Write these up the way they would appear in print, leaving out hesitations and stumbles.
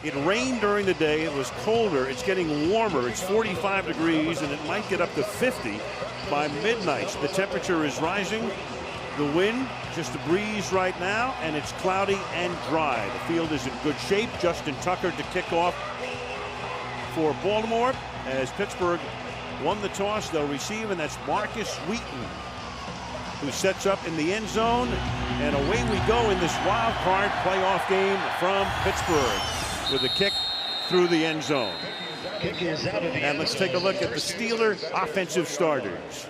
It rained during the day. It was colder. It's getting warmer. It's 45 degrees, and it might get up to 50 by midnight. So the temperature is rising. The wind, just a breeze right now, and it's cloudy and dry. The field is in good shape. Justin Tucker to kick off for Baltimore as Pittsburgh won the toss. They'll receive, and that's Marcus Wheaton, who sets up in the end zone. And away we go in this wild card playoff game from Pittsburgh with a kick through the end zone. And let's take a look at the Steeler offensive starters.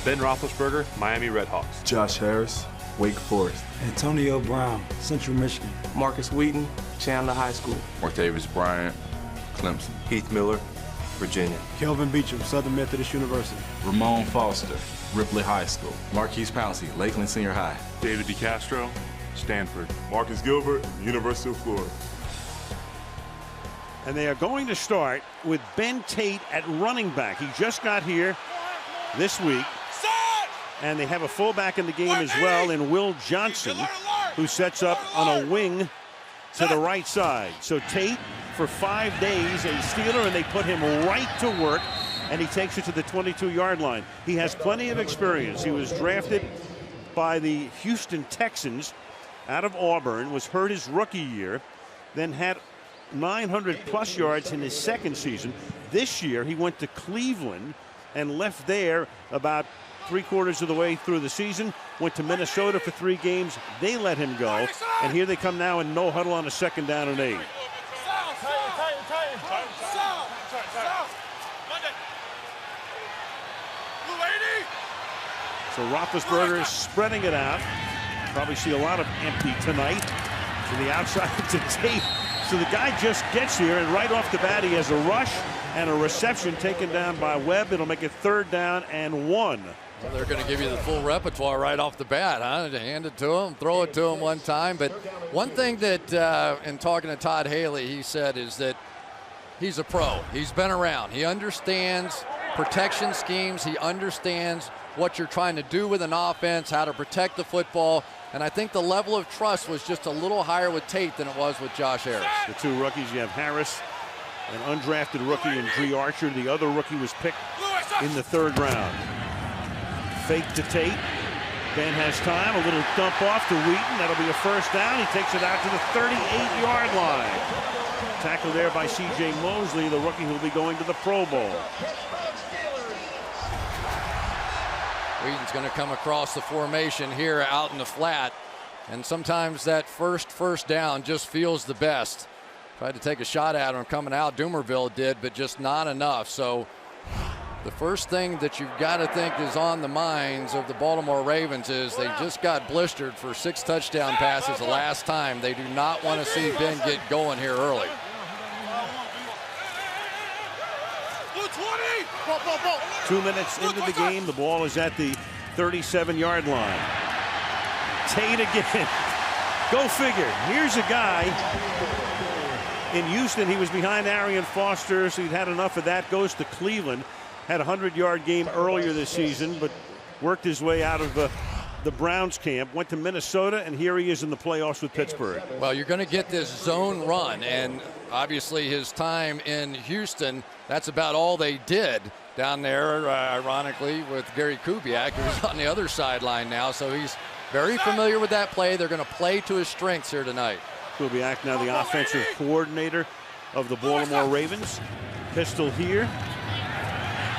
Ben Roethlisberger, Miami Redhawks. Josh Harris, Wake Forest. Antonio Brown, Central Michigan. Marcus Wheaton, Chandler High School. Martavis Bryant, Clemson. Heath Miller, Virginia. Kelvin Beachum, Southern Methodist University. Ramon Foster, Ripley High School. Marquise Pouncey, Lakeland Senior High. David DeCastro, Stanford. Marcus Gilbert, University of Florida. And they are going to start with Ben Tate at running back. He just got here this week. And they have a fullback in the game as well in Will Johnson, who sets up on a wing to the right side. So Tate, for 5 days, a Steeler, and they put him right to work, and he takes it to the 22-yard line. He has plenty of experience. He was drafted by the Houston Texans out of Auburn, was hurt his rookie year, then had 900-plus yards in his second season. This year, he went to Cleveland and left there about 3/4 of the way through the season, went to Minnesota for 3 games. They let him go, and here they come now in no huddle on a 2nd down and 8. So Roethlisberger is spreading it out. Probably see a lot of empty tonight. To the outside to Tate. So the guy just gets here, and right off the bat, he has a rush and a reception taken down by Webb. It'll make it 3rd down and 1. Well, they're going to give you the full repertoire right off the bat, huh? To hand it to him, throw it to him one time. But one thing that, in talking to Todd Haley, he said is that he's a pro. He's been around. He understands protection schemes. He understands what you're trying to do with an offense, how to protect the football. And I think the level of trust was just a little higher with Tate than it was with Josh Harris. The 2 rookies, you have Harris, an undrafted rookie, and Dre Archer. The other rookie was picked in the 3rd round. Fake to Tate. Ben has time. A little dump off to Wheaton. That'll be a 1st down. He takes it out to the 38-yard line. Tackled there by C.J. Mosley, the rookie who will be going to the Pro Bowl. Wheaton's going to come across the formation here out in the flat. And sometimes that first down just feels the best. Tried to take a shot at him coming out. Doomerville did, but just not enough. So the first thing that you've got to think is on the minds of the Baltimore Ravens is they just got blistered for 6 touchdown passes the last time. They do not want to see Ben get going here early. Two minutes into the game, the ball is at the 37-yard line. Tate again. Go figure. Here's a guy in Houston. He was behind Arian Foster, so he'd had enough of that. Goes to Cleveland. Had a 100-yard game earlier this season, but worked his way out of the Browns camp. Went to Minnesota, and here he is in the playoffs with Pittsburgh. Well, you're going to get this zone run, and obviously his time in Houston, that's about all they did down there, ironically, with Gary Kubiak, who's on the other sideline now. So he's very familiar with that play. They're going to play to his strengths here tonight. Kubiak now the offensive coordinator of the Baltimore Ravens. Pistol here.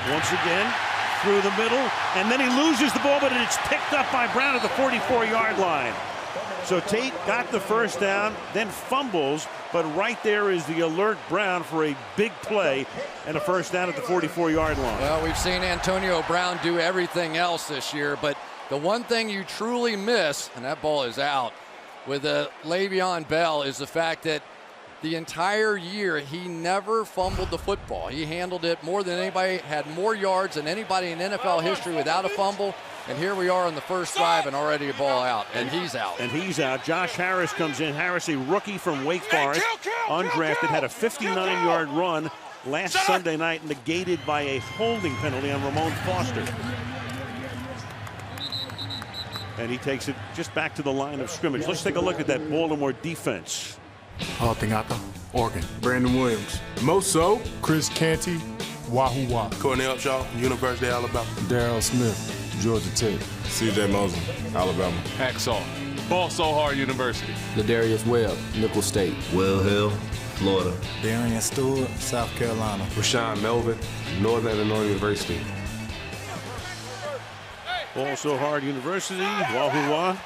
Once again, through the middle, and then he loses the ball, but it's picked up by Brown at the 44-yard line. So Tate got the 1st down, then fumbles, but right there is the alert Brown for a big play and a 1st down at the 44-yard line. Well, we've seen Antonio Brown do everything else this year, but the one thing you truly miss, and that ball is out, with Le'Veon Bell is the fact that the entire year, he never fumbled the football. He handled it more than anybody, had more yards than anybody in NFL history without a fumble. And here we are on the first drive and already a ball out, and he's out. And he's out. Josh Harris comes in. Harris, a rookie from Wake Forest, undrafted, had a 59-yard run last Sunday night, negated by a holding penalty on Ramon Foster. And he takes it just back to the line of scrimmage. Let's take a look at that Baltimore defense. Altingata, Oregon. Brandon Williams. Moso, Chris Canty, Wahoo Wah. Courtney Upshaw, University of Alabama. Daryl Smith, Georgia Tech. CJ Mosley, Alabama. Hacksaw, Ball So Hard University. Ladarius Webb, Nicholls State. Will Hill, Florida. Darian Stewart, South Carolina. Rashawn Melvin, Northern Illinois University. Ball So Hard University, Wahoo Wah.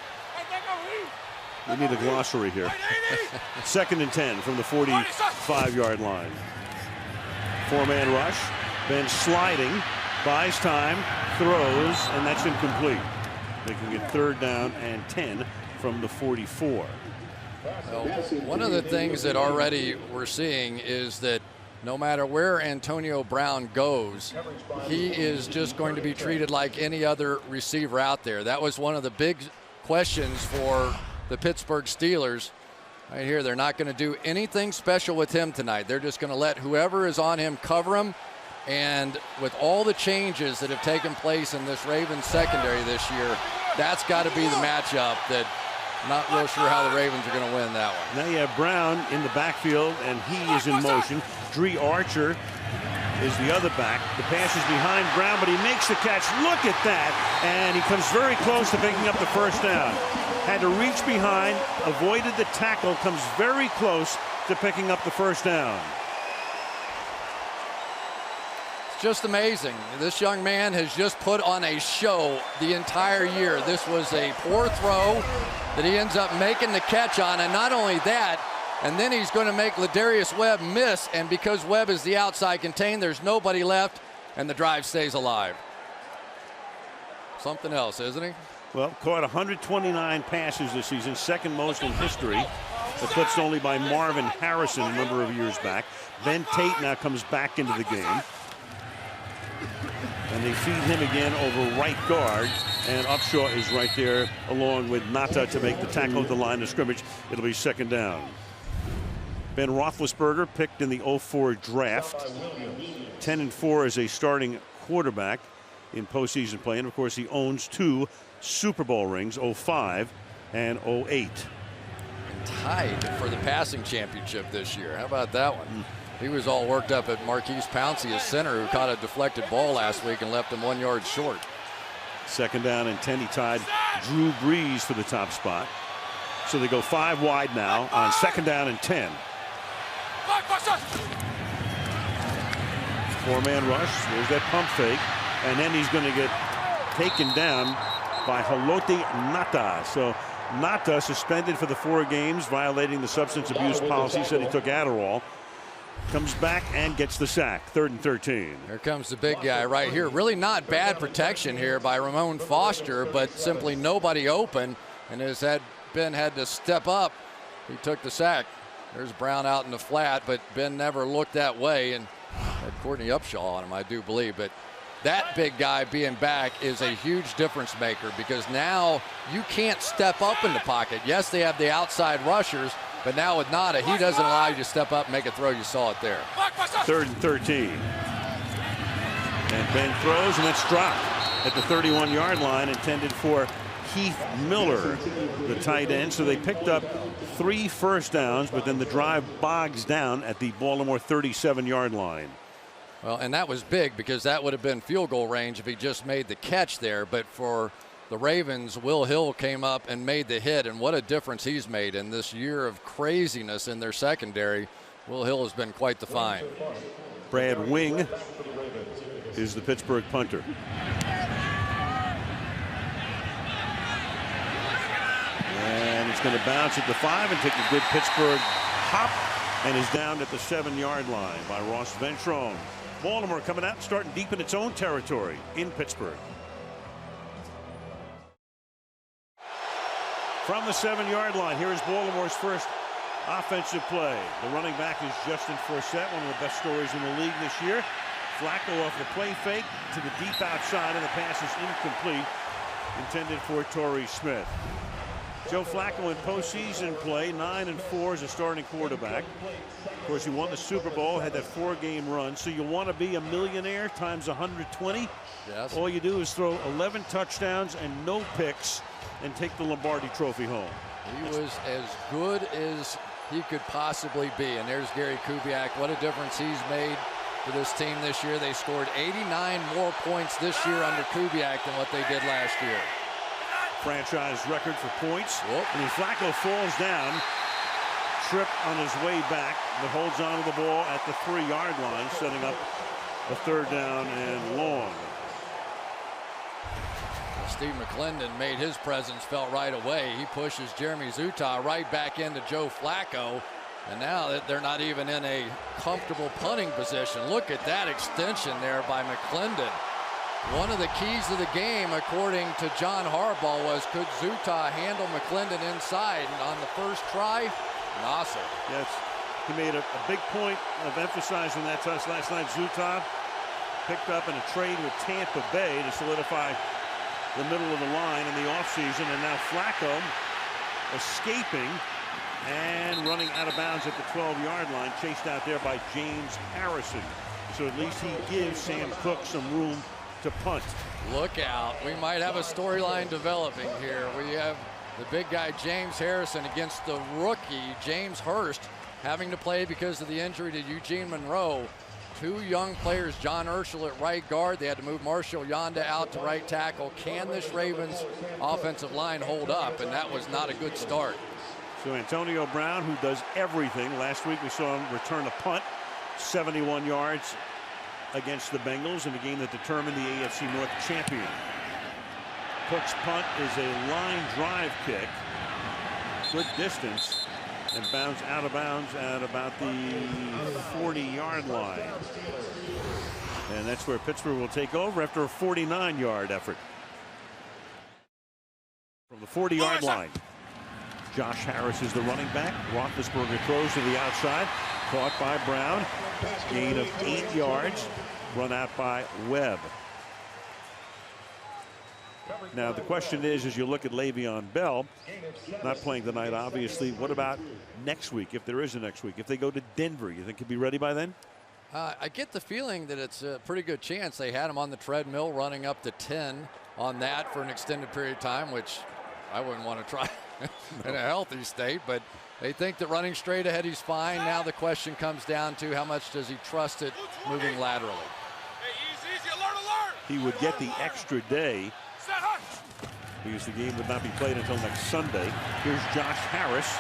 We need a glossary here. 2nd and 10 from the 45-yard line. 4-man rush. Ben sliding, buys time, throws, and that's incomplete. Making it 3rd down and 10 from the 44. Well, one of the things that already we're seeing is that no matter where Antonio Brown goes, he is just going to be treated like any other receiver out there. That was one of the big questions for the Pittsburgh Steelers. Right here, they're not going to do anything special with him tonight. They're just going to let whoever is on him cover him. And with all the changes that have taken place in this Ravens secondary this year, that's got to be the matchup that I'm not real sure how the Ravens are going to win that one. Now you have Brown in the backfield, and he is in motion. Dre Archer is the other back. The pass is behind Brown, but he makes the catch. Look at that. And he comes very close to picking up the 1st down. Had to reach behind, avoided the tackle, comes very close to picking up the 1st down. It's just amazing. This young man has just put on a show the entire year. This was a poor throw that he ends up making the catch on, and not only that, and then he's going to make Ladarius Webb miss, and because Webb is the outside contained, there's nobody left, and the drive stays alive. Something else, isn't he? Well, caught 129 passes this season, 2nd most in history, eclipsed only by Marvin Harrison a number of years back. Ben Tate now comes back into the game. And they feed him again over right guard, and Upshaw is right there along with Nata to make the tackle at the line of scrimmage. It'll be 2nd down. Ben Roethlisberger picked in the 04 draft. 10-4 as a starting quarterback in postseason play, and of course he owns 2 Super Bowl rings, 05 and 08. And tied for the passing championship this year. How about that one? He was all worked up at Marquise Pouncey, his center, who caught a deflected ball last week and left him 1 yard short. 2nd down and 10. He tied Drew Brees for the top spot. So they go 5 wide now on 2nd down and 10. 4-man rush. There's that pump fake. And then he's going to get taken down by Haloti Ngata. So Ngata suspended for the 4 games, violating the substance abuse policy, said he took Adderall. Comes back and gets the sack. 3rd and 13. Here comes the big guy right here. Really not bad protection here by Ramon Foster, but simply nobody open. And as Ben had to step up, he took the sack. There's Brown out in the flat, but Ben never looked that way, and had Courtney Upshaw on him, I do believe. But that big guy being back is a huge difference maker, because now you can't step up in the pocket. Yes, they have the outside rushers, but now with Nata, he doesn't allow you to step up and make a throw. You saw it there. 3rd and 13. And Ben throws, and it's dropped at the 31-yard line, intended for Heath Miller, the tight end. So they picked up 3 first downs, but then the drive bogs down at the Baltimore 37-yard line. Well, and that was big, because that would have been field goal range if he just made the catch there. But for the Ravens, Will Hill came up and made the hit, and what a difference he's made in this year of craziness in their secondary. Will Hill has been quite the find. Brad Wing is the Pittsburgh punter. And it's going to bounce at the 5 and take a good Pittsburgh hop, and is down at the 7-yard line by Ross Ventrone. Baltimore coming out, starting deep in its own territory in Pittsburgh. From the 7-yard line, here is Baltimore's first offensive play. The running back is Justin Forsett, one of the best stories in the league this year. Flacco off the play fake to the deep outside, and the pass is incomplete, intended for Torrey Smith. Joe Flacco in postseason play, 9-4 as a starting quarterback. Of course, he won the Super Bowl, had that 4-game run. So you want to be a millionaire times 120? Yes. All you do is throw 11 touchdowns and no picks and take the Lombardi Trophy home. He was as good as he could possibly be. And there's Gary Kubiak. What a difference he's made for this team this year. They scored 89 more points this year under Kubiak than what they did last year. Franchise record for points. Whoop. And Flacco falls down. Trip on his way back, but holds on to the ball at the 3-yard line, setting up a 3rd down and long. Steve McClendon made his presence felt right away. He pushes Jeremy Zuttah right back into Joe Flacco. And now they're not even in a comfortable punting position. Look at that extension there by McClendon. One of the keys of the game, according to John Harbaugh, was could Zuttah handle McClendon inside? And on the first try, Nasser. Yes, he made a big point of emphasizing that to us last night. Zuttah picked up in a trade with Tampa Bay to solidify the middle of the line in the offseason, and now Flacco escaping and running out of bounds at the 12-yard line, chased out there by James Harrison. So at least he gives Sam Cook some room to punt. Look out. We might have a storyline developing here. We have the big guy James Harrison against the rookie James Hurst, having to play because of the injury to Eugene Monroe. 2 young players, John Urschel at right guard. They had to move Marshall Yanda out to right tackle. Can this Ravens offensive line hold up? And that was not a good start. So Antonio Brown, who does everything. Last week we saw him return a punt, 71 yards against the Bengals in the game that determined the AFC North champion. Cook's punt is a line drive kick. Good distance. And bounds out of bounds at about the 40-yard line. And that's where Pittsburgh will take over after a 49-yard effort. From the 40-yard line, Josh Harris is the running back. Roethlisberger throws to the outside. Caught by Brown. Gain of 8 yards. Run out by Webb. Now the question is, as you look at Le'Veon Bell, not playing tonight, obviously, what about next week, if there is a next week? If they go to Denver, you think he'll be ready by then? I get the feeling that it's a pretty good chance. They had him on the treadmill running up to 10 on that for an extended period of time, which I wouldn't want to try in a healthy state, but they think that running straight ahead he's fine. Now the question comes down to how much does he trust it moving laterally. He would get the extra day because the game would not be played until next Sunday. Here's Josh Harris,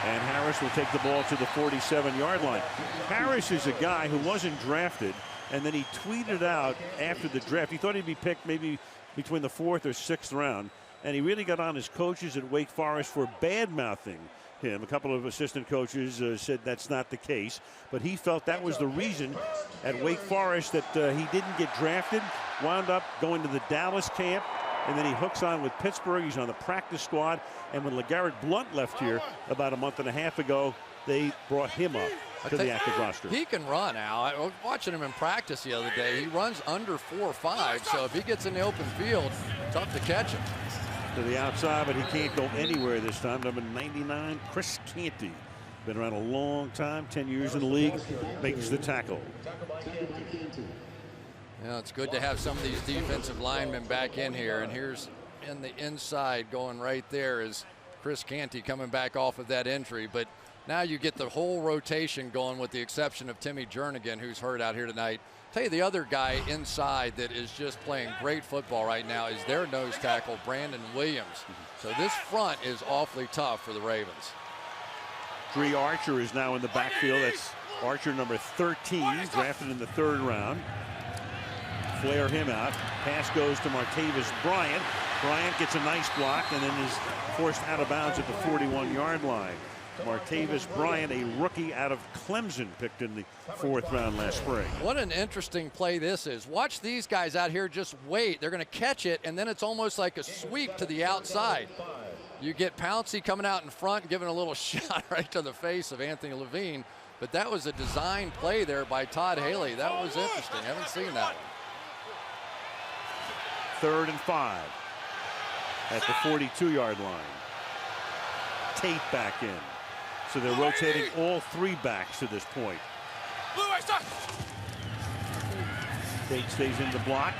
and Harris will take the ball to the 47-yard line. Harris is a guy who wasn't drafted, and then he tweeted out after the draft. He thought he'd be picked maybe between the 4th or 6th round, and he really got on his coaches at Wake Forest for bad-mouthing him. A couple of assistant coaches said that's not the case, but he felt that was the reason at Wake Forest that he didn't get drafted, wound up going to the Dallas camp, and then he hooks on with Pittsburgh. He's on the practice squad, and when LeGarrette Blount left here about a month and a half ago, they brought him up to the active roster. He can run, Al. I was watching him in practice the other day. He runs under 4.5, so if he gets in the open field, tough to catch him. To the outside, but he can't go anywhere this time. Number 99, Chris Canty. Been around a long time, 10 years in the league, makes the tackle. Yeah, it's good to have some of these defensive linemen back in here. And here's in the inside going right there is Chris Canty coming back off of that injury. But now you get the whole rotation going with the exception of Timmy Jernigan, who's hurt out here tonight. Tell you the other guy inside that is just playing great football right now is their nose tackle, Brandon Williams. So this front is awfully tough for the Ravens. Dre Archer is now in the backfield. That's Archer number 13, drafted in the 3rd round. Flare him out. Pass goes to Martavis Bryant. Bryant gets a nice block and then is forced out of bounds at the 41-yard line. Martavis Bryant, a rookie out of Clemson, picked in the 4th round last spring. What an interesting play this is. Watch these guys out here just wait. They're going to catch it, and then it's almost like a sweep to the outside. You get Pouncey coming out in front and giving a little shot right to the face of Anthony Levine. But that was a design play there by Todd Haley. That was interesting. I haven't seen that one. 3rd and 5 at the 42-yard line. Tate back in. So they're rotating all 3 backs to this point. Tate stays in the block.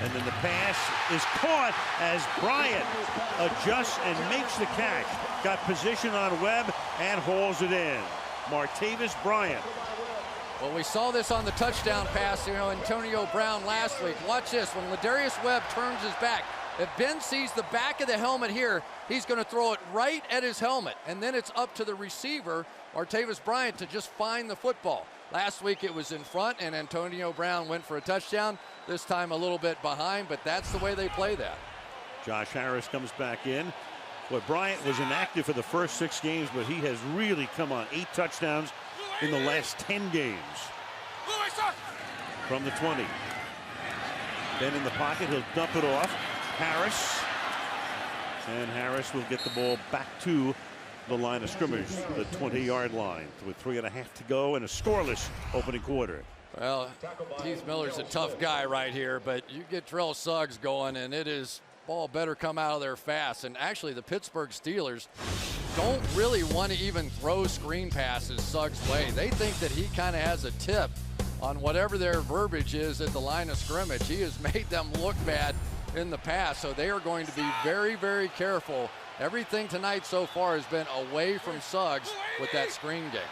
And then the pass is caught as Bryant adjusts and makes the catch. Got position on Webb and hauls it in. Martavis Bryant. Well, we saw this on the touchdown pass, Antonio Brown last week. Watch this. When Ladarius Webb turns his back, if Ben sees the back of the helmet here, he's going to throw it right at his helmet. And then it's up to the receiver, Martavis Bryant, to just find the football. Last week it was in front, and Antonio Brown went for a touchdown. This time a little bit behind, but that's the way they play that. Josh Harris comes back in. Well, Bryant was inactive for the first 6 games, but he has really come on. 8 touchdowns in the last 10 games. From the 20. Then in the pocket, he'll dump it off. Harris. And Harris will get the ball back to the line of scrimmage, the 20-yard line, with 3.5 to go and a scoreless opening quarter. Well, Heath Miller's a tough guy right here, but you get Terrell Suggs going, and it is ball better come out of there fast. And actually, the Pittsburgh Steelers don't really want to even throw screen passes Suggs' way. They think that he kind of has a tip on whatever their verbiage is at the line of scrimmage. He has made them look bad in the past, so they are going to be very, very careful. Everything tonight so far has been away from Suggs with that screen game.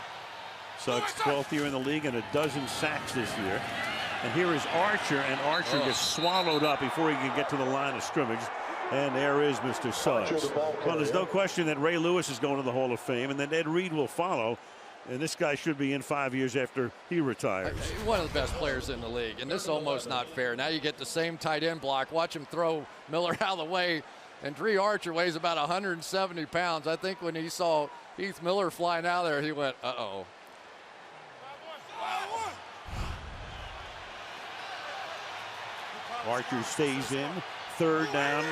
Suggs 12th year in the league and a dozen sacks this year. And here is Archer, and Archer gets swallowed up before he can get to the line of scrimmage. And there is Mr. Suggs. Well, there's no question that Ray Lewis is going to the Hall of Fame, and then Ed Reed will follow. And this guy should be in 5 years after he retires. One of the best players in the league, and this is almost not fair. Now you get the same tight end block. Watch him throw Miller out of the way. And Dre Archer weighs about 170 pounds. I think when he saw Heath Miller flying out there, he went, uh-oh. Archer stays in. 3rd down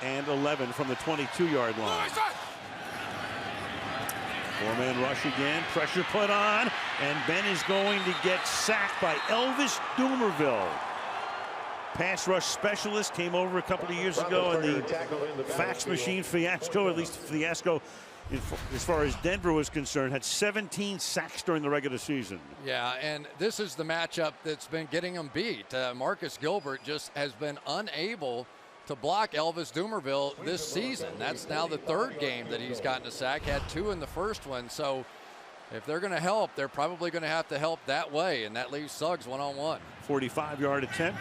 and 11 from the 22-yard line. 4-man rush again. Pressure put on. And Ben is going to get sacked by Elvis Dumervil. Pass rush specialist, came over a couple of years ago in the fax machine fiasco, at least fiasco as far as Denver was concerned, had 17 sacks during the regular season. Yeah, and this is the matchup that's been getting him beat. Marcus Gilbert just has been unable to block Elvis Dumervil this season. That's now the 3rd game that he's gotten a sack, had 2 in the first one. So if they're going to help, they're probably going to have to help that way, and that leaves Suggs one-on-one. 45-yard attempt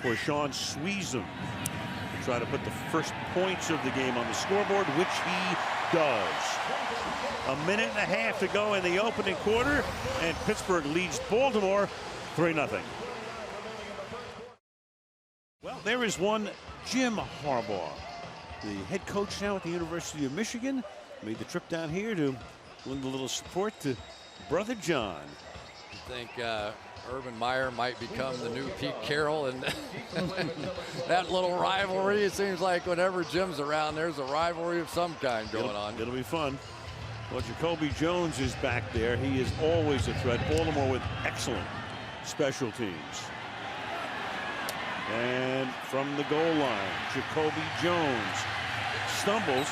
for Sean Sweezum to try to put the first points of the game on the scoreboard, which he does. 1.5 minutes to go in the opening quarter, and Pittsburgh leads Baltimore 3-0. Well, there is one Jim Harbaugh, the head coach now at the University of Michigan, made the trip down here to lend a little support to brother John. I think Urban Meyer might become the new Pete Carroll, and that little rivalry, it seems like whenever Jim's around, there's a rivalry of some kind going on. It'll be fun. Well, Jacoby Jones is back there. He is always a threat. Baltimore with excellent special teams. And from the goal line, Jacoby Jones stumbles,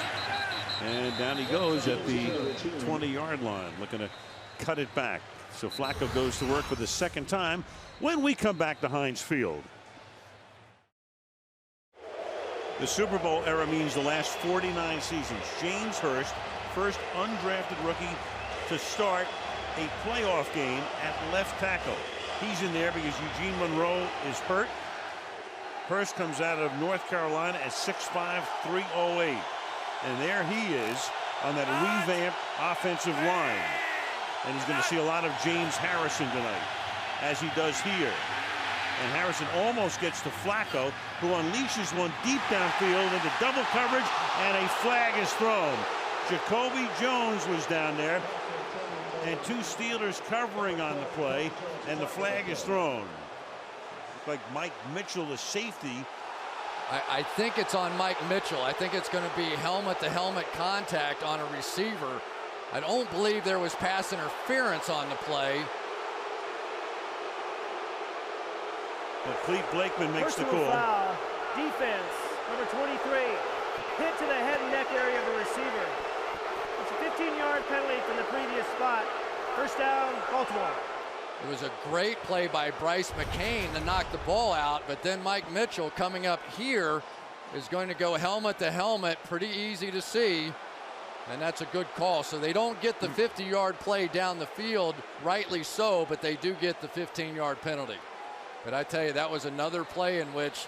and down he goes at the 20-yard line, looking to cut it back. So Flacco goes to work for the 2nd time when we come back to Heinz Field. The Super Bowl era means the last 49 seasons. James Hurst, first undrafted rookie to start a playoff game at left tackle. He's in there because Eugene Monroe is hurt. Hurst comes out of North Carolina at 6'5", 308. And there he is on that revamped offensive line. And he's going to see a lot of James Harrison tonight, as he does here. And Harrison almost gets to Flacco, who unleashes one deep downfield into double coverage, and a flag is thrown. Jacoby Jones was down there, and 2 Steelers covering on the play, and the flag is thrown. Looks like Mike Mitchell, the safety. I think it's on Mike Mitchell. I think it's going to be helmet-to-helmet contact on a receiver. I don't believe there was pass interference on the play. But Clete Blakeman makes the call. Foul. Defense, number 23. Hit to the head and neck area of the receiver. It's a 15-yard penalty from the previous spot. First down, Baltimore. It was a great play by Bryce McCain to knock the ball out, but then Mike Mitchell coming up here is going to go helmet to helmet, pretty easy to see. And that's a good call. So they don't get the 50-yard play down the field, rightly so, but they do get the 15-yard penalty. But I tell you, that was another play in which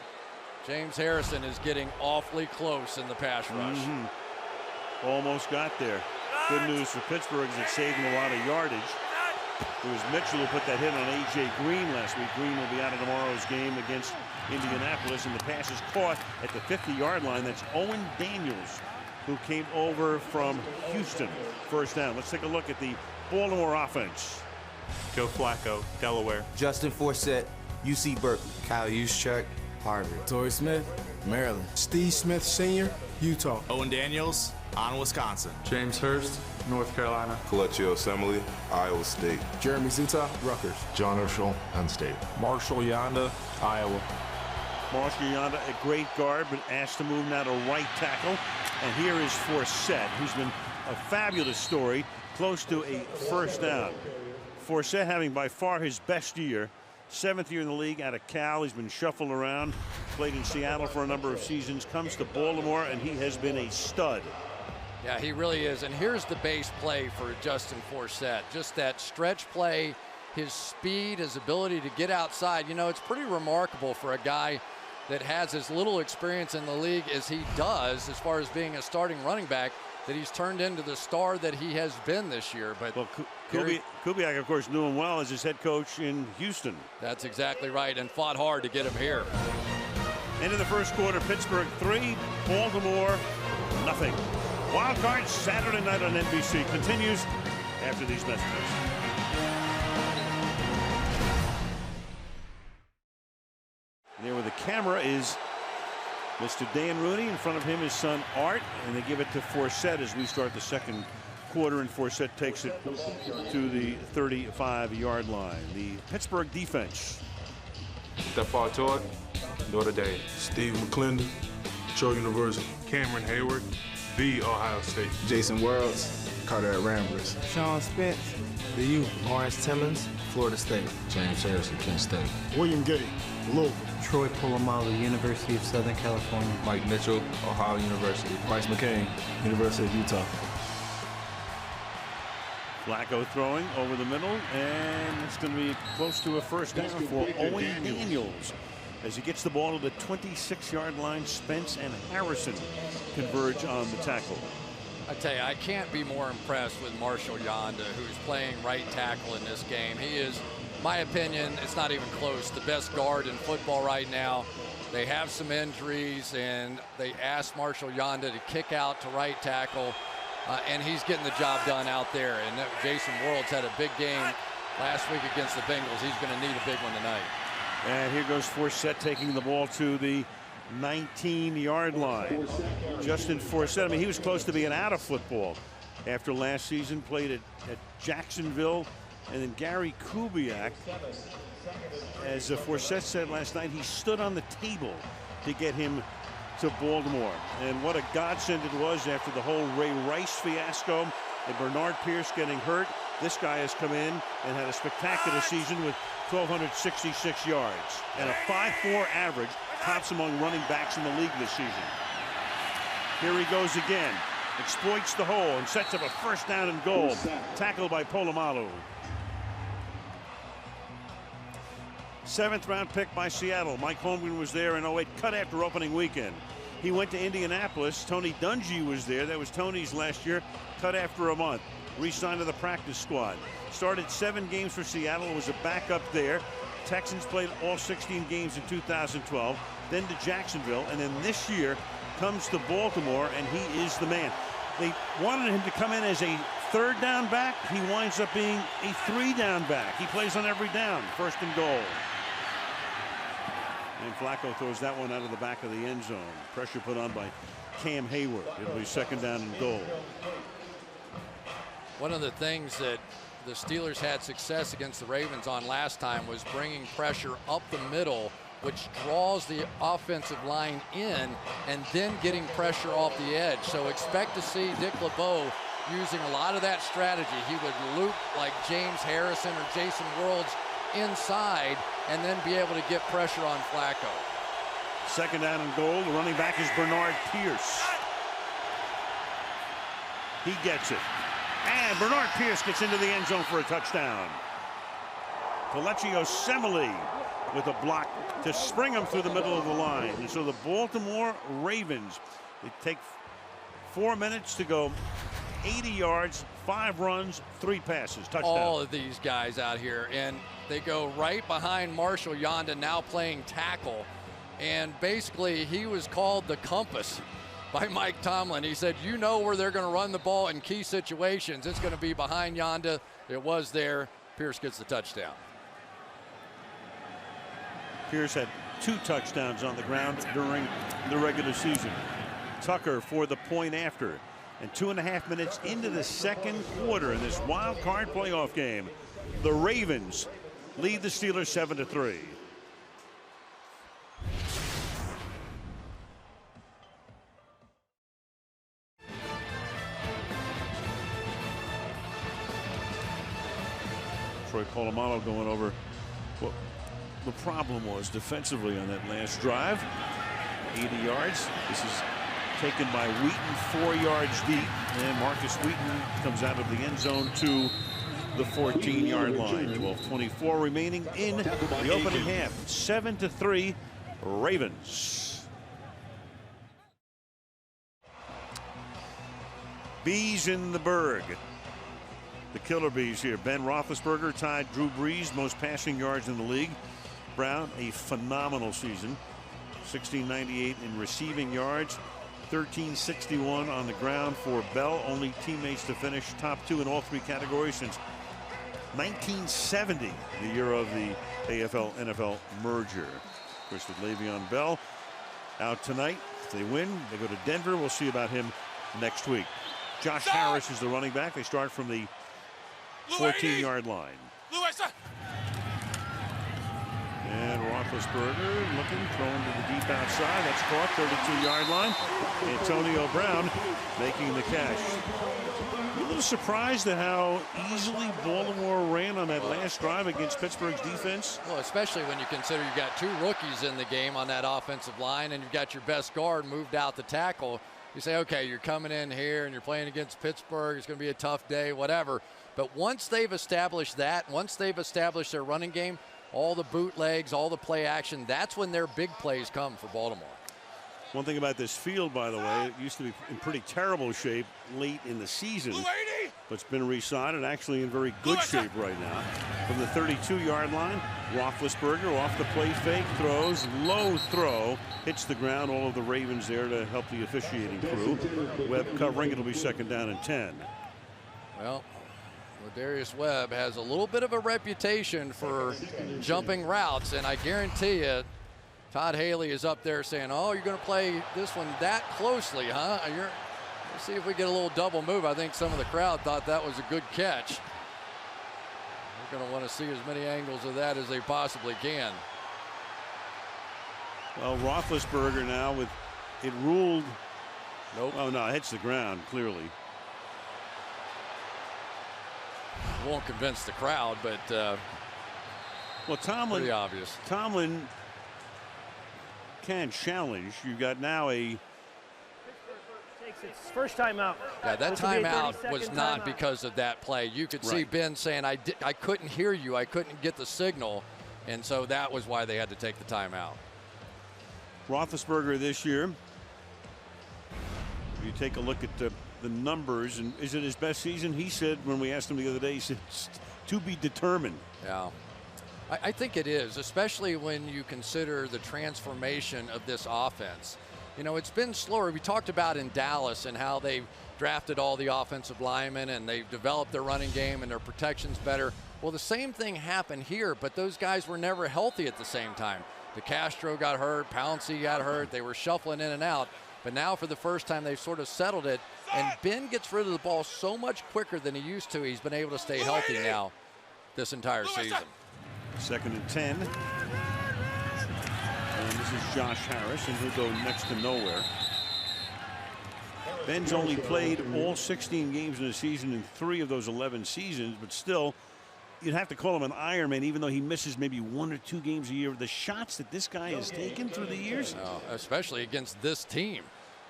James Harrison is getting awfully close in the pass rush. Almost got there. Good news for Pittsburgh is it saved him a lot of yardage. It was Mitchell who put that hit on A.J. Green last week. Green will be out of tomorrow's game against Indianapolis, and the pass is caught at the 50-yard line. That's Owen Daniels, who came over from Houston. First down. Let's take a look at the Baltimore offense. Joe Flacco, Delaware. Justin Forsett, UC Berkeley. Kyle Juszczyk, Harvard. Torrey Smith, Maryland. Steve Smith Sr., Utah. Owen Daniels, on Wisconsin. James Hurst, North Carolina. Fletcher Assembly, Iowa State. Jeremy Zuta, Rutgers. John Urschel, Penn State. Marshall Yanda, Iowa. Marshall Yanda, a great guard, but asked to move now to right tackle. And here is Forsett, who's been a fabulous story, close to a first down. Forsett having by far his best year. 7th year in the league out of Cal. He's been shuffled around, played in Seattle for a number of seasons, comes to Baltimore, and he has been a stud. Yeah, he really is. And here's the base play for Justin Forsett. Just that stretch play, his speed, his ability to get outside. You know, it's pretty remarkable for a guy that has as little experience in the league as he does as far as being a starting running back, that he's turned into the star that he has been this year. But well, Kubiak, of course, knew him well as his head coach in Houston. That's exactly right, and fought hard to get him here. End of the first quarter, Pittsburgh 3, Baltimore nothing. Wild Card Saturday night on NBC continues after these messages. There with the camera is Mr. Dan Rooney. In front of him, his son Art, and they give it to Forsett as we start the second quarter, and Forsett takes it to the 35-yard line. The Pittsburgh defense. Stephon Todd, Notre Dame. Steve McClendon, Troy University. Cameron Hayward, The Ohio State. Jason Worlds, Carteret Ramblers. Sean Spence, the U. Lawrence Timmons, Florida State. James Harrison, Kent State. William Gay, Louisville. Troy Polamalu, University of Southern California. Mike Mitchell, Ohio University. Bryce McCain, University of Utah. Flacco throwing over the middle, and it's going to be close to a first down for Owen Daniels. As he gets the ball to the 26-yard line, Spence and Harrison converge on the tackle. I tell you, I can't be more impressed with Marshall Yanda, who's playing right tackle in this game. He is, my opinion, it's not even close, the best guard in football right now. They have some injuries, and they asked Marshall Yanda to kick out to right tackle, and he's getting the job done out there. And Jason Worlds had a big game last week against the Bengals. He's going to need a big one tonight. And here goes Forsett taking the ball to the 19-yard line. Justin Forsett, I mean, he was close to being out of football after last season, played at Jacksonville. And then Gary Kubiak, as Forsett said last night, he stood on the table to get him to Baltimore. And what a godsend it was after the whole Ray Rice fiasco and Bernard Pierce getting hurt. This guy has come in and had a spectacular season with 1,266 yards and a 5.4 average, tops among running backs in the league this season. Here he goes again, exploits the hole and sets up a first down and goal. Tackled by Polamalu. 7th round pick by Seattle. Mike Holmgren was there in 08, cut after opening weekend. He went to Indianapolis. Tony Dungy was there. That was Tony's last year, cut after a month. Re-signed to the practice squad. Started 7 games for Seattle, was a backup there. Texans played all 16 games in 2012, then to Jacksonville, and then this year comes to Baltimore, and he is the man. They wanted him to come in as a 3rd down back. He winds up being a 3-down back. He plays on every down, 1st and goal. And Flacco throws that one out of the back of the end zone. Pressure put on by Cam Hayward. It'll be 2nd down and goal. One of the things that the Steelers had success against the Ravens on last time was bringing pressure up the middle, which draws the offensive line in, and then getting pressure off the edge. So expect to see Dick LeBeau using a lot of that strategy. He would loop like James Harrison or Jason Worlds inside and then be able to get pressure on Flacco. 2nd down and goal. The running back is Bernard Pierce. He gets it. And Bernard Pierce gets into the end zone for a touchdown. Kelechi Osemele with a block to spring him through the middle of the line. And so the Baltimore Ravens, they take 4 minutes to go 80 yards, 5 runs, 3 passes, touchdown. All of these guys out here, and they go right behind Marshall Yanda, now playing tackle. And basically, he was called the compass by Mike Tomlin. He said, you know where they're going to run the ball in key situations. It's going to be behind Yanda. It was there. Pierce gets the touchdown. Pierce had 2 touchdowns on the ground during the regular season. Tucker for the point after. And 2.5 minutes into the second quarter in this wild card playoff game, the Ravens lead the Steelers 7-3. Troy Polamalu going over what the problem was defensively on that last drive. 80 yards. This is taken by Wheaton 4 yards deep, and Marcus Wheaton comes out of the end zone to the 14-yard line. 12:24 remaining in the opening half. 7-3 Ravens. Bees in the Berg. The Killer Bees here. Ben Roethlisberger tied Drew Brees most passing yards in the league. Brown, a phenomenal season. 1698 in receiving yards. 1361 on the ground for Bell. Only teammates to finish top 2 in all 3 categories since 1970, the year of the AFL-NFL merger. Of course, with Le'Veon Bell out tonight. If they win, they go to Denver. We'll see about him next week. Josh Harris is the running back. They start from the 14-yard line. And Roethlisberger looking, throwing to the deep outside. That's caught, 32-yard line. Antonio Brown making the catch. A little surprised at how easily Baltimore ran on that last drive against Pittsburgh's defense. Well, especially when you consider you've got 2 rookies in the game on that offensive line, and you've got your best guard moved out the tackle. You say, okay, you're coming in here and you're playing against Pittsburgh. It's going to be a tough day, whatever. But once they've established that, once they've established their running game, all the bootlegs, all the play action, that's when their big plays come for Baltimore. One thing about this field, by the way, it used to be in pretty terrible shape late in the season, but it's been re-signed and actually in very good shape right now. From the 32-yard line, Roethlisberger off the play fake, throws, low throw, hits the ground. All of the Ravens there to help the officiating crew. Webb covering, it'll be 2nd down and 10. Well, Darius Webb has a little bit of a reputation for jumping routes, and I guarantee you, Todd Haley is up there saying, oh, you're going to play this one that closely, huh? Let's see if we get a little double move. I think some of the crowd thought that was a good catch. We're going to want to see as many angles of that as they possibly can. Well, Roethlisberger now with it ruled. Nope. Oh, no, it hits the ground, clearly. Won't convince the crowd, but well, Tomlin, pretty obvious. Tomlin can challenge. You've got now a takes its first timeout. Yeah, that timeout was not because of that play. You could see Ben saying, I couldn't hear you. I couldn't get the signal. And so that was why they had to take the timeout. Roethlisberger this year. If you take a look at the numbers, and is it his best season? He said when we asked him the other day, he said it's to be determined. Yeah, I think it is, especially when you consider the transformation of this offense. You know, it's been slower. We talked about in Dallas and how they've drafted all the offensive linemen and they've developed their running game and their protection's better. Well, the same thing happened here, but those guys were never healthy at the same time. DeCastro got hurt, Pouncey got hurt. They were shuffling in and out. But now for the first time, they've sort of settled it. And Ben gets rid of the ball so much quicker than he used to. He's been able to stay healthy now this entire season. 2nd and 10. And this is Josh Harris, and he'll go next to nowhere. Ben's only played all 16 games in a season in 3 of those 11 seasons, but still, you'd have to call him an Ironman, even though he misses maybe 1 or 2 games a year. The shots that this guy has taken through the years. Especially against this team.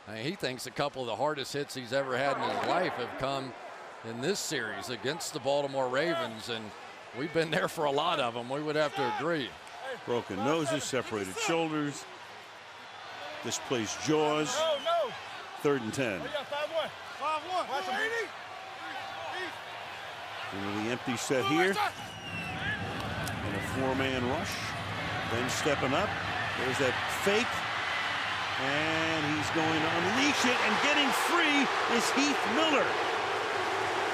I mean, he thinks a couple of the hardest hits he's ever had in his life have come in this series against the Baltimore Ravens, and we've been there for a lot of them. We would have to agree. Broken noses, separated shoulders, displaced jaws. 3rd and 10. Into the empty set here. And a 4-man rush. Ben stepping up. There's that fake. And he's going to unleash it, and getting free is Heath Miller.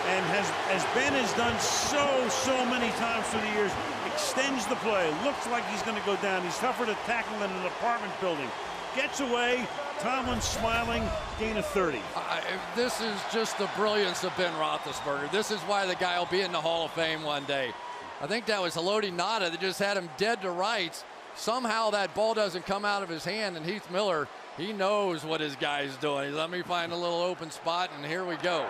And as Ben has done so many times through the years, extends the play, looks like he's going to go down. He's tougher to tackle than an apartment building. Gets away, Tomlin smiling, gain of 30. This is just the brilliance of Ben Roethlisberger. This is why the guy will be in the Hall of Fame one day. I think that was Haloti Ngata that just had him dead to rights. Somehow that ball doesn't come out of his hand, and Heath Miller, he knows what his guy's doing. Let me find a little open spot, and here we go.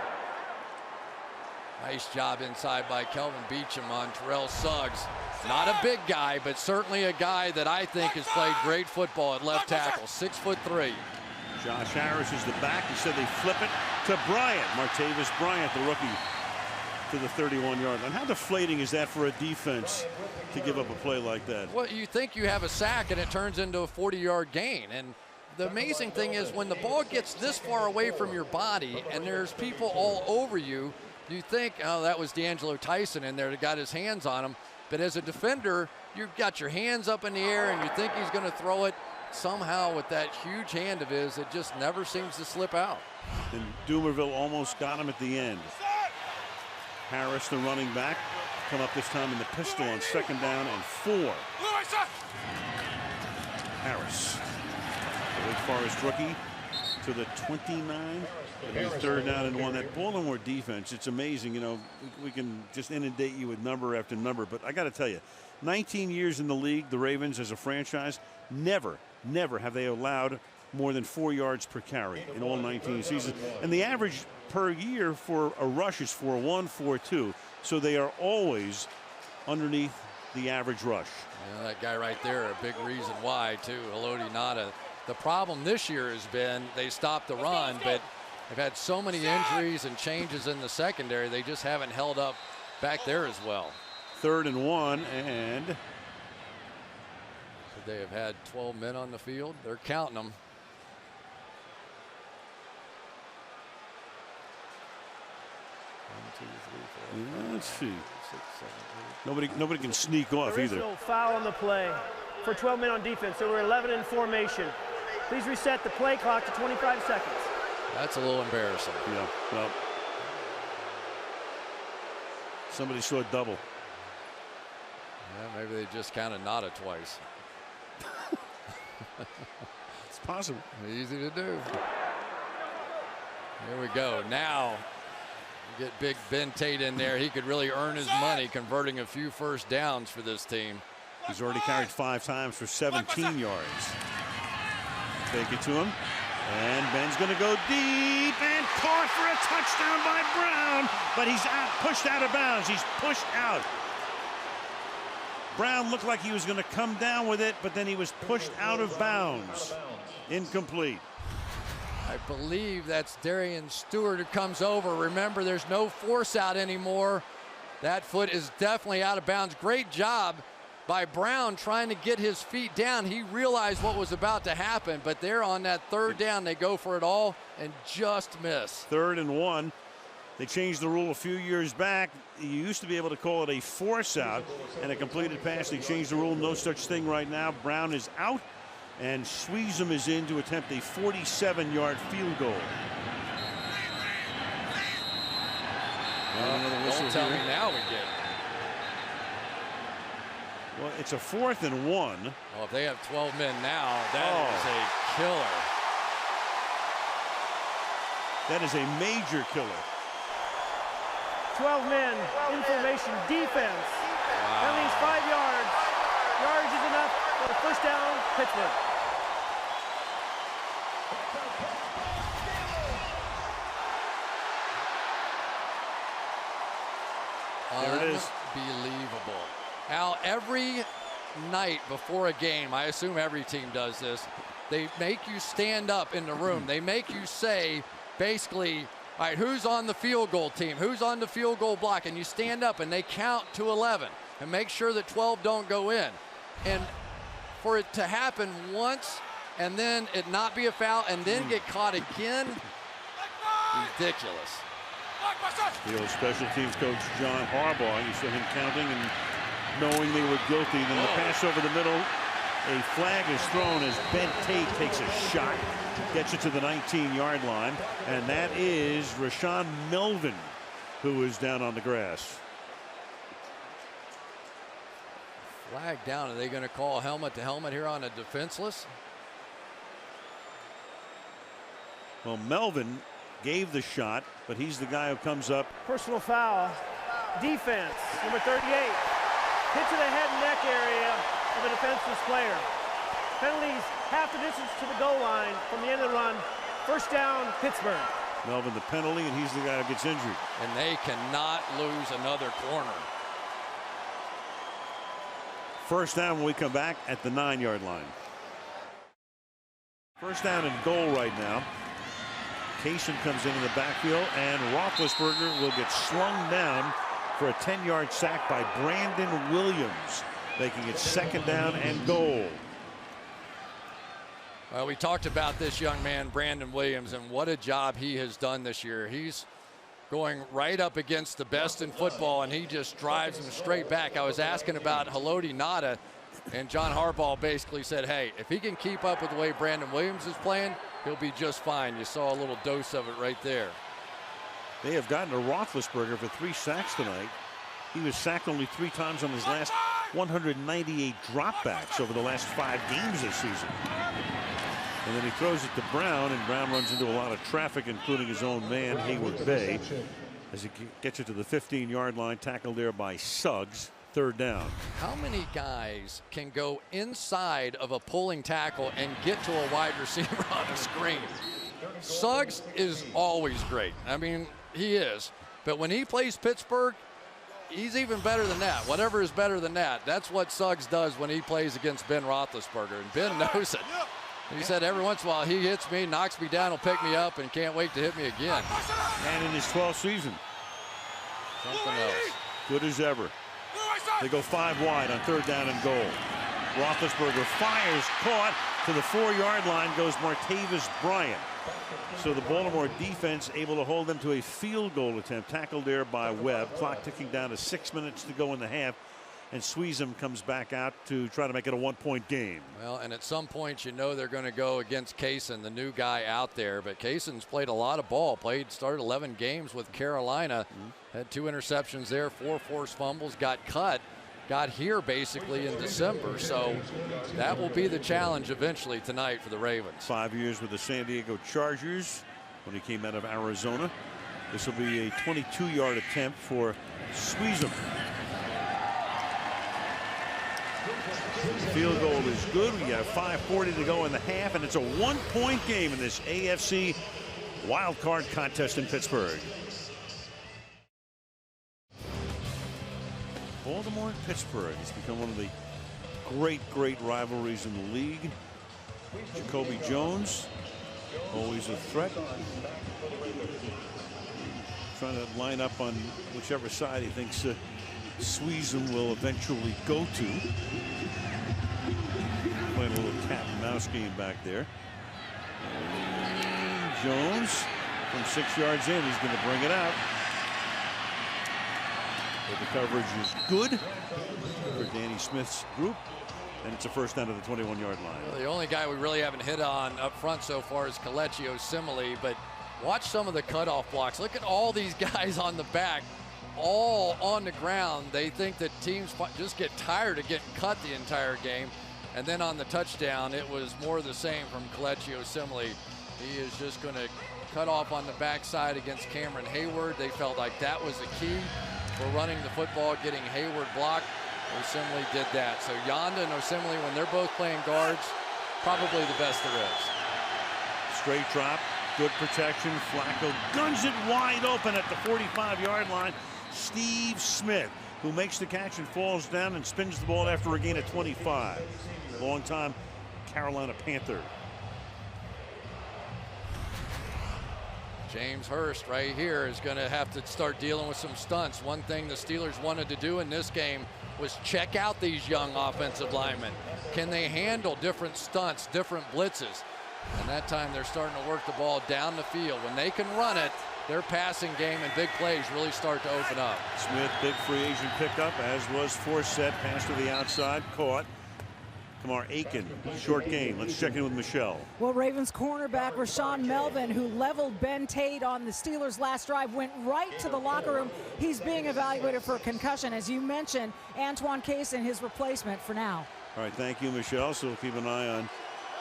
Nice job inside by Kelvin Beachum on Terrell Suggs. Not a big guy, but certainly a guy that I think has played great football at left tackle, 6'3". Josh Harris is the back. Instead they flip it to Bryant. Martavis Bryant, the rookie, to the 31-yard line. How deflating is that for a defense to give up a play like that? Well, you think you have a sack and it turns into a 40-yard gain. And the amazing thing is when the ball gets this far away from your body and there's people all over you, you think, oh, that was D'Angelo Tyson in there that got his hands on him. But as a defender, you've got your hands up in the air and you think he's going to throw it. Somehow with that huge hand of his, it just never seems to slip out. And Dumerville almost got him at the end. Harris, the running back, come up this time in the pistol on 2nd down and 4. Harris, the Wake Forest rookie, to the 29. And 3rd down and 1. That Baltimore defense, it's amazing. You know, we can just inundate you with number after number, but I got to tell you, 19 years in the league, the Ravens as a franchise, never have they allowed more than 4 yards per carry in all 19 seasons. And the average per year for a rush is 4.1, 4.2. So they are always underneath the average rush. Yeah, that guy right there, a big reason why, too, Haloti Ngata. The problem this year has been they stopped the run, but they've had so many injuries and changes in the secondary, they just haven't held up back there as well. 3rd and 1, and so they have had 12 men on the field. They're counting them. 1, 2, 3, 4. Let's see. 6, 7, 8. Nobody can sneak off there is either. No foul on the play for 12 men on defense. So we're 11 in formation. Please reset the play clock to 25 seconds. That's a little embarrassing. Yeah, well, somebody saw a double. Yeah, maybe they just counted Ngata twice. It's possible. Easy to do. Here we go. Now you get big Ben Tate in there. He could really earn his money converting a few first downs for this team. He's already carried 5 times for 17 yards. Take it to him. And Ben's going to go deep and caught for a touchdown by Brown. But he's pushed out of bounds. He's pushed out. Brown looked like he was going to come down with it, but then he was pushed out of bounds. Incomplete. I believe that's Darian Stewart who comes over. Remember, there's no force out anymore. That foot is definitely out of bounds. Great job by Brown trying to get his feet down. He realized what was about to happen, but they're on that 3rd down. They go for it all and just miss. 3rd and 1. They changed the rule a few years back. You used to be able to call it a force out and a completed pass. They changed the rule. No such thing right now. Brown is out, and Sweezum is in to attempt a 47-yard field goal. Don't tell me now we get it. Well, it's a 4th and 1. Well, if they have 12 men now, that is a killer. That is a major killer. 12 men in formation defense. That means 5 yards. Yardage is enough for a first down, Pittsburgh. There it is. Unbelievable. Al, every night before a game, I assume every team does this, They make you stand up in the room. They make you say, basically, all right, who's on the field goal team? Who's on the field goal block? And you stand up and they count to 11 and make sure that 12 don't go in. And for it to happen once and then it not be a foul and then get caught again, ridiculous. The old special teams coach John Harbaugh, you saw him counting and knowing they were guilty. Then the pass over the middle, a flag is thrown as Ben Tate takes a shot, gets it to the 19-yard line, and that is Rashaan Melvin, who is down on the grass. Flag down. Are they going to call helmet to helmet here on a defenseless? Well, Melvin gave the shot, but he's the guy who comes up. Personal foul. Defense, number 38. Hit to the head and neck area of a defenseless player. Penalties half the distance to the goal line from the end of the run. First down, Pittsburgh. Melvin the penalty, and he's the guy who gets injured. And they cannot lose another corner. First down when we come back at the 9-yard line. First down and goal right now. Kaysen comes into the backfield, and Roethlisberger will get slung down for a 10-yard sack by Brandon Williams, making it second down and goal. Well, we talked about this young man, Brandon Williams, and what a job he has done this year. He's going right up against the best in football, and he just drives him straight back. I was asking about Haloti Ngata, and John Harbaugh basically said, hey, if he can keep up with the way Brandon Williams is playing, he'll be just fine. You saw a little dose of it right there. They have gotten to Roethlisberger for 3 sacks tonight. He was sacked only 3 times on his last 198 dropbacks over the last 5 games this season. And then he throws it to Brown, and Brown runs into a lot of traffic, including his own man, Hayward Bay, as he gets it to the 15-yard line, tackled there by Suggs. Third down. How many guys can go inside of a pulling tackle and get to a wide receiver on a screen? Suggs is always great. I mean, he is. But when he plays Pittsburgh, he's even better than that. Whatever is better than that. That's what Suggs does when he plays against Ben Roethlisberger. And Ben knows it. He said every once in a while he hits me, knocks me down, will pick me up, and can't wait to hit me again. And in his 12th season. Something else. Good as ever. They go 5 wide on third down and goal. Roethlisberger fires, caught to the 4-yard line goes Martavis Bryant. So the Baltimore defense able to hold them to a field goal attempt, tackled there by Webb. Clock ticking down to 6 minutes to go in the half, and Sweezum comes back out to try to make it a 1-point game. Well, and at some point you know they're going to go against Kaysen, the new guy out there. But Kaysen's played a lot of ball. Started 11 games with Carolina. Had 2 interceptions there, 4 forced fumbles, got cut. Got here basically in December. So that will be the challenge eventually tonight for the Ravens. 5 years with the San Diego Chargers when he came out of Arizona. This will be a 22-yard attempt for Sweezum. Field goal is good. We have 5:40 to go in the half, and it's a 1-point game in this AFC wild card contest in Pittsburgh. Baltimore and Pittsburgh has become one of the great rivalries in the league. Jacoby Jones, always a threat. Trying to line up on whichever side he thinks Sweezum will eventually go to. Playing a little cat and mouse game back there. And Jones from 6 yards in, he's going to bring it out. But the coverage is good for Danny Smith's group, and it's a first down to the 21-yard line. Well, the only guy we really haven't hit on up front so far is Kelechi Osemele, but watch some of the cutoff blocks. Look at all these guys on the back, all on the ground. They think that teams just get tired of getting cut the entire game. And then on the touchdown, it was more of the same from Kelechi Osemele. He is just going to cut off on the backside against Cameron Hayward. They felt like that was the key for running the football, getting Hayward blocked. Osemele did that. So Yanda and Osemele, when they're both playing guards, probably the best there is. Straight drop, good protection. Flacco guns it wide open at the 45-yard line. Steve Smith, who makes the catch and falls down and spins the ball after a gain of 25. Long-time Carolina Panther. James Hurst right here is going to have to start dealing with some stunts. One thing the Steelers wanted to do in this game was check out these young offensive linemen. Can they handle different stunts, different blitzes? And that time they're starting to work the ball down the field. When they can run it, their passing game and big plays really start to open up. Smith, big free agent pickup, as was Forsett. Pass to the outside, caught. Kamar Aiken, short game. Let's check in with Michelle. Well, Ravens cornerback Rashaan Melvin, who leveled Ben Tate on the Steelers' last drive, went right to the locker room. He's being evaluated for a concussion. As you mentioned, Antoine Cason, his replacement for now. All right, thank you, Michelle. So we'll keep an eye on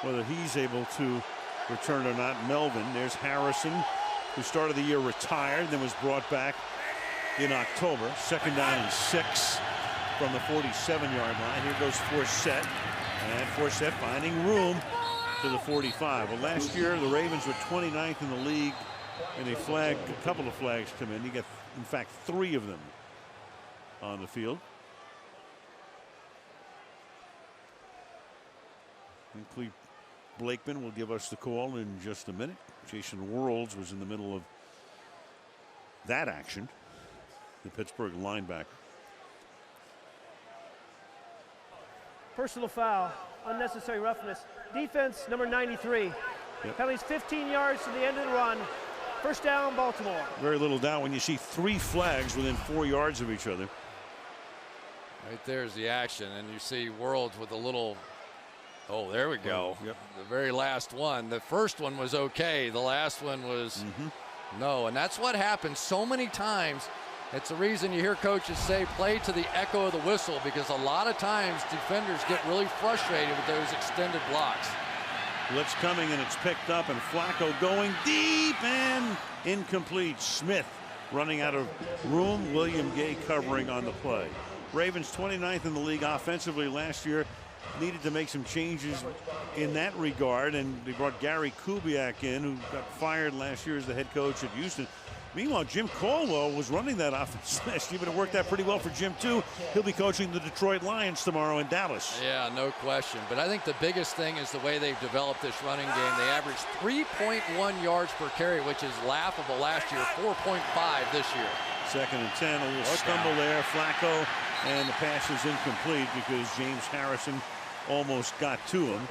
whether he's able to return or not. Melvin, there's Harrison, who started the year retired, then was brought back in October. 2nd down and 6 from the 47-yard line. Here goes Forsett. And Forsett finding room to the 45. Well, last year the Ravens were 29th in the league, and a couple of flags come in. You get, in fact, 3 of them on the field. And Cleve Blakeman will give us the call in just a minute. Jason Worlds was in the middle of that action, the Pittsburgh linebacker. Personal foul, unnecessary roughness. Defense number 93. Yep. Penalties 15 yards to the end of the run. First down, Baltimore. Very little down when you see 3 flags within 4 yards of each other. Right there's the action, and you see Worlds with a little. Oh, there we go. Yep. The very last one. The first one was okay. The last one was no, and that's what happens so many times. It's the reason you hear coaches say play to the echo of the whistle, because a lot of times defenders get really frustrated with those extended blocks. Blitz coming, and it's picked up, and Flacco going deep and incomplete. Smith running out of room. William Gay covering on the play. Ravens 29th in the league offensively last year. Needed to make some changes in that regard, and they brought Gary Kubiak in, who got fired last year as the head coach at Houston. Meanwhile, Jim Caldwell was running that offense last year, but it worked out pretty well for Jim, too. He'll be coaching the Detroit Lions tomorrow in Dallas. Yeah, no question. But I think the biggest thing is the way they've developed this running game. They averaged 3.1 yards per carry, which is laughable last year, 4.5 this year. 2nd and 10, a little stumble there. Flacco, and the pass is incomplete because James Harrison almost got to him.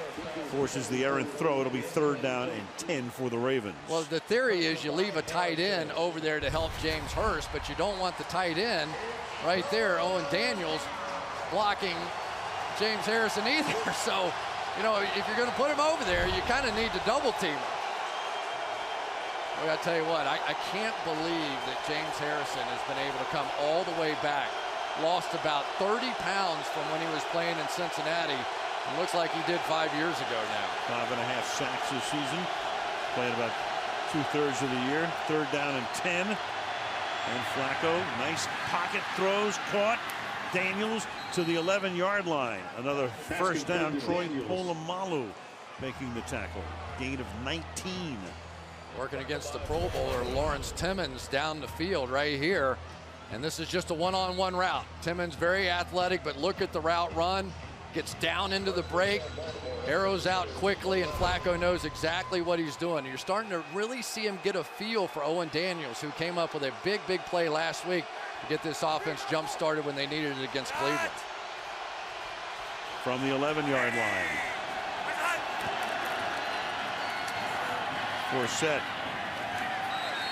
Forces the errant throw. It'll be 3rd down and 10 for the Ravens. Well, the theory is you leave a tight end over there to help James Hurst, but you don't want the tight end right there, Owen Daniels, blocking James Harrison either. So, you know, if you're going to put him over there, you kind of need to double team him. Well, I tell you what, I can't believe that James Harrison has been able to come all the way back. Lost about 30 pounds from when he was playing in Cincinnati. It looks like he did 5 years ago now. 5.5 sacks this season. Played about 2/3 of the year. 3rd down and 10. And Flacco, nice pocket throws, caught. Daniels to the 11-yard line. Another first down. Troy Polamalu making the tackle. Gain of 19. Working against the Pro Bowler Lawrence Timmons down the field right here. And this is just a one-on-one route. Timmons very athletic, but look at the route run. Gets down into the break, arrows out quickly, and Flacco knows exactly what he's doing. You're starting to really see him get a feel for Owen Daniels, who came up with a big play last week to get this offense jump-started when they needed it against Cleveland. From the 11-yard line. Forsett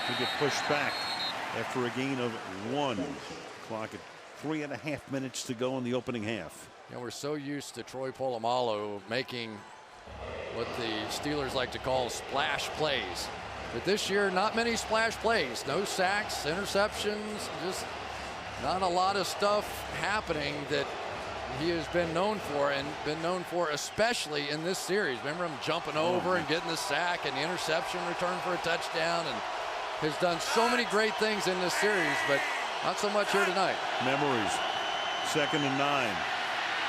to get pushed back after a gain of 1. Clock at 3.5 minutes to go in the opening half. You know, we're so used to Troy Polamalu making what the Steelers like to call splash plays. But this year, not many splash plays. No sacks, interceptions, just not a lot of stuff happening that he has been known for, and been known for especially in this series. Remember him jumping over and getting the sack and the interception return for a touchdown, and has done so many great things in this series, but not so much here tonight. Memories. 2nd and 9.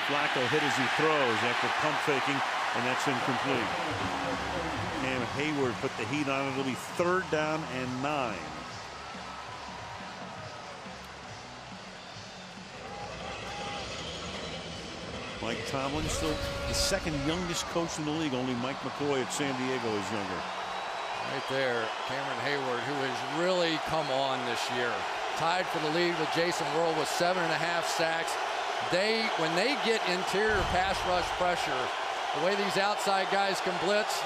Flacco hit as he throws after pump faking, and that's incomplete. Cam Hayward put the heat on it. It'll be 3rd down and 9. Mike Tomlin, still the 2nd youngest coach in the league. Only Mike McCoy at San Diego is younger. Right there, Cameron Hayward, who has really come on this year. Tied for the lead with Jason Worrell with 7.5 sacks. When they get interior pass rush pressure, the way these outside guys can blitz,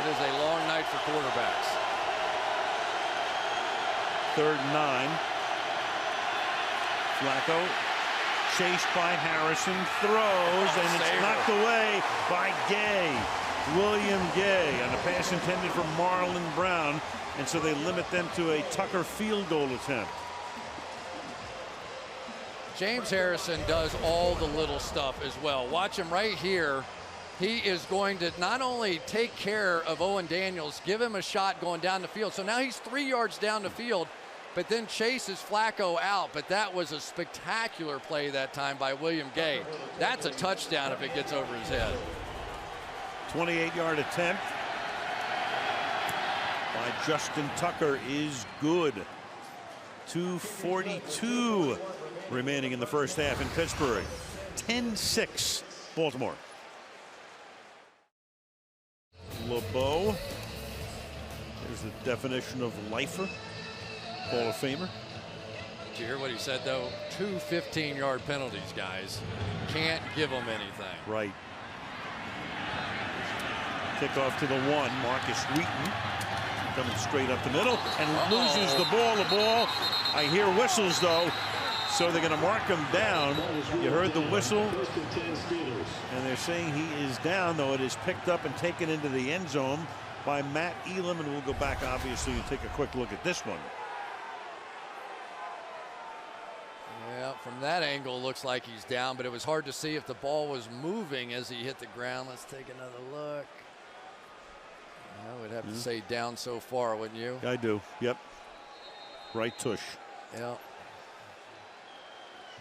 it is a long night for quarterbacks. 3rd and 9. Flacco chased by Harrison, throws, and it's knocked away by Gay. William Gay on a pass intended for Marlon Brown, and so they limit them to a Tucker field goal attempt. James Harrison does all the little stuff as well. Watch him right here. He is going to not only take care of Owen Daniels, give him a shot going down the field. So now he's 3 yards down the field, but then chases Flacco out. But that was a spectacular play that time by William Gay. That's a touchdown if it gets over his head. 28-yard attempt by Justin Tucker is good. 2:42 remaining in the first half in Pittsburgh. 10-6 Baltimore. LeBeau. There's the definition of lifer. Hall of Famer. Did you hear what he said, though? 2 15-yard penalties, guys. Can't give them anything. Right. Kickoff to the 1. Marcus Wheaton coming straight up the middle and loses the ball. The ball, I hear whistles, though. So they're going to mark him down. You heard the whistle. And they're saying he is down, though it is picked up and taken into the end zone by Matt Elam. And we'll go back, obviously, and take a quick look at this one. Yeah, from that angle, it looks like he's down, but it was hard to see if the ball was moving as he hit the ground. Let's take another look. I would have to say down so far, wouldn't you? I do. Yep. Right tush. Yeah.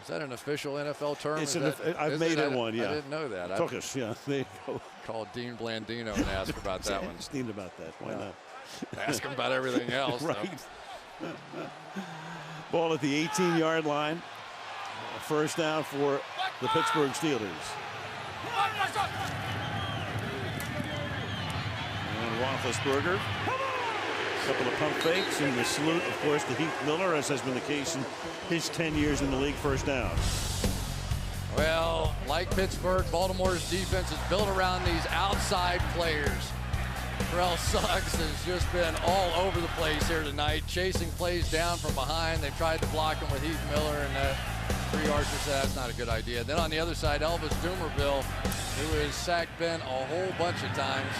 Is that an official NFL term? I've made it one, yeah. I didn't know that. Tuckus, yeah. There you go. Called Dean Blandino and asked about that one. Ask Dean about that. Why not? Ask him about everything else. Right. Ball at the 18-yard line. First down for the Pittsburgh Steelers. And Roethlisberger. A couple of pump fakes and the salute, of course, to Heath Miller, as has been the case in his 10 years in the league. First down. Well, like Pittsburgh, Baltimore's defense is built around these outside players. Terrell Suggs has just been all over the place here tonight, chasing plays down from behind. They tried to block him with Heath Miller, and that 3 Archer said that's not a good idea. Then on the other side, Elvis Dumerville, who has sacked Ben a whole bunch of times.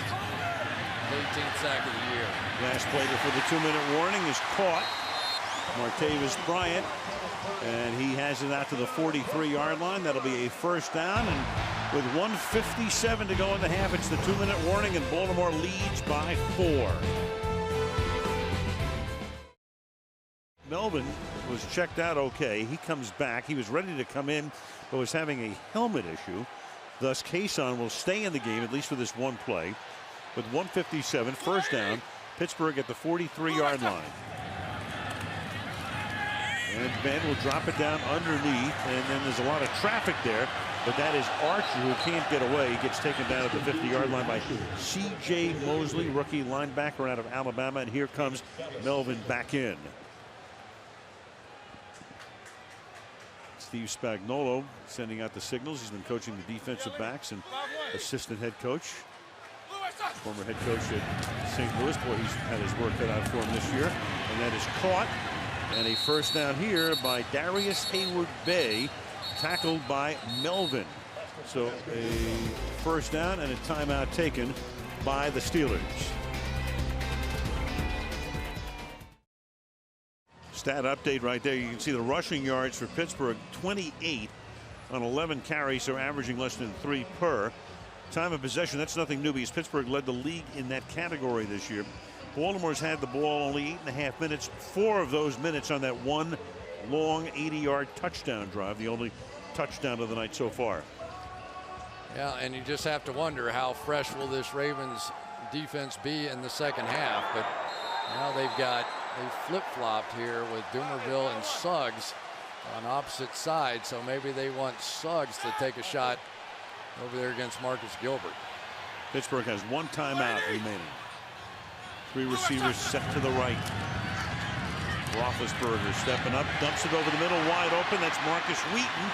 18th sack of the year. Last play before the 2-minute warning is caught. Martavis Bryant, and he has it out to the 43-yard line. That'll be a first down, and with 1:57 to go in the half, it's the 2-minute warning, and Baltimore leads by 4. Melvin was checked out okay. He comes back. He was ready to come in, but was having a helmet issue. Thus, Kason will stay in the game, at least for this one play. With 1:57, first down, Pittsburgh at the 43-yard line. And Ben will drop it down underneath, and then there's a lot of traffic there, but that is Archer who can't get away. He gets taken down at the 50-yard line by C.J. Mosley, rookie linebacker out of Alabama, and here comes Melvin back in. Steve Spagnuolo sending out the signals. He's been coaching the defensive backs and assistant head coach. Former head coach at St. Louis. Boy, he's had his work cut out for him this year. And that is caught. And a first down here by Darius Hayward-Bay, tackled by Melvin. So a first down and a timeout taken by the Steelers. Stat update right there. You can see the rushing yards for Pittsburgh, 28 on 11 carries, so averaging less than 3 per. Time of possession, that's nothing new because Pittsburgh led the league in that category this year. Baltimore's had the ball only 8.5 minutes, 4 of those minutes on that one long 80-yard touchdown drive, the only touchdown of the night so far. Yeah, and you just have to wonder how fresh will this Ravens defense be in the second half. But now they flip-flopped here with Dumerville and Suggs on opposite sides, so maybe they want Suggs to take a shot over there against Marcus Gilbert. Pittsburgh has one timeout remaining. Three receivers set to the right. Roethlisberger stepping up, dumps it over the middle, wide open. That's Marcus Wheaton.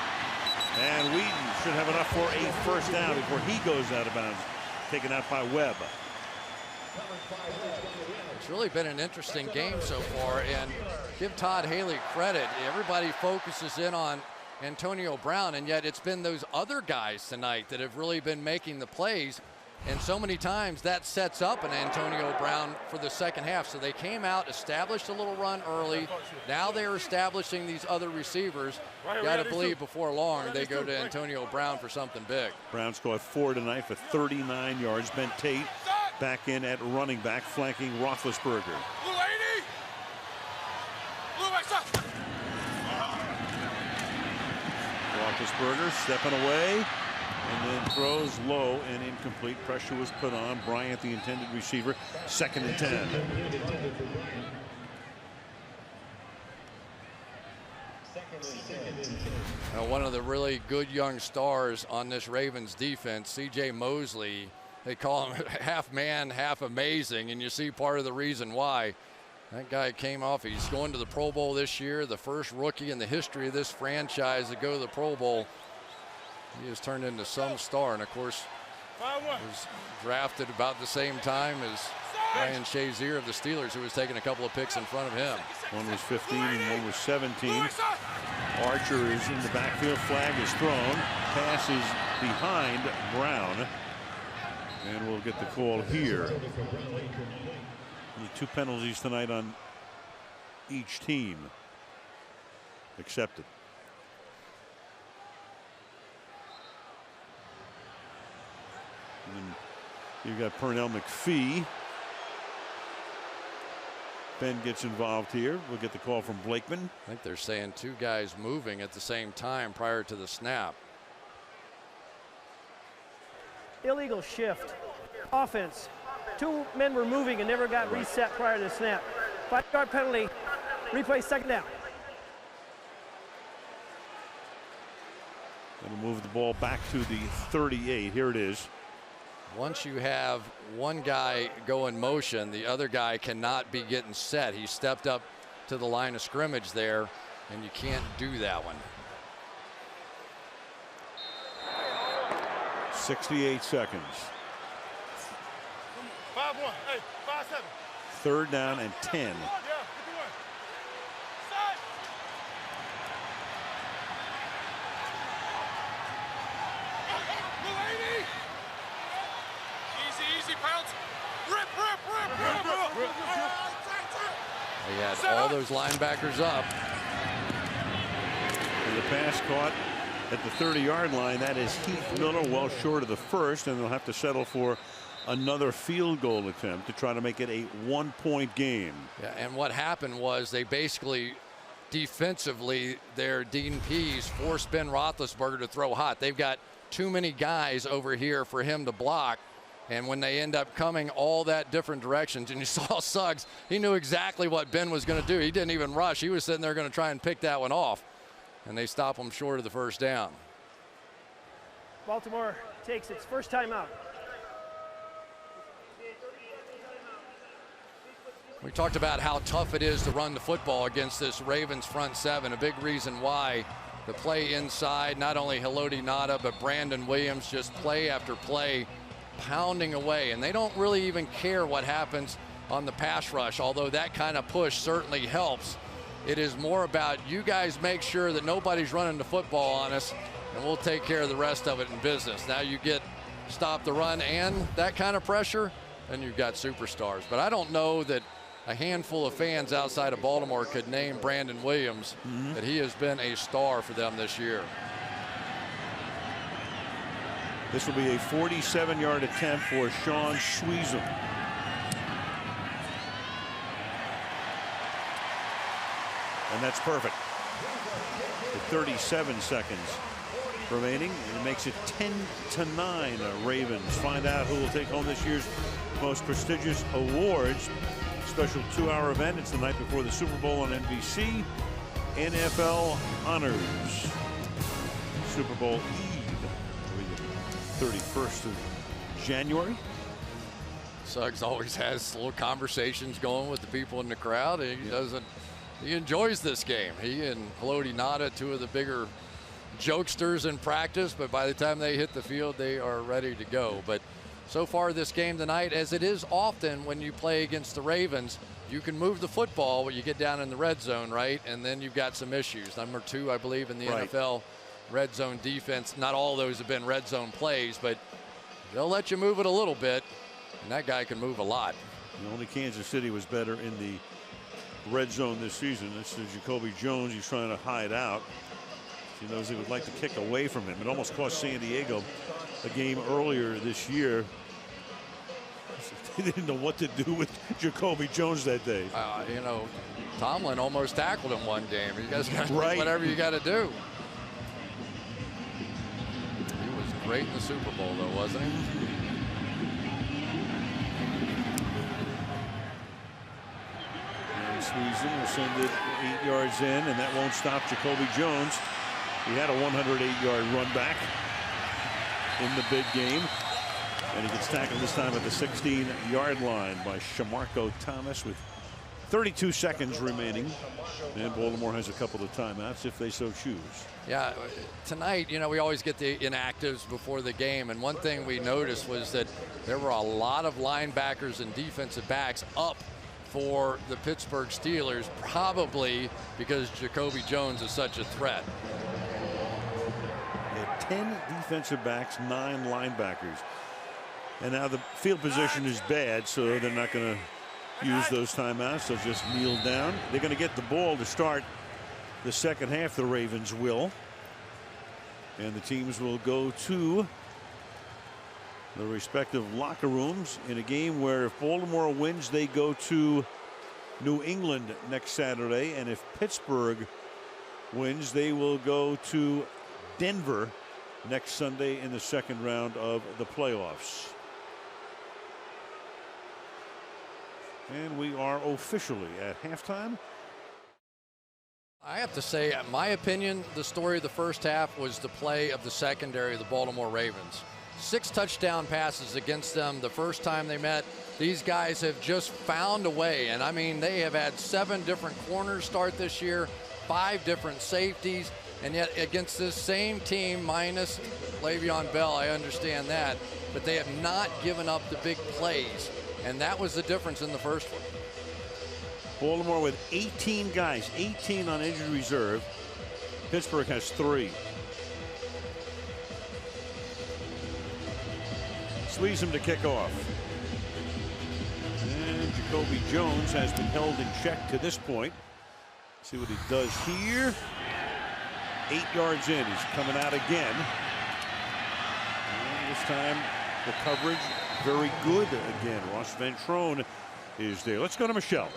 And Wheaton should have enough for a first down before he goes out of bounds. Taken out by Webb. It's really been an interesting game so far, and give Todd Haley credit. Everybody focuses in on Antonio Brown, and yet it's been those other guys tonight that have really been making the plays. And so many times that sets up an Antonio Brown for the second half. So they came out, established a little run early. Now they're establishing these other receivers. Got to believe before long they go to Antonio Brown for something big. Brown scored 4 tonight for 39 yards. Ben Tate back in at running back, flanking Roethlisberger. Roethlisberger stepping away. And then throws low and incomplete. Pressure was put on. Bryant, the intended receiver, 2nd and 10. Now, one of the really good young stars on this Ravens defense, C.J. Mosley, they call him half man, half amazing, and you see part of the reason why. That guy came off, he's going to the Pro Bowl this year, the first rookie in the history of this franchise to go to the Pro Bowl. He has turned into some star, and of course was drafted about the same time as Ryan Shazier of the Steelers, who was taking a couple of picks in front of him. One was 15 and one was 17. Archer is in the backfield. Flag is thrown. Pass is behind Brown. And we'll get the call here. Only 2 penalties tonight on each team accepted. And you've got Pernell McPhee. Ben gets involved here. We'll get the call from Blakeman. I think they're saying 2 guys moving at the same time prior to the snap. Illegal shift. Offense. 2 men were moving and never got reset prior to the snap. 5-yard penalty. Replay, 2nd down. That'll move the ball back to the 38. Here it is. Once you have one guy go in motion, the other guy cannot be getting set. He stepped up to the line of scrimmage there, and you can't do that one. 68 seconds. 5-1. Hey, 5-7. 3rd down and 10. He had all those linebackers up. And the pass caught at the 30-yard line. That is Heath Miller, well short of the first, and they'll have to settle for another field goal attempt to try to make it a 1-point game. Yeah, and what happened was they basically defensively, their Dean Pease forced Ben Roethlisberger to throw hot. They've got too many guys over here for him to block. And when they end up coming all that different directions, and you saw Suggs, he knew exactly what Ben was going to do. He didn't even rush. He was sitting there going to try and pick that one off. And they stop him short of the first down. Baltimore takes its first timeout. We talked about how tough it is to run the football against this Ravens front seven. A big reason why the play inside, not only Haloti Ngata, but Brandon Williams, just play after play, pounding away, and they don't really even care what happens on the pass rush, although that kind of push certainly helps. It is more about you guys make sure that nobody's running the football on us, and we'll take care of the rest of it in business. Now you get stop the run and that kind of pressure, and you've got superstars. But I don't know that a handful of fans outside of Baltimore could name Brandon Williams, that he has been a star for them this year. This will be a 47-yard attempt for Sean Sweezum. And that's perfect. With 37 seconds remaining, it makes it 10-9. Ravens find out who will take home this year's most prestigious awards. Special 2-hour event. It's the night before the Super Bowl on NBC. NFL Honors. Super Bowl Eve. 31st of January. Suggs always has little conversations going with the people in the crowd. He enjoys this game. He and Haloti Ngata, two of the bigger jokesters in practice, but by the time they hit the field, they are ready to go. But so far this game tonight, as it is often when you play against the Ravens, you can move the football when you get down in the red zone, right? And then you've got some issues. Number 2, I believe, in the NFL red zone defense. Not all those have been red zone plays, but they'll let you move it a little bit, and that guy can move a lot. Only Kansas City was better in the red zone this season. This is Jacoby Jones. He's trying to hide out. He knows he would like to kick away from him. It almost cost San Diego a game earlier this year. They didn't know what to do with Jacoby Jones that day. You know, Tomlin almost tackled him one game. You guys got to do whatever you got to do. He was great in the Super Bowl, though, wasn't he? And Sweezen will send it 8 yards in, and that won't stop Jacoby Jones. He had a 108-yard run back in the big game. And he gets tackled this time at the 16-yard line by Shamarko Thomas with 32 seconds remaining. And Baltimore has a couple of timeouts if they so choose. Yeah, tonight, you know, we always get the inactives before the game. And one thing we noticed was that there were a lot of linebackers and defensive backs up for the Pittsburgh Steelers, probably because Jacoby Jones is such a threat. 10 defensive backs, 9 linebackers. And now the field position is bad, so they're not going to use those timeouts. They'll just kneel down. They're going to get the ball to start the second half, the Ravens will. And the teams will go to the respective locker rooms in a game where if Baltimore wins, they go to New England next Saturday. And if Pittsburgh wins, they will go to Denver next Sunday in the second round of the playoffs. And we are officially at halftime. I have to say, in my opinion, the story of the first half was the play of the secondary of the Baltimore Ravens. 6 touchdown passes against them the first time they met. These guys have just found a way, and I mean, they have had 7 different corners start this year, 5 different safeties, and yet against this same team, minus Le'Veon Bell, I understand that, but they have not given up the big plays, and that was the difference in the first one. Baltimore with 18 guys, 18 on injured reserve. Pittsburgh has 3. Squeeze him to kick off. And Jacoby Jones has been held in check to this point. See what he does here. 8 yards in. He's coming out again. And this time the coverage very good again. Ross Ventrone is there. Let's go to Michelle.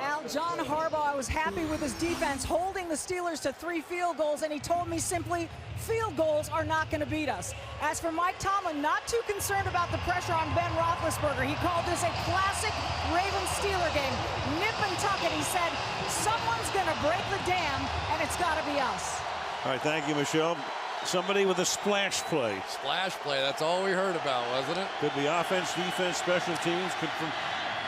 Al, John Harbaugh, I was happy with his defense holding the Steelers to 3 field goals, and he told me simply, field goals are not going to beat us. As for Mike Tomlin, not too concerned about the pressure on Ben Roethlisberger. He called this a classic Ravens-Steeler game. Nip and tuck it, he said, someone's going to break the dam, and it's got to be us. All right, thank you, Michelle. Somebody with a splash play. Splash play, that's all we heard about, wasn't it? Could be offense, defense, special teams, could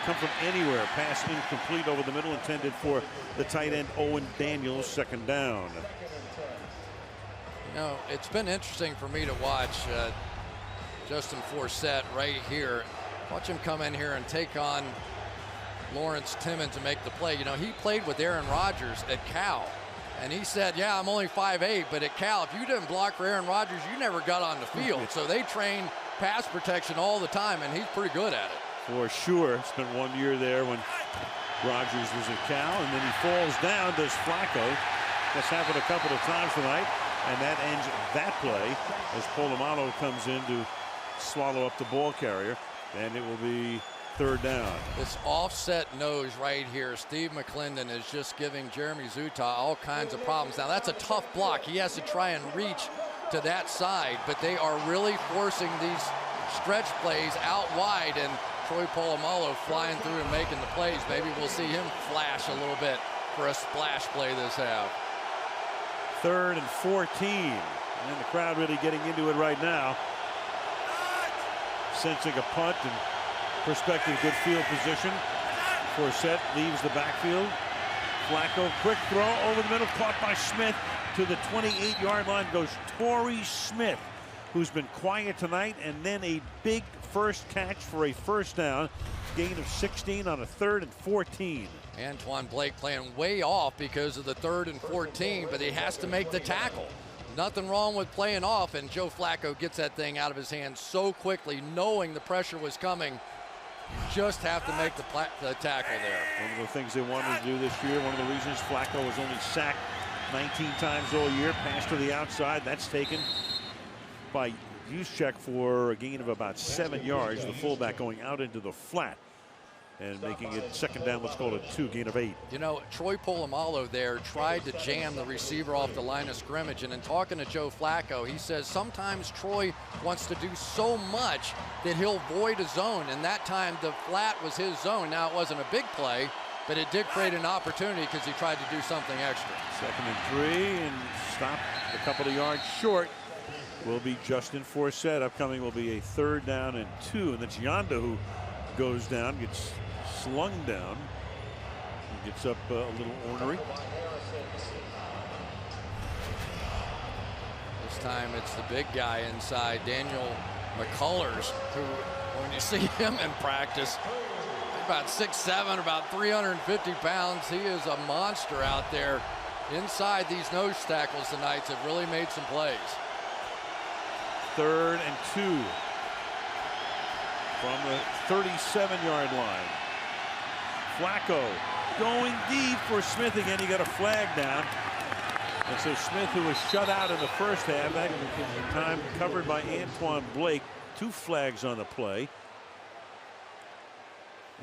come from anywhere. Pass incomplete over the middle, intended for the tight end Owen Daniels, second down. You know, it's been interesting for me to watch Justin Forsett right here. Watch him come in here and take on Lawrence Timmons to make the play. You know, he played with Aaron Rodgers at Cal. And he said, yeah, I'm only 5'8", but at Cal, if you didn't block for Aaron Rodgers, you never got on the field. So they train pass protection all the time, and he's pretty good at it. For sure. Spent 1 year there when Rodgers was at Cal, and then he falls down, does Flacco. That's happened a couple of times tonight, and that ends that play as Polamalu comes in to swallow up the ball carrier, and it will be third down. This offset nose right here, Steve McClendon is just giving Jeremy Zuttah all kinds of problems. Now that's a tough block. He has to try and reach to that side, but they are really forcing these stretch plays out wide, and Troy Polamalu flying through and making the plays. Maybe we'll see him flash a little bit for a splash play this half. 3rd and 14, and the crowd really getting into it right now, sensing a punt, and perspective, good field position. Forsett leaves the backfield. Flacco, quick throw over the middle, caught by Smith. To the 28-yard line goes Torrey Smith, who's been quiet tonight, and then a big first catch for a first down. Gain of 16 on a 3rd and 14. Antwon Blake playing way off because of the 3rd and 14, but he has to make the tackle. Nothing wrong with playing off, and Joe Flacco gets that thing out of his hands so quickly, knowing the pressure was coming. You just have to make the tackle there. One of the things they wanted to do this year, one of the reasons Flacco was only sacked 19 times all year, pass to the outside. That's taken by Juszczyk for a gain of about 7 yards. The fullback going out into the flat and making it second down. Let's call it 2, gain of 8. You know, Troy Polamalu there tried to jam the receiver off the line of scrimmage, and in talking to Joe Flacco, he says sometimes Troy wants to do so much that he'll void a zone, and that time the flat was his zone. Now, it wasn't a big play, but it did create an opportunity because he tried to do something extra. 2nd and 3, and stopped a couple of yards short. Will be Justin Forsett. Upcoming will be a 3rd down and 2, and that's Yanda who goes down, gets slung down, and gets up a little ornery. This time it's the big guy inside, Daniel McCullers, who, when you see him in practice, about 6'7", about 350 pounds. He is a monster out there inside these nose tackles tonight. Have really made some plays. 3rd and 2 from the 37-yard line. Flacco going deep for Smith again. He got a flag down. And so Smith, who was shut out in the first half, that time covered by Antwon Blake. 2 flags on the play.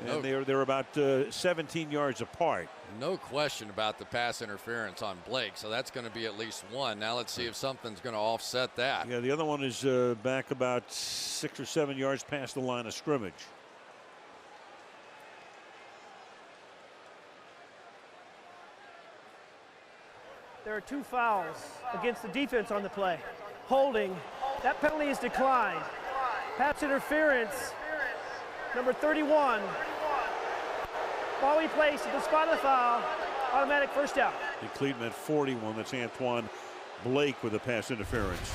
And they're about 17 yards apart. No question about the pass interference on Blake, so that's going to be at least 1. Now let's see if something's going to offset that. Yeah, the other one is back about 6 or 7 yards past the line of scrimmage. There are 2 fouls against the defense on the play. Holding, that penalty is declined. Pass interference, number 31. Ball replaced at the spot of the foul, automatic first down. Completing at 41, that's Antwon Blake with the pass interference.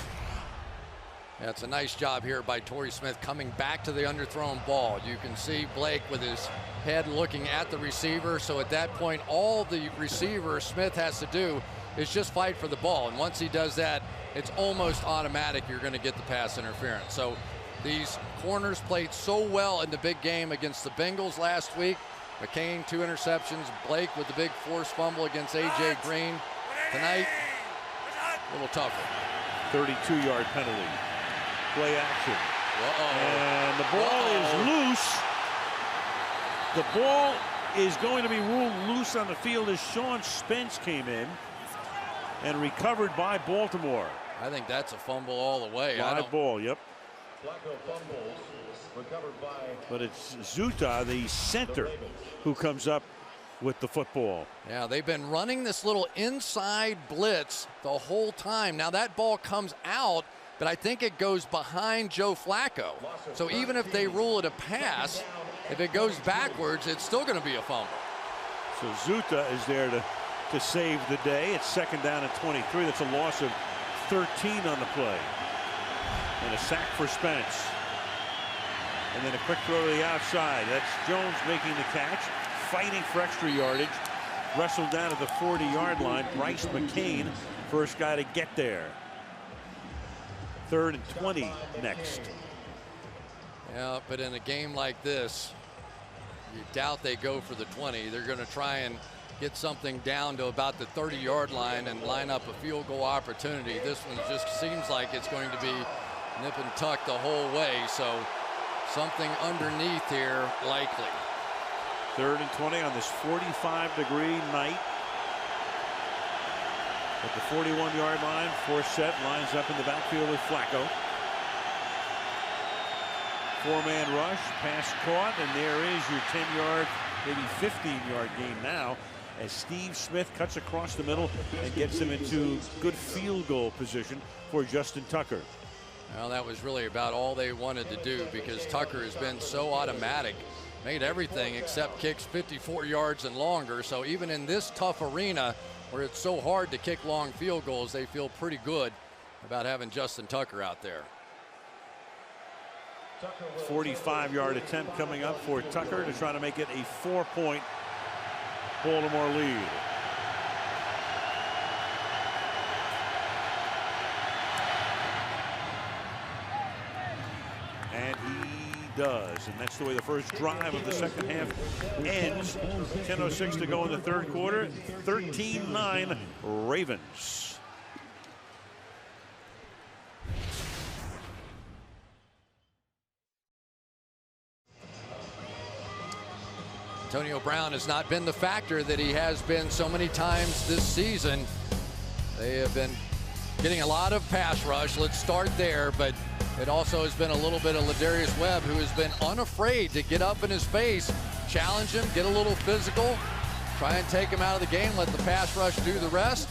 Yeah, it's a nice job here by Torrey Smith coming back to the underthrown ball. You can see Blake with his head looking at the receiver. So at that point, all the receiver Smith has to do is just fight for the ball. And once he does that, it's almost automatic you're going to get the pass interference. So these corners played so well in the big game against the Bengals last week. McCain, 2 interceptions. Blake with the big forced fumble against A.J. Green. Tonight, a little tougher. 32-yard penalty. Play action. And the ball is loose. The ball is going to be ruled loose on the field as Sean Spence came in and recovered by Baltimore. I think that's a fumble all the way. Live ball, yep. But it's Zuta, the center, who comes up with the football. Yeah, they've been running this little inside blitz the whole time. Now that ball comes out, but I think it goes behind Joe Flacco. So even if they rule it a pass, if it goes backwards, it's still going to be a fumble. So Zuta is there to save the day. It's 2nd down and 23. That's a loss of 13 on the play. And a sack for Spence. And then a quick throw to the outside. That's Jones making the catch, fighting for extra yardage. Wrestled down at the 40-yard line. Bryce McCain, first guy to get there. 3rd and 20 next. Yeah, but in a game like this, you doubt they go for the 20. They're going to try and get something down to about the 30-yard line and line up a field goal opportunity. This one just seems like it's going to be nip and tuck the whole way. So something underneath here likely. 3rd and 20 on this 45-degree night. At the 41-yard line, Forsett lines up in the backfield with Flacco. 4-man rush, pass caught, and there is your 10-yard, maybe 15-yard gain now as Steve Smith cuts across the middle and gets them into good field goal position for Justin Tucker. Well, that was really about all they wanted to do because Tucker has been so automatic, made everything except kicks 54 yards and longer. So even in this tough arena where it's so hard to kick long field goals, they feel pretty good about having Justin Tucker out there. 45-yard attempt coming up for Tucker to try to make it a 4-point Baltimore lead. And he does, and that's the way the first drive of the second half ends. 10:06 to go in the third quarter. 13-9 Ravens. Antonio Brown has not been the factor that he has been so many times this season. They have been getting a lot of pass rush. Let's start there, but it also has been a little bit of Ladarius Webb, who has been unafraid to get up in his face, challenge him, get a little physical, try and take him out of the game, let the pass rush do the rest.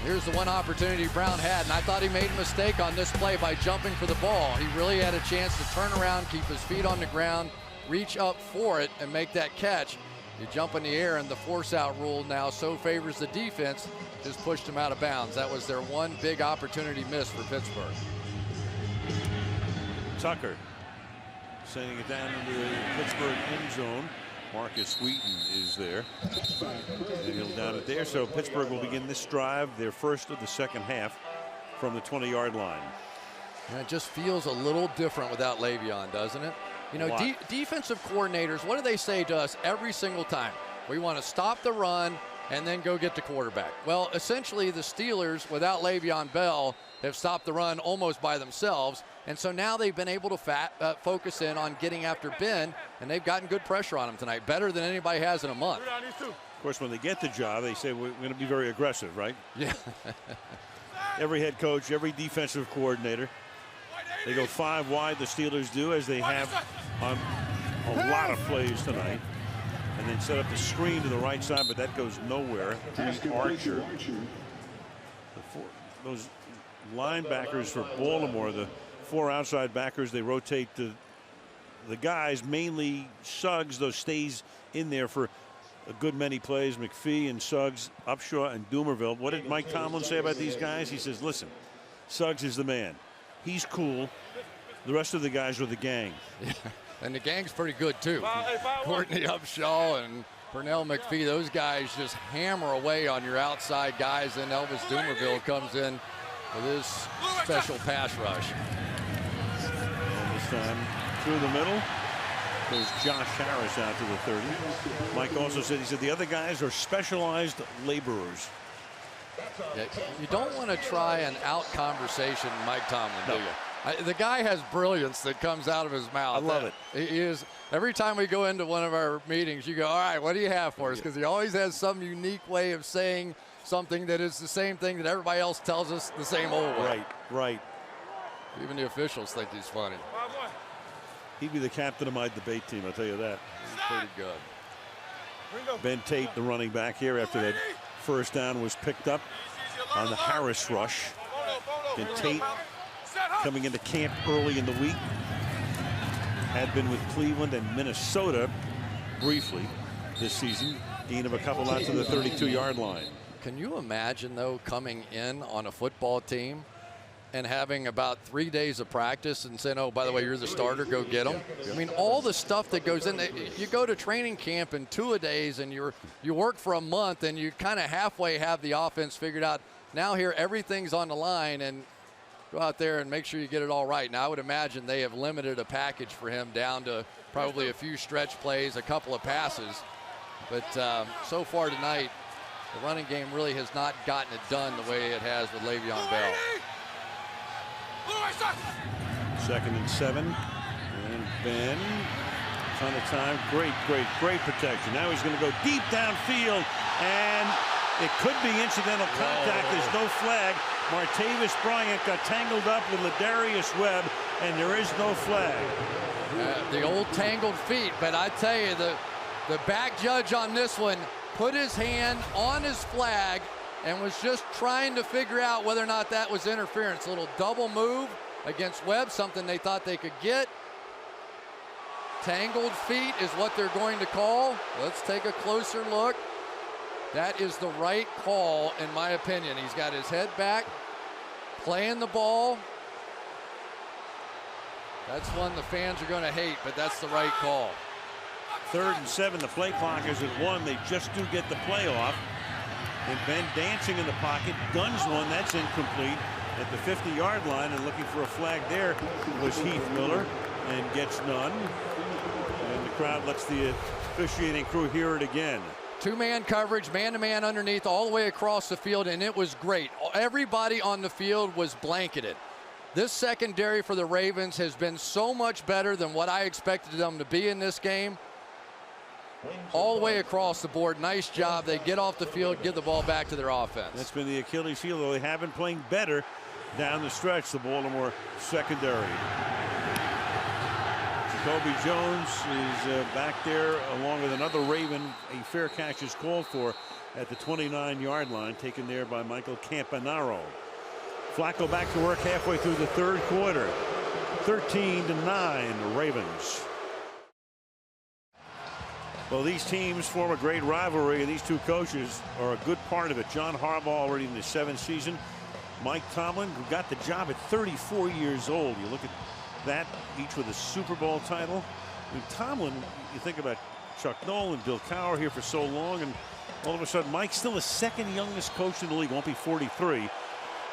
Here's the one opportunity Brown had, and I thought he made a mistake on this play by jumping for the ball. He really had a chance to turn around, keep his feet on the ground, reach up for it, and make that catch. You jump in the air, and the force-out rule now so favors the defense, just pushed him out of bounds. That was their one big opportunity miss for Pittsburgh. Tucker sending it down into the Pittsburgh end zone. Marcus Wheaton is there. And he'll down it there. So Pittsburgh will begin this drive, their first of the second half, from the 20-yard line. And it just feels a little different without Le'Veon, doesn't it? You know, defensive coordinators, what do they say to us every single time? We want to stop the run and then go get the quarterback. Well, essentially the Steelers, without Le'Veon Bell, have stopped the run almost by themselves. And so now they've been able to focus in on getting after Ben, and they've gotten good pressure on him tonight, better than anybody has in a month. Of course, when they get the job, they say we're going to be very aggressive, right? Yeah. Every head coach, every defensive coordinator. They go 5 wide, the Steelers do, as they have on a lot of plays tonight. And then set up the screen to the right side, but that goes nowhere. Archer. Those linebackers for Baltimore, the 4 outside backers, they rotate the guys, mainly Suggs, though stays in there for a good many plays. McPhee and Suggs, Upshaw and Dumervil. What did Mike Tomlin say about these guys? He says, listen, Suggs is the man. He's cool. The rest of the guys are the gang. Yeah. And the gang's pretty good, too. Courtney Upshaw and Pernell McPhee, those guys just hammer away on your outside guys. Then Elvis Dumervil comes in with his special pass rush. And this time through the middle goes Josh Harris out to the 30. Mike also said, he said, the other guys are specialized laborers. Yeah, you don't want to try an out conversation, Mike Tomlin, do you? The guy has brilliance that comes out of his mouth. I love it. He is. Every time we go into one of our meetings, you go, all right, what do you have for us? Because he always has some unique way of saying something that is the same thing that everybody else tells us the same old way. Right, right. Even the officials think he's funny. He'd be the captain of my debate team, I'll tell you that. He's pretty good. Ben Tate, the running back here, after that first down was picked up on the Harris rush. And Tate, coming into camp early in the week, had been with Cleveland and Minnesota briefly this season. Gain of a couple out to the 32-yard line. Can you imagine, though, coming in on a football team and having about 3 days of practice and saying, oh, by the way, you're the starter, go get them? I mean, all the stuff that goes in. You go to training camp in 2-a-days and you work for a month and you kind of halfway have the offense figured out. Now here, everything's on the line, and go out there and make sure you get it all right. Now, I would imagine they have limited a package for him down to probably a few stretch plays, a couple of passes. But so far tonight, the running game really has not gotten it done the way it has with Le'Veon Bell. 2nd and 7. And Ben, ton of time. Great protection. Now he's going to go deep downfield, and it could be incidental contact. There's no flag. Martavis Bryant got tangled up with Ladarius Webb, and there is no flag. The old tangled feet, but I tell you, the back judge on this one put his hand on his flag and was just trying to figure out whether or not that was interference. A little double move, against Webb, something they thought they could get. Tangled feet is what they're going to call. Let's take a closer look. That is the right call, in my opinion. He's got his head back, playing the ball. That's one the fans are going to hate, but that's the right call. 3rd and 7. The play clock is at 1. They just do get the play off. And Ben dancing in the pocket, guns one. That's incomplete at the 50-yard line, and looking for a flag there was Heath Miller, and gets none. And the crowd lets the officiating crew hear it again. Two-man coverage, man-to-man underneath, all the way across the field, and it was great. Everybody on the field was blanketed. This secondary for the Ravens has been so much better than what I expected them to be in this game. All the way across the board. Nice job. They get off the field, give the ball back to their offense. That's been the Achilles heel, though they have been playing better down the stretch, the Baltimore secondary. Jacoby Jones is back there along with another Raven. A fair catch is called for at the 29-yard line, taken there by Michael Campanaro. Flacco back to work halfway through the 3rd quarter. 13-9 Ravens. Well, these teams form a great rivalry, and these two coaches are a good part of it. John Harbaugh already in his 7th season. Mike Tomlin, who got the job at 34 years old. You look at that, each with a Super Bowl title. I mean, Tomlin, you think about Chuck Noll and Bill Cowher here for so long, and all of a sudden Mike's still the 2nd youngest coach in the league. Won't be 43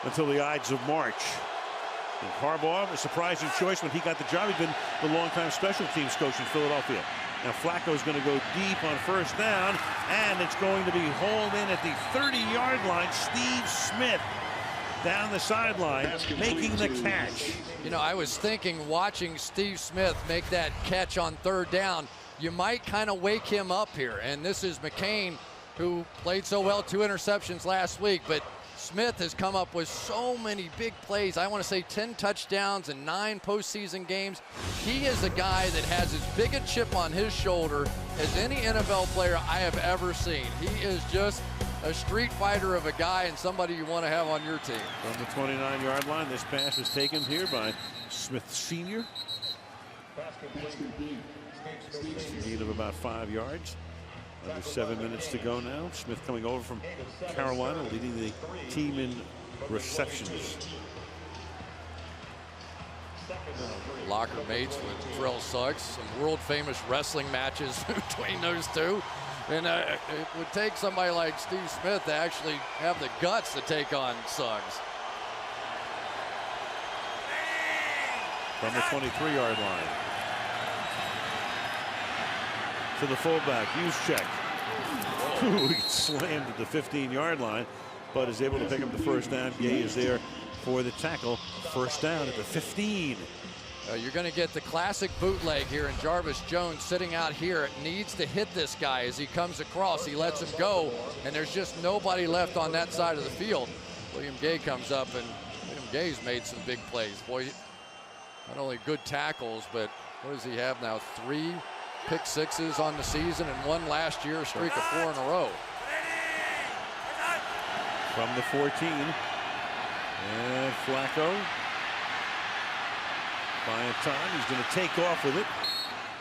until the Ides of March. And Harbaugh, a surprising choice when he got the job. He'd been the longtime special teams coach in Philadelphia. Now Flacco's going to go deep on 1st down, and it's going to be hauled in at the 30-yard line. Steve Smith down the sideline making the catch. You know, I was thinking, watching Steve Smith make that catch on 3rd down, you might kind of wake him up here. And this is McCain, who played so well, 2 interceptions last week, but Smith has come up with so many big plays. I want to say 10 touchdowns and 9 postseason games. He is a guy that has as big a chip on his shoulder as any NFL player I have ever seen. He is just a street fighter of a guy and somebody you want to have on your team. From the 29-yard line, this pass is taken here by Smith Sr. A gain of about 5 yards. Under 7 minutes to go now. Smith coming over from Carolina, leading the team in receptions. Locker mates with Terrell Suggs, some world famous wrestling matches between those two. And it would take somebody like Steve Smith to actually have the guts to take on Suggs. From the 23-yard line. To the fullback, Juszczyk. He slammed at the 15-yard line, but is able to pick up the 1st down. Gay is there for the tackle. 1st down at the 15. You're going to get the classic bootleg here, and Jarvis Jones sitting out here needs to hit this guy as he comes across. He lets him go, and there's just nobody left on that side of the field. William Gay comes up, and William Gay's made some big plays. Boy, not only good tackles, but what does he have now? 3 pick sixes on the season and 1 last year, a streak of 4 in a row. From the 14, and Flacco buying time. He's going to take off with it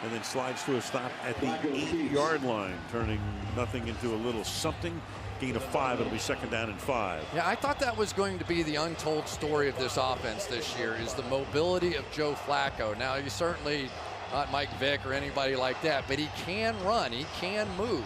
and then slides to a stop at the 8-yard line, turning nothing into a little something. Gain of 5. It'll be 2nd down and 5. Yeah, I thought that was going to be the untold story of this offense this year, is the mobility of Joe Flacco. Now, he's certainly not Mike Vick or anybody like that, but he can run, he can move.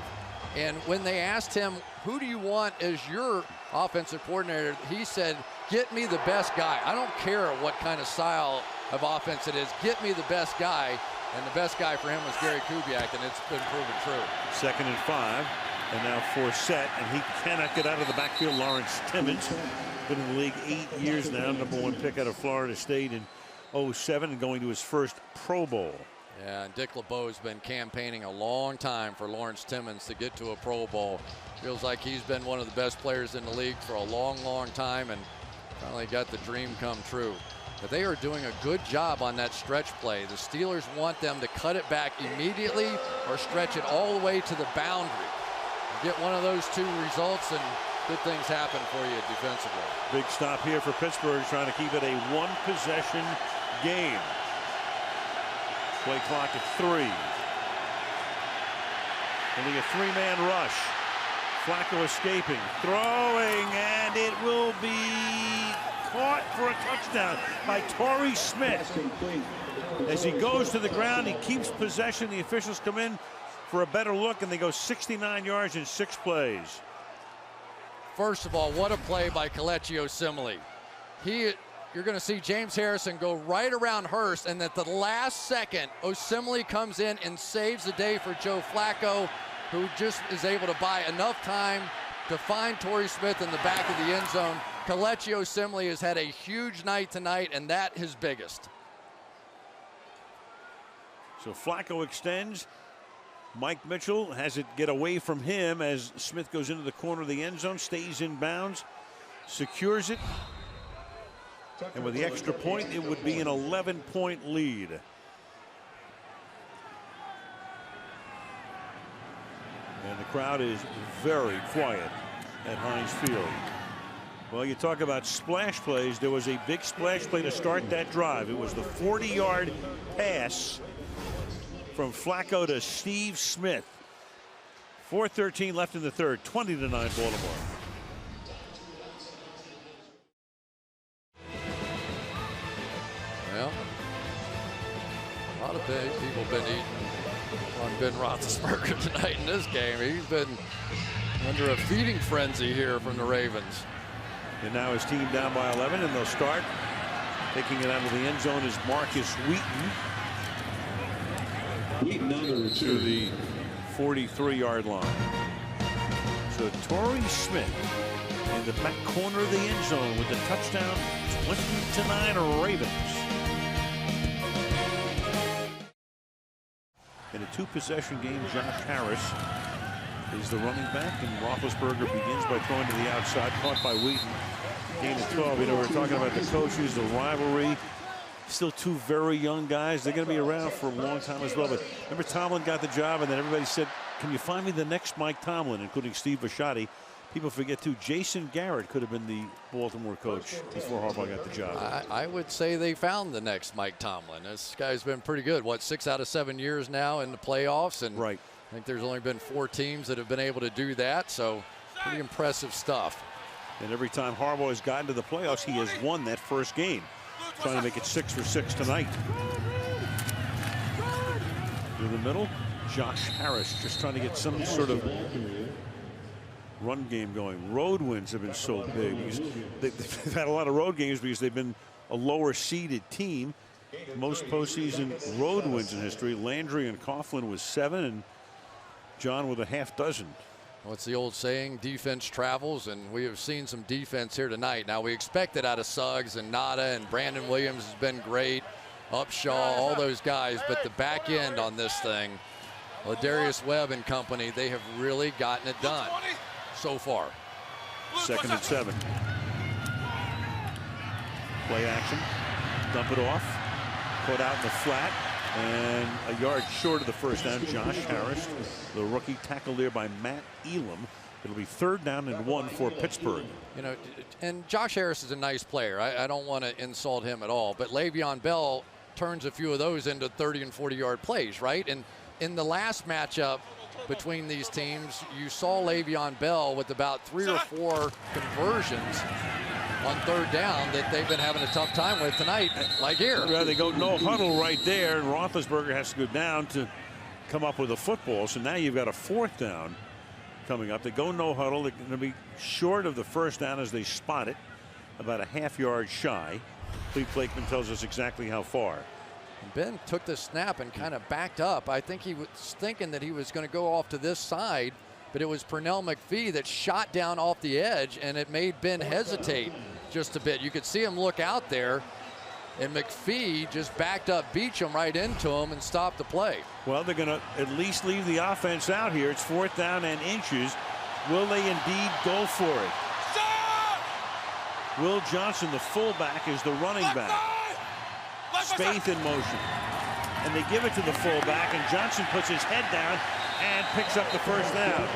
And when they asked him, who do you want as your offensive coordinator, he said, get me the best guy. I don't care what kind of style of offense it is, get me the best guy. And the best guy for him was Gary Kubiak, and it's been proven true. 2nd and 5, and now Forsett, and he cannot get out of the backfield. Lawrence Timmons, been in the league 8 years now, #1 pick out of Florida State in 07 and going to his 1st Pro Bowl. Yeah, and Dick LeBeau has been campaigning a long time for Lawrence Timmons to get to a Pro Bowl. Feels like he's been one of the best players in the league for a long, long time, and finally got the dream come true. But they are doing a good job on that stretch play. The Steelers want them to cut it back immediately or stretch it all the way to the boundary. Get one of those 2 results, and good things happen for you defensively. Big stop here for Pittsburgh, trying to keep it a one-possession game. Play clock at 3. Only a 3-man rush. Flacco escaping, throwing, and it will be caught for a touchdown by Torrey Smith. As he goes to the ground, he keeps possession. The officials come in for a better look, and they go 69 yards in 6 plays. First of all, what a play by Kelechi Osemele. You're going to see James Harrison go right around Hurst, and at the last second, Osemele comes in and saves the day for Joe Flacco, who just is able to buy enough time to find Torrey Smith in the back of the end zone. Kelechi Osemele has had a huge night tonight, and that his biggest. So Flacco extends. Mike Mitchell has it get away from him as Smith goes into the corner of the end zone, stays in bounds, secures it. And with the extra point, it would be an 11-point lead. And the crowd is very quiet at Heinz Field. Well, you talk about splash plays. There was a big splash play to start that drive. It was the 40-yard pass from Flacco to Steve Smith. 4:13 left in the third. 20-9 Baltimore. Well, a lot of people been eating on Ben Roethlisberger tonight in this game. He's been under a feeding frenzy here from the Ravens. And now his team down by 11, and they'll start. Taking it out of the end zone is Marcus Wheaton. To the 43-yard line. So Torrey Smith in the back corner of the end zone with the touchdown. 20-9 Ravens. In a 2-possession game, Josh Harris is the running back, and Roethlisberger begins by throwing to the outside, caught by Wheaton. Gain of 12. You know, we're talking about the coaches, the rivalry. Still 2 very young guys. They're going to be around for a long time as well. But remember, Tomlin got the job, and then everybody said, can you find me the next Mike Tomlin, including Steve Bisciotti. People forget, too, Jason Garrett could have been the Baltimore coach before Harbaugh got the job. I would say they found the next Mike Tomlin. This guy's been pretty good. What, 6 out of 7 years now in the playoffs? And right. I think there's only been 4 teams that have been able to do that, so pretty impressive stuff. And every time Harbaugh has gotten to the playoffs, he has won that first game. Trying to make it 6 for 6 tonight. Through the middle, Josh Harris just trying to get some sort of run game going. Road wins have been so big because they've had a lot of road games because they've been a lower seeded team. Most postseason road wins in history. Landry and Coughlin with 7, and John with a half dozen. What's the old saying? Defense travels, and we have seen some defense here tonight. Now, we expect it out of Suggs and Nada, and Brandon Williams has been great. Upshaw, all those guys, but the back end on this thing, Ladarius Webb and company, they have really gotten it done so far. 2nd and 7. Play action. Dump it off. Put out in the flat. And a yard short of the first down, Josh Harris, the rookie, tackled there by Matt Elam. It'll be 3rd down and 1 for Pittsburgh. You know, and Josh Harris is a nice player. I don't want to insult him at all, but Le'Veon Bell turns a few of those into 30 and 40-yard plays, right? And in the last matchup between these teams, you saw Le'Veon Bell with about 3 or 4 conversions on 3rd down that they've been having a tough time with tonight, like here. Yeah, they go no huddle right there, and Roethlisberger has to go down to come up with a football. So now you've got a 4th down coming up. They go no huddle. They're going to be short of the first down as they spot it, about a half-yard shy. Cleve Blakeman tells us exactly how far. Ben took the snap and kind of backed up. I think he was thinking that he was going to go off to this side, but it was Pernell McPhee that shot down off the edge, and it made Ben hesitate just a bit. You could see him look out there, and McPhee just backed up Beachum right into him and stopped the play. Well, they're going to at least leave the offense out here. It's 4th down and inches. Will they indeed go for it? Will Johnson, the fullback, is the running back. Spaeth in motion. and they give it to the fullback, and Johnson puts his head down and picks up the first down.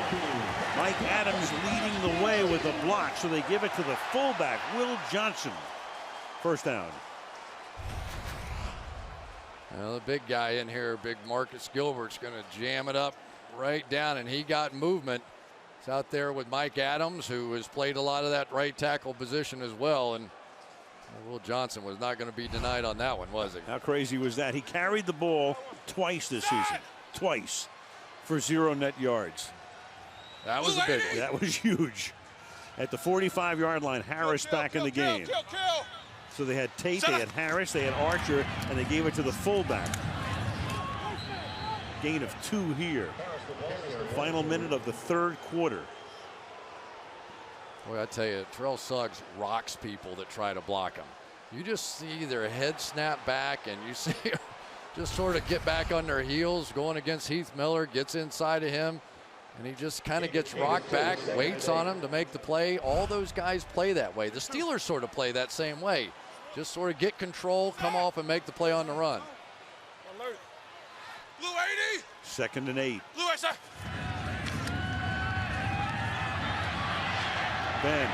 Mike Adams leading the way with a block, so they give it to the fullback, Will Johnson. First down. Well, the big guy in here, big Marcus Gilbert's going to jam it up right down, and he got movement. It's out there with Mike Adams, who has played a lot of that right tackle position as well, and Will Johnson was not going to be denied on that one, was he? How crazy was that? He carried the ball twice this season, twice, for 0 net yards. That was a big one. That was huge. At the 45-yard line, Harris back in the game. So they had Tate, they had Harris, they had Archer, and they gave it to the fullback. Gain of 2 here. Final minute of the third quarter. Boy, I tell you, Terrell Suggs rocks people that try to block him. You just see their head snap back, and you see just sort of get back on their heels, going against Heath Miller, gets inside of him, and he just kind of gets rocked back, waits on him to make the play. All those guys play that way. The Steelers sort of play that same way. Just sort of get control, come off, and make the play on the run. Blue 80. 2nd and 8. Blue 80. Ben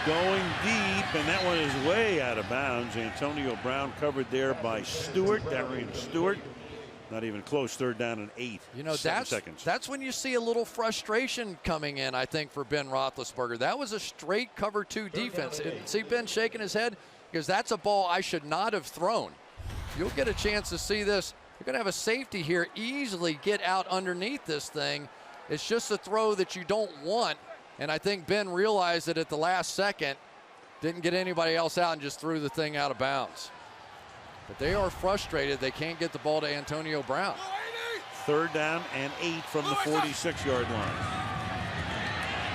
going deep, and that one is way out of bounds. Antonio Brown covered there by Stewart, Darian Stewart. Not even close. 3rd down and 8. You know, 7 seconds. That's when you see a little frustration coming in, I think, for Ben Roethlisberger. That was a straight cover 2 defense. See Ben shaking his head? Because that's a ball I should not have thrown. You'll get a chance to see this. You're going to have a safety here easily get out underneath this thing. It's just a throw that you don't want. And I think Ben realized it at the last second, didn't get anybody else out, and just threw the thing out of bounds. But they are frustrated. They can't get the ball to Antonio Brown. 3rd down and 8 from the 46-yard line.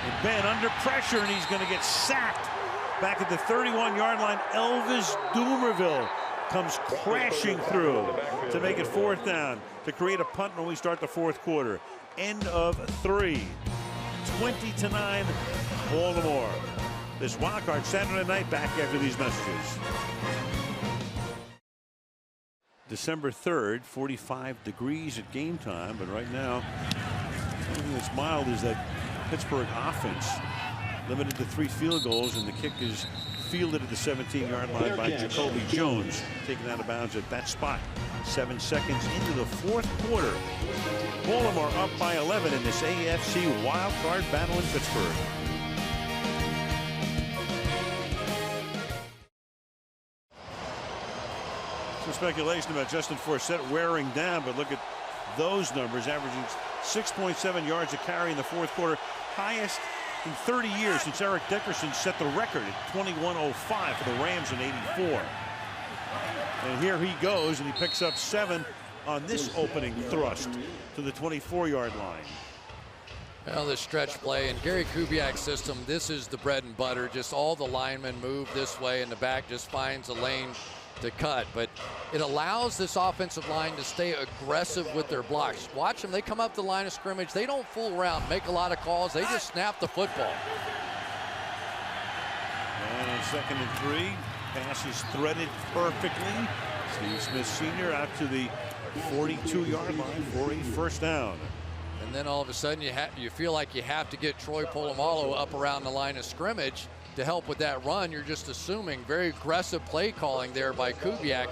And Ben under pressure, and he's going to get sacked. Back at the 31-yard line, Elvis Dumerville comes crashing through to make it 4th down to create a punt when we start the 4th quarter. End of 3. 20-9 Baltimore. This Wildcard Saturday night, back after these messages. December 3rd, 45 degrees at game time, but right now, the only thing that's mild is that Pittsburgh offense limited to 3 field goals, and the kick is fielded at the 17-yard line by Jacoby Jones, taken out of bounds at that spot. 7 seconds into the 4th quarter. Baltimore up by 11 in this AFC wild card battle in Pittsburgh. Some speculation about Justin Forsett wearing down, but look at those numbers, averaging 6.7 yards a carry in the 4th quarter, highest in 30 years since Eric Dickerson set the record at 21.05 for the Rams in '84. And here he goes, and he picks up 7 on this opening thrust to the 24-yard line. Well, this stretch play in Gary Kubiak's system, this is the bread and butter. Just all the linemen move this way, and the back just finds a lane to cut. But it allows this offensive line to stay aggressive with their blocks. Watch them. They come up the line of scrimmage. They don't fool around, make a lot of calls. They just snap the football. And on 2nd and 3, pass is threaded perfectly. Steve Smith Sr. out to the 42-yard line for a 1st down. And then all of a sudden you feel like you have to get Troy Polamalu up around the line of scrimmage to help with that run. You're just assuming very aggressive play calling there by Kubiak.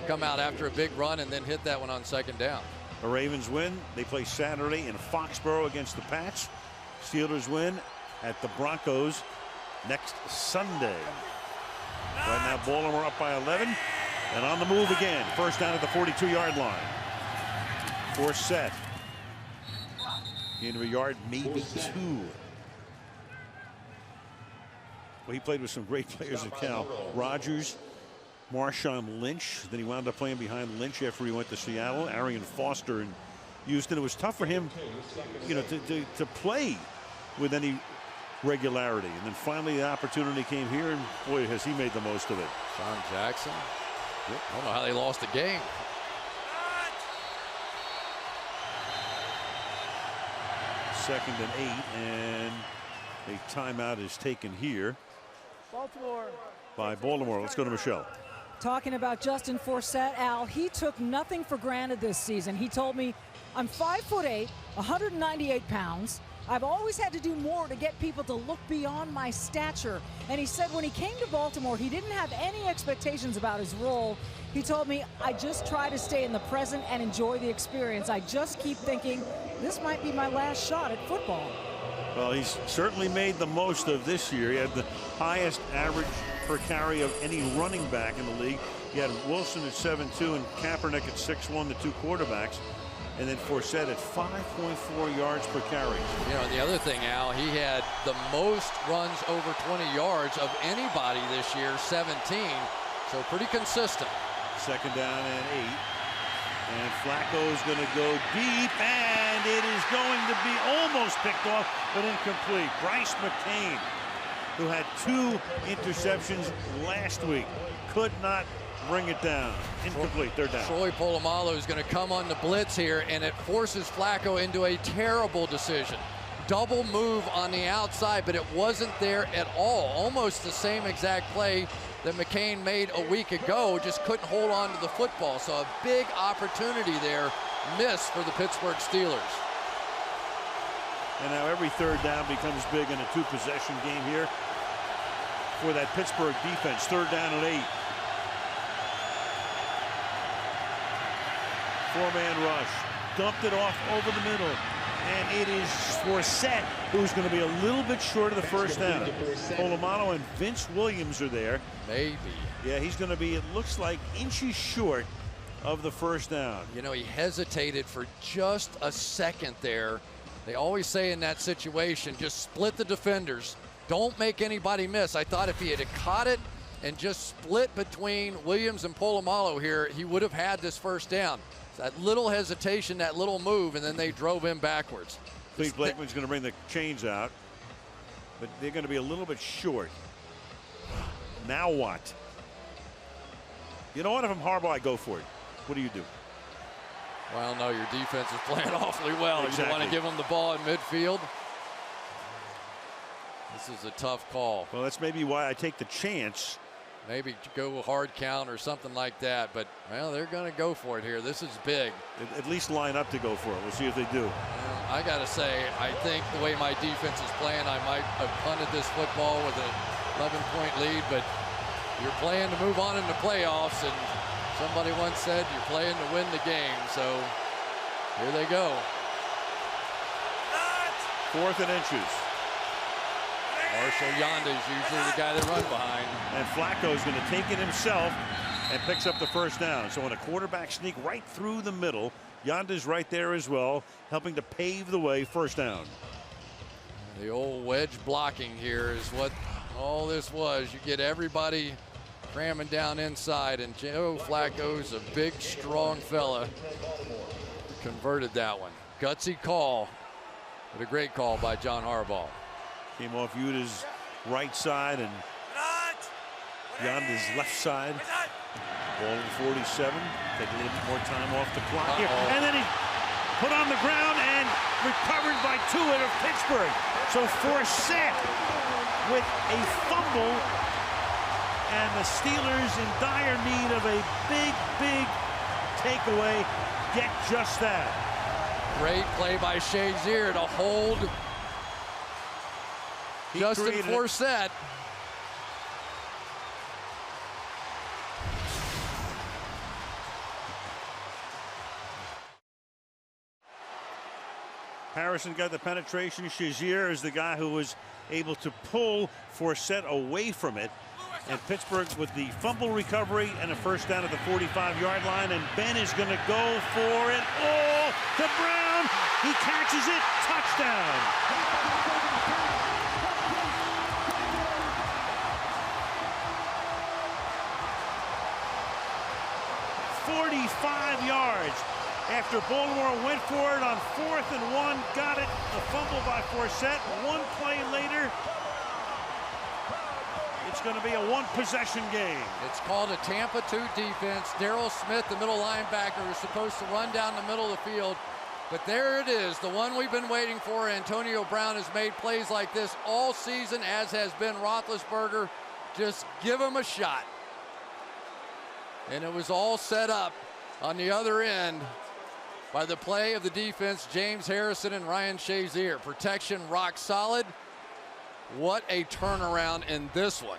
Come out after a big run and then hit that one on 2nd down. The Ravens win. They play Saturday in Foxborough against the Pats. Steelers win at the Broncos next Sunday. Right now Baltimore up by 11 and on the move again. 1st down at the 42-yard line. Forsett. Gain of a yard, maybe 2. Well, he played with some great players at Cal. Rodgers, Marshawn Lynch. Then he wound up playing behind Lynch after he went to Seattle. Arian Foster in Houston. It was tough for him, you know, to play with any regularity. And then finally the opportunity came here, and boy, has he made the most of it. Sean Jackson. I don't know how they lost the game. Second and 8, and a timeout is taken here Baltimore. by Baltimore. Let's go to Michelle. talking about Justin Forsett, Al, he took nothing for granted this season. He told me, I'm 5'8", 198 pounds. I've always had to do more to get people to look beyond my stature. And he said when he came to Baltimore, he didn't have any expectations about his role. He told me, I just try to stay in the present and enjoy the experience. I just keep thinking, this might be my last shot at football. Well, he's certainly made the most of this year. He had the highest average per carry of any running back in the league. He had Wilson at 7.2 and Kaepernick at 6'1", the two quarterbacks. And then Forsett at 5.4 yards per carry. You know, the other thing, Al, he had the most runs over 20 yards of anybody this year, 17. So pretty consistent. Second down and 8. And Flacco's going to go deep, and it is going to be almost picked off, but incomplete. Bryce McCain, who had 2 interceptions last week, could not bring it down. Incomplete, third down. Troy Polamalu is going to come on the blitz here, and it forces Flacco into a terrible decision. Double move on the outside, but it wasn't there at all. Almost the same exact play that McCain made a week ago, just couldn't hold on to the football. So a big opportunity there, missed for the Pittsburgh Steelers. And now every third down becomes big in a 2-possession game here for that Pittsburgh defense. Third down and 8. 4-man rush, dumped it off over the middle, and it is Forsett who's going to be a little bit short of the first down. Polamalu and Vince Williams are there. Maybe. Yeah, he's going to be, it looks like, inches short of the first down. You know, he hesitated for just a second there. They always say in that situation, just split the defenders. Don't make anybody miss. I thought if he had caught it and just split between Williams and Polamalu here, he would have had this first down. That little hesitation, that little move, and then they drove him backwards. Cleve Blakeman's going to bring the chains out, but they're going to be a little bit short. Now what? You know what? If I'm Harbaugh, I go for it. What do you do? Well, no, your defense is playing awfully well. Exactly. You want to give them the ball in midfield. This is a tough call. Well, that's maybe why I take the chance. Maybe go hard count or something like that, but well, they're going to go for it here. This is big. At least line up to go for it. We'll see if they do. I got to say, I think the way my defense is playing, I might have punted this football with an 11-point lead, but you're playing to move on in the playoffs, and somebody once said you're playing to win the game, so here they go. 4th and inches. Marshall Yanda's usually the guy that runs behind. And Flacco's going to take it himself and picks up the first down. So in a quarterback sneak right through the middle, Yanda's right there as well, helping to pave the way. First down. The old wedge blocking here is what all this was. You get everybody cramming down inside, and Joe Flacco's a big, strong fella. Converted that one. Gutsy call, but a great call by John Harbaugh. Came off Yuta's right side and Yanda's left side. Ball at 47. Take a little bit more time off the clock here. And then he put on the ground and recovered by Tuitt of Pittsburgh. So Forsett with a fumble, and the Steelers in dire need of a big, big takeaway. Get just that. Great play by Shazier to hold Justin Forsett. Harrison got the penetration. Shazier is the guy who was able to pull Forsett away from it. And Pittsburgh with the fumble recovery and a first down at the 45-yard line. And Ben is going to go for it. Oh, to Brown. He catches it. Touchdown. 45 yards after Baltimore went for it on 4th and 1, got it. A fumble by Forsett. One play later, it's going to be a 1-possession game. It's called a Tampa 2 defense. Darrell Smith, the middle linebacker, is supposed to run down the middle of the field. But there it is, the one we've been waiting for. Antonio Brown has made plays like this all season, as has Ben Roethlisberger. Just give him a shot. And it was all set up on the other end by the play of the defense, James Harrison and Ryan Shazier. Protection rock solid. What a turnaround in this one.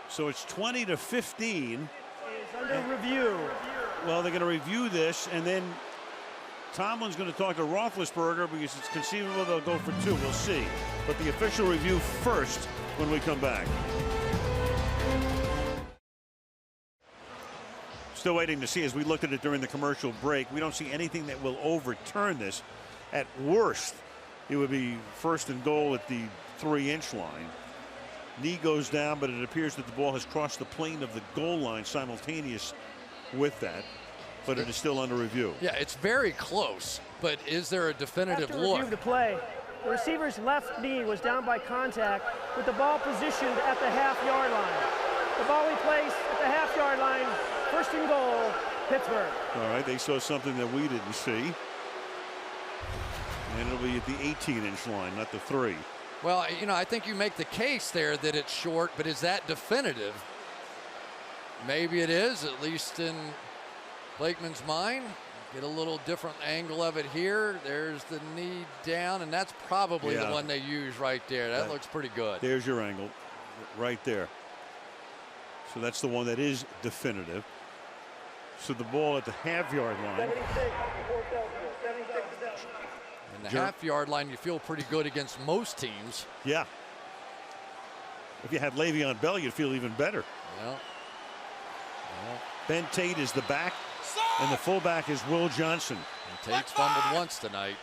So it's 20-15. Is under review. Well, they're going to review this, and then Tomlin's going to talk to Roethlisberger because it's conceivable they'll go for 2. We'll see. But the official review first when we come back. Still waiting to see as we looked at it during the commercial break. We don't see anything that will overturn this. At worst, it would be 1st and goal at the 3-inch line. Knee goes down, but it appears that the ball has crossed the plane of the goal line simultaneous with that. But it is still under review. Yeah, it's very close, but is there a definitive After look? review of the play, the receiver's left knee was down by contact with the ball positioned at the half-yard line. The ball replaced at the half-yard line, 1st and goal, Pittsburgh. All right, they saw something that we didn't see. And it'll be at the 18-inch line, not the 3. Well, you know, I think you make the case there that it's short, but is that definitive? Maybe it is, at least in Blakeman's mind. Get a little different angle of it here. There's the knee down, and that's probably the one they use right there. That looks pretty good. There's your angle right there. So that's the one that is definitive. So the ball at the half-yard line. And the half-yard line, you feel pretty good against most teams. Yeah. If you had Le'Veon Bell, you'd feel even better. Yeah. Ben Tate is the back, and the fullback is Will Johnson. And Tate's fumbled once tonight.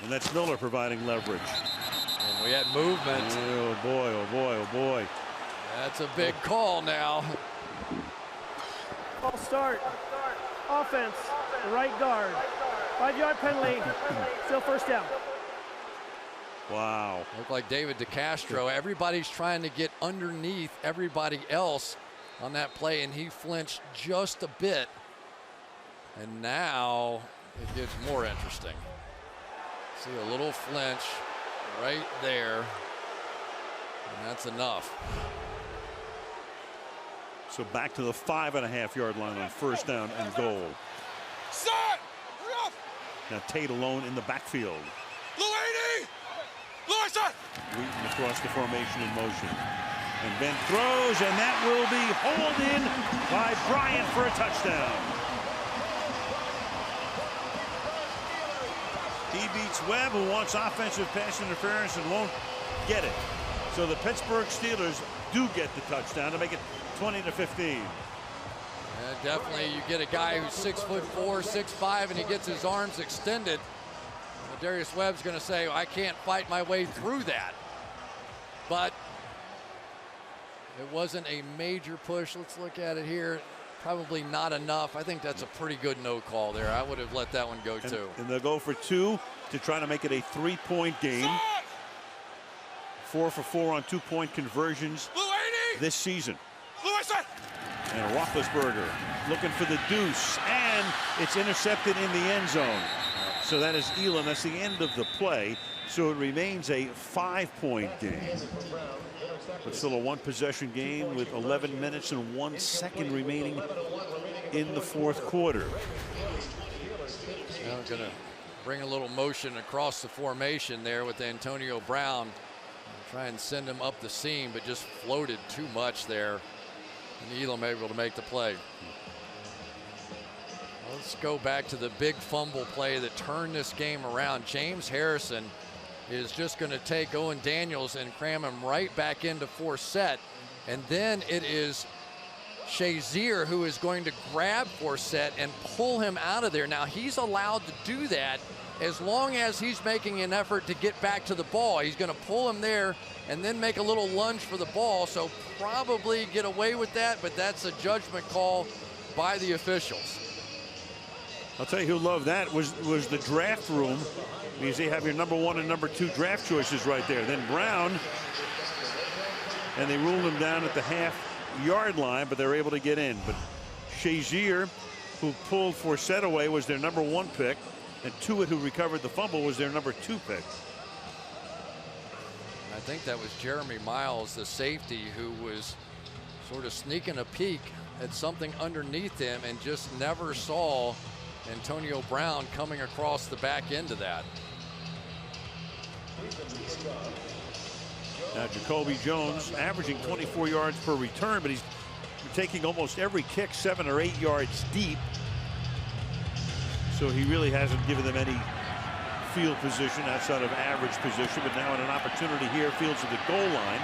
And that's Miller providing leverage. And we had movement. Oh, boy, oh, boy, oh, boy. That's a big call now. Ball start. Offense, right guard. 5-yard penalty, still 1st down. Wow. Looked like David DeCastro. Everybody's trying to get underneath everybody else on that play, and he flinched just a bit. And now it gets more interesting. See a little flinch right there, and that's enough. So back to the 5.5-yard line on 1st down and goal. Now Tate alone in the backfield. Wheaton across the formation in motion. And Ben throws, and that will be hauled in by Bryant for a touchdown. He beats Webb, who wants offensive pass interference and won't get it. So the Pittsburgh Steelers do get the touchdown to make it 20-15. Yeah, definitely, you get a guy who's 6'4", 6'5", and he gets his arms extended. Darius Webb's going to say, I can't fight my way through that. But it wasn't a major push. Let's look at it here. Probably not enough. I think that's a pretty good no call there. I would have let that one go too. And they'll go for 2 to try to make it a 3-point game. 4 for 4 on 2-point conversions this season. And Roethlisberger looking for the deuce, and it's intercepted in the end zone. So that is Elam. That's the end of the play. So it remains a 5-point game. But still a 1-possession game with 11 minutes and 1 second remaining in the 4th quarter. Now going to bring a little motion across the formation there with Antonio Brown. Try and send him up the seam, but just floated too much there. And Elam able to make the play. Let's go back to the big fumble play that turned this game around. James Harrison is just going to take Owen Daniels and cram him right back into Forsett. And then it is Shazier who is going to grab Forsett and pull him out of there. Now, he's allowed to do that as long as he's making an effort to get back to the ball. He's going to pull him there and then make a little lunge for the ball. So probably get away with that, but that's a judgment call by the officials. I'll tell you who loved that was the draft room, because they have your number 1 and number 2 draft choices right there. Then Brown, and they ruled him down at the half-yard line, but they're able to get in. But Shazier, who pulled Forsett away, was their number 1 pick, and Tuitt, who recovered the fumble, was their number 2 pick. I think that was Jeremy Miles, the safety, who was sort of sneaking a peek at something underneath him and just never saw Antonio Brown coming across the back end of that. Now Jacoby Jones averaging 24 yards per return, but he's taking almost every kick 7 or 8 yards deep. So he really hasn't given them any field position outside of average position, but now in an opportunity here, Fields at the goal line.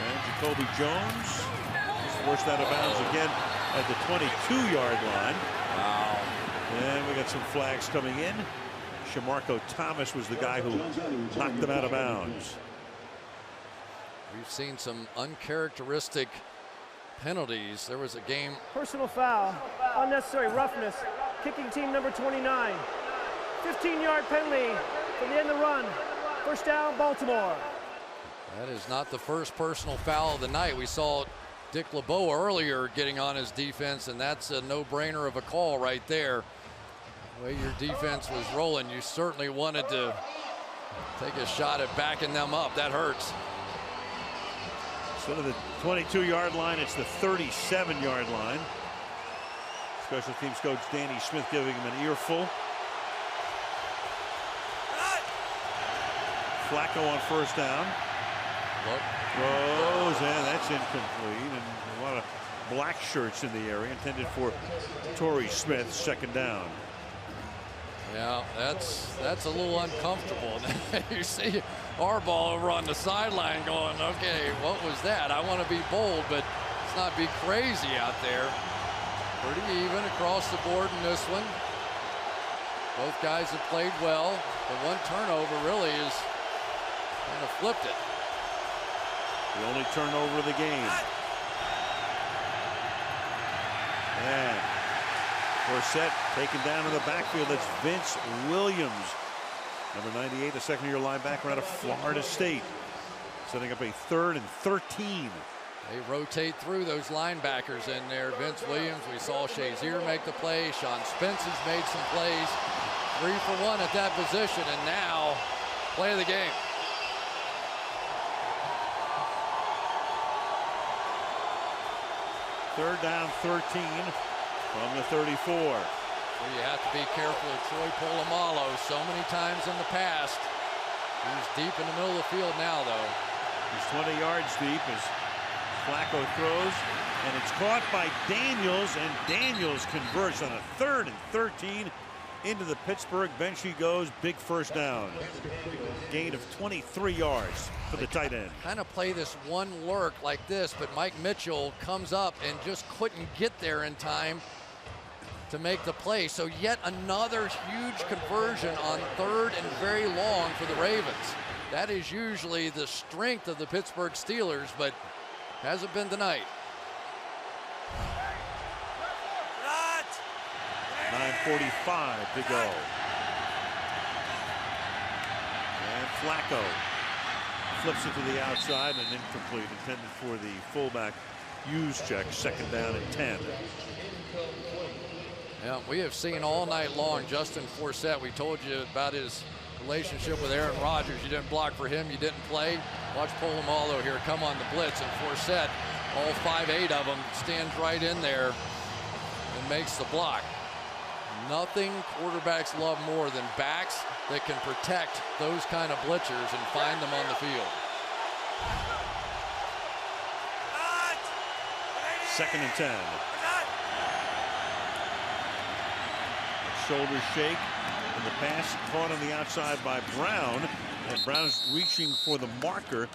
And Jacoby Jones is forced out of bounds again at the 22-yard line. Wow. And we got some flags coming in. Shamarko Thomas was the guy who knocked them out of bounds. We've seen some uncharacteristic penalties. There was a game. Personal foul, unnecessary roughness, kicking team number 29. 15-yard penalty for the end of the run. First down, Baltimore. That is not the first personal foul of the night. We saw Dick LeBeau earlier getting on his defense, and that's a no-brainer of a call right there. The way your defense was rolling, you certainly wanted to take a shot at backing them up. That hurts. Instead of the 22-yard line, it's the 37-yard line. Special teams coach Danny Smith giving him an earful. Flacco on first down. Throws, and that's incomplete. And a lot of black shirts in the area intended for Torrey Smith, second down. Yeah, that's a little uncomfortable. You see Harbaugh over on the sideline going, okay, what was that? I want to be bold, but let's not be crazy out there. Pretty even across the board in this one. Both guys have played well. The one turnover really is kind of flipped it. The only turnover of the game. And Forsett taken down in the backfield. That's Vince Williams. Number 98, the second-year linebacker out of Florida State. Setting up a 3rd and 13. They rotate through those linebackers in there. Vince Williams, we saw Shazier make the play. Sean Spence has made some plays. 3 for 1 at that position, and now play of the game. Third down, 13 from the 34. Well, you have to be careful of Troy Polamalu. So many times in the past. He's deep in the middle of the field now, though. He's 20 yards deep as Flacco throws, and it's caught by Daniels, and Daniels converts on a 3rd and 13 into the Pittsburgh bench he goes. Big first down. Gain of 23 yards for the tight end. Kind of play this one lurk like this, but Mike Mitchell comes up and just couldn't get there in time to make the play. So yet another huge conversion on 3rd and very long for the Ravens. That is usually the strength of the Pittsburgh Steelers, but hasn't been tonight. 9:45 to go. And Flacco flips it to the outside and incomplete, intended for the fullback Juszczyk. Second down and 10. Yeah, we have seen all night long Justin Forsett. We told you about his relationship with Aaron Rodgers. You didn't block for him, you didn't play. Watch Polamalu here come on the blitz, and Forsett, all 5'8" of them, stands right in there and makes the block. Nothing quarterbacks love more than backs that can protect those kind of blitzers and find them on the field. Second and 10. Shoulder shake, and the pass caught on the outside by Brown, and Brown is reaching for the marker.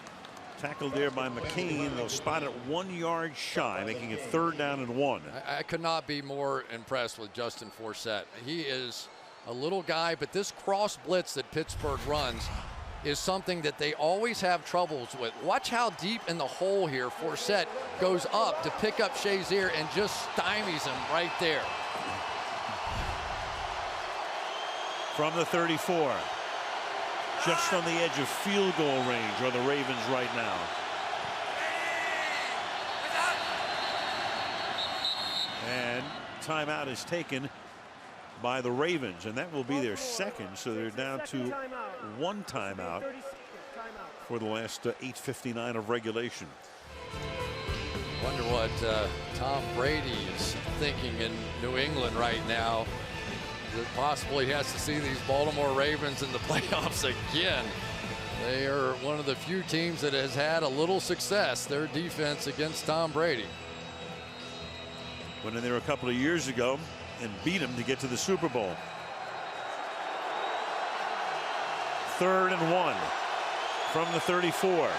Tackled there by McCain. They'll spot it 1 yard shy, making it 3rd down and 1. I could not be more impressed with Justin Forsett. He is a little guy, but this cross blitz that Pittsburgh runs is something that they always have troubles with. Watch how deep in the hole here Forsett goes up to pick up Shazier and just stymies him right there. From the 34. Just on the edge of field goal range are the Ravens right now. And timeout is taken by the Ravens, and that will be their second, so they're down to 1 timeout for the last 8:59 of regulation. Wonder what Tom Brady's thinking in New England right now. That possibly he has to see these Baltimore Ravens in the playoffs again. They are one of the few teams that has had a little success, their defense against Tom Brady. Went in there a couple of years ago and beat him to get to the Super Bowl. 3rd and 1 from the 34.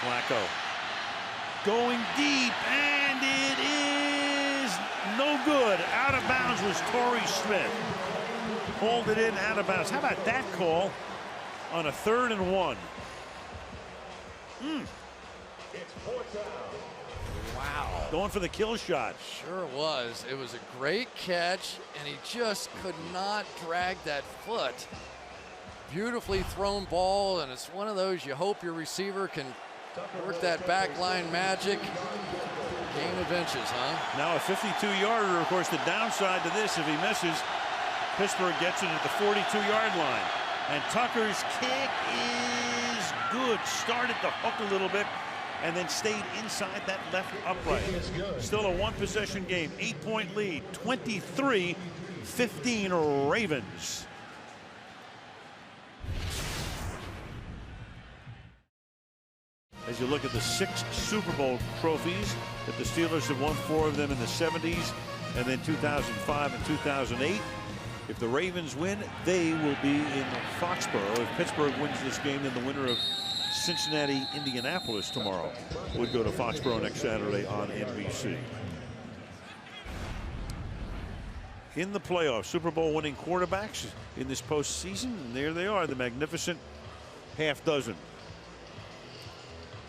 Flacco going deep, and it is no good. Out of bounds was Torrey Smith. Pulled it in out of bounds. How about that call on a 3rd and 1? Wow. Going for the kill shot. Sure was. It was a great catch, and he just could not drag that foot. Beautifully thrown ball, and it's one of those you hope your receiver can work that back line magic. Game of inches, huh? Now a 52-yarder. Of course, the downside to this, if he misses, Pittsburgh gets it at the 42-yard line. And Tucker's kick is good. Started to hook a little bit and then stayed inside that left upright. Still a one-possession game. 8-point lead. 23-15 Ravens. As you look at the 6 Super Bowl trophies that the Steelers have won, 4 of them in the 70s and then 2005 and 2008. If the Ravens win, they will be in Foxborough. If Pittsburgh wins this game, then the winner of Cincinnati, Indianapolis tomorrow would go to Foxborough next Saturday on NBC. In the playoffs, Super Bowl winning quarterbacks in this postseason, and there they are, the magnificent half dozen.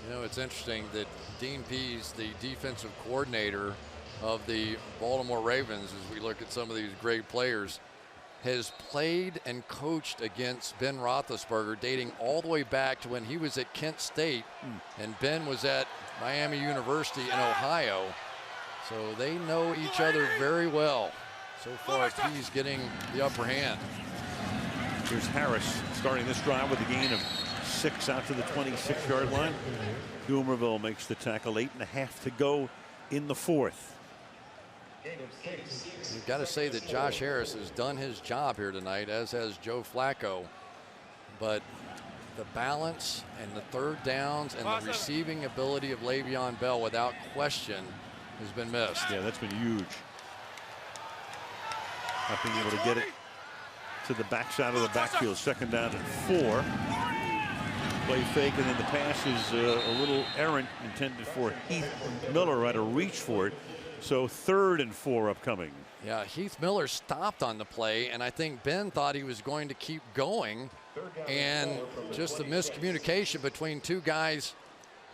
You know, it's interesting that Dean Pease, the defensive coordinator of the Baltimore Ravens, as we look at some of these great players, has played and coached against Ben Roethlisberger dating all the way back to when he was at Kent State and Ben was at Miami University in Ohio. So they know each other very well. So far, Pease getting the upper hand. Here's Harris starting this drive with a gain of 6 out to the 26-yard line. Dumerville makes the tackle. 8.5 to go in the 4th. You've got to say that Josh Harris has done his job here tonight, as has Joe Flacco. But the balance and the 3rd downs and the receiving ability of Le'Veon Bell, without question, has been missed. Yeah, that's been huge. Not being able to get it to the backside of the backfield. 2nd down and 4. Play fake, and then the pass is a little errant, intended for Heath Miller. Had to reach for it. So 3rd and 4 upcoming. Yeah, Heath Miller stopped on the play, and I think Ben thought he was going to keep going, and just a miscommunication between 2 guys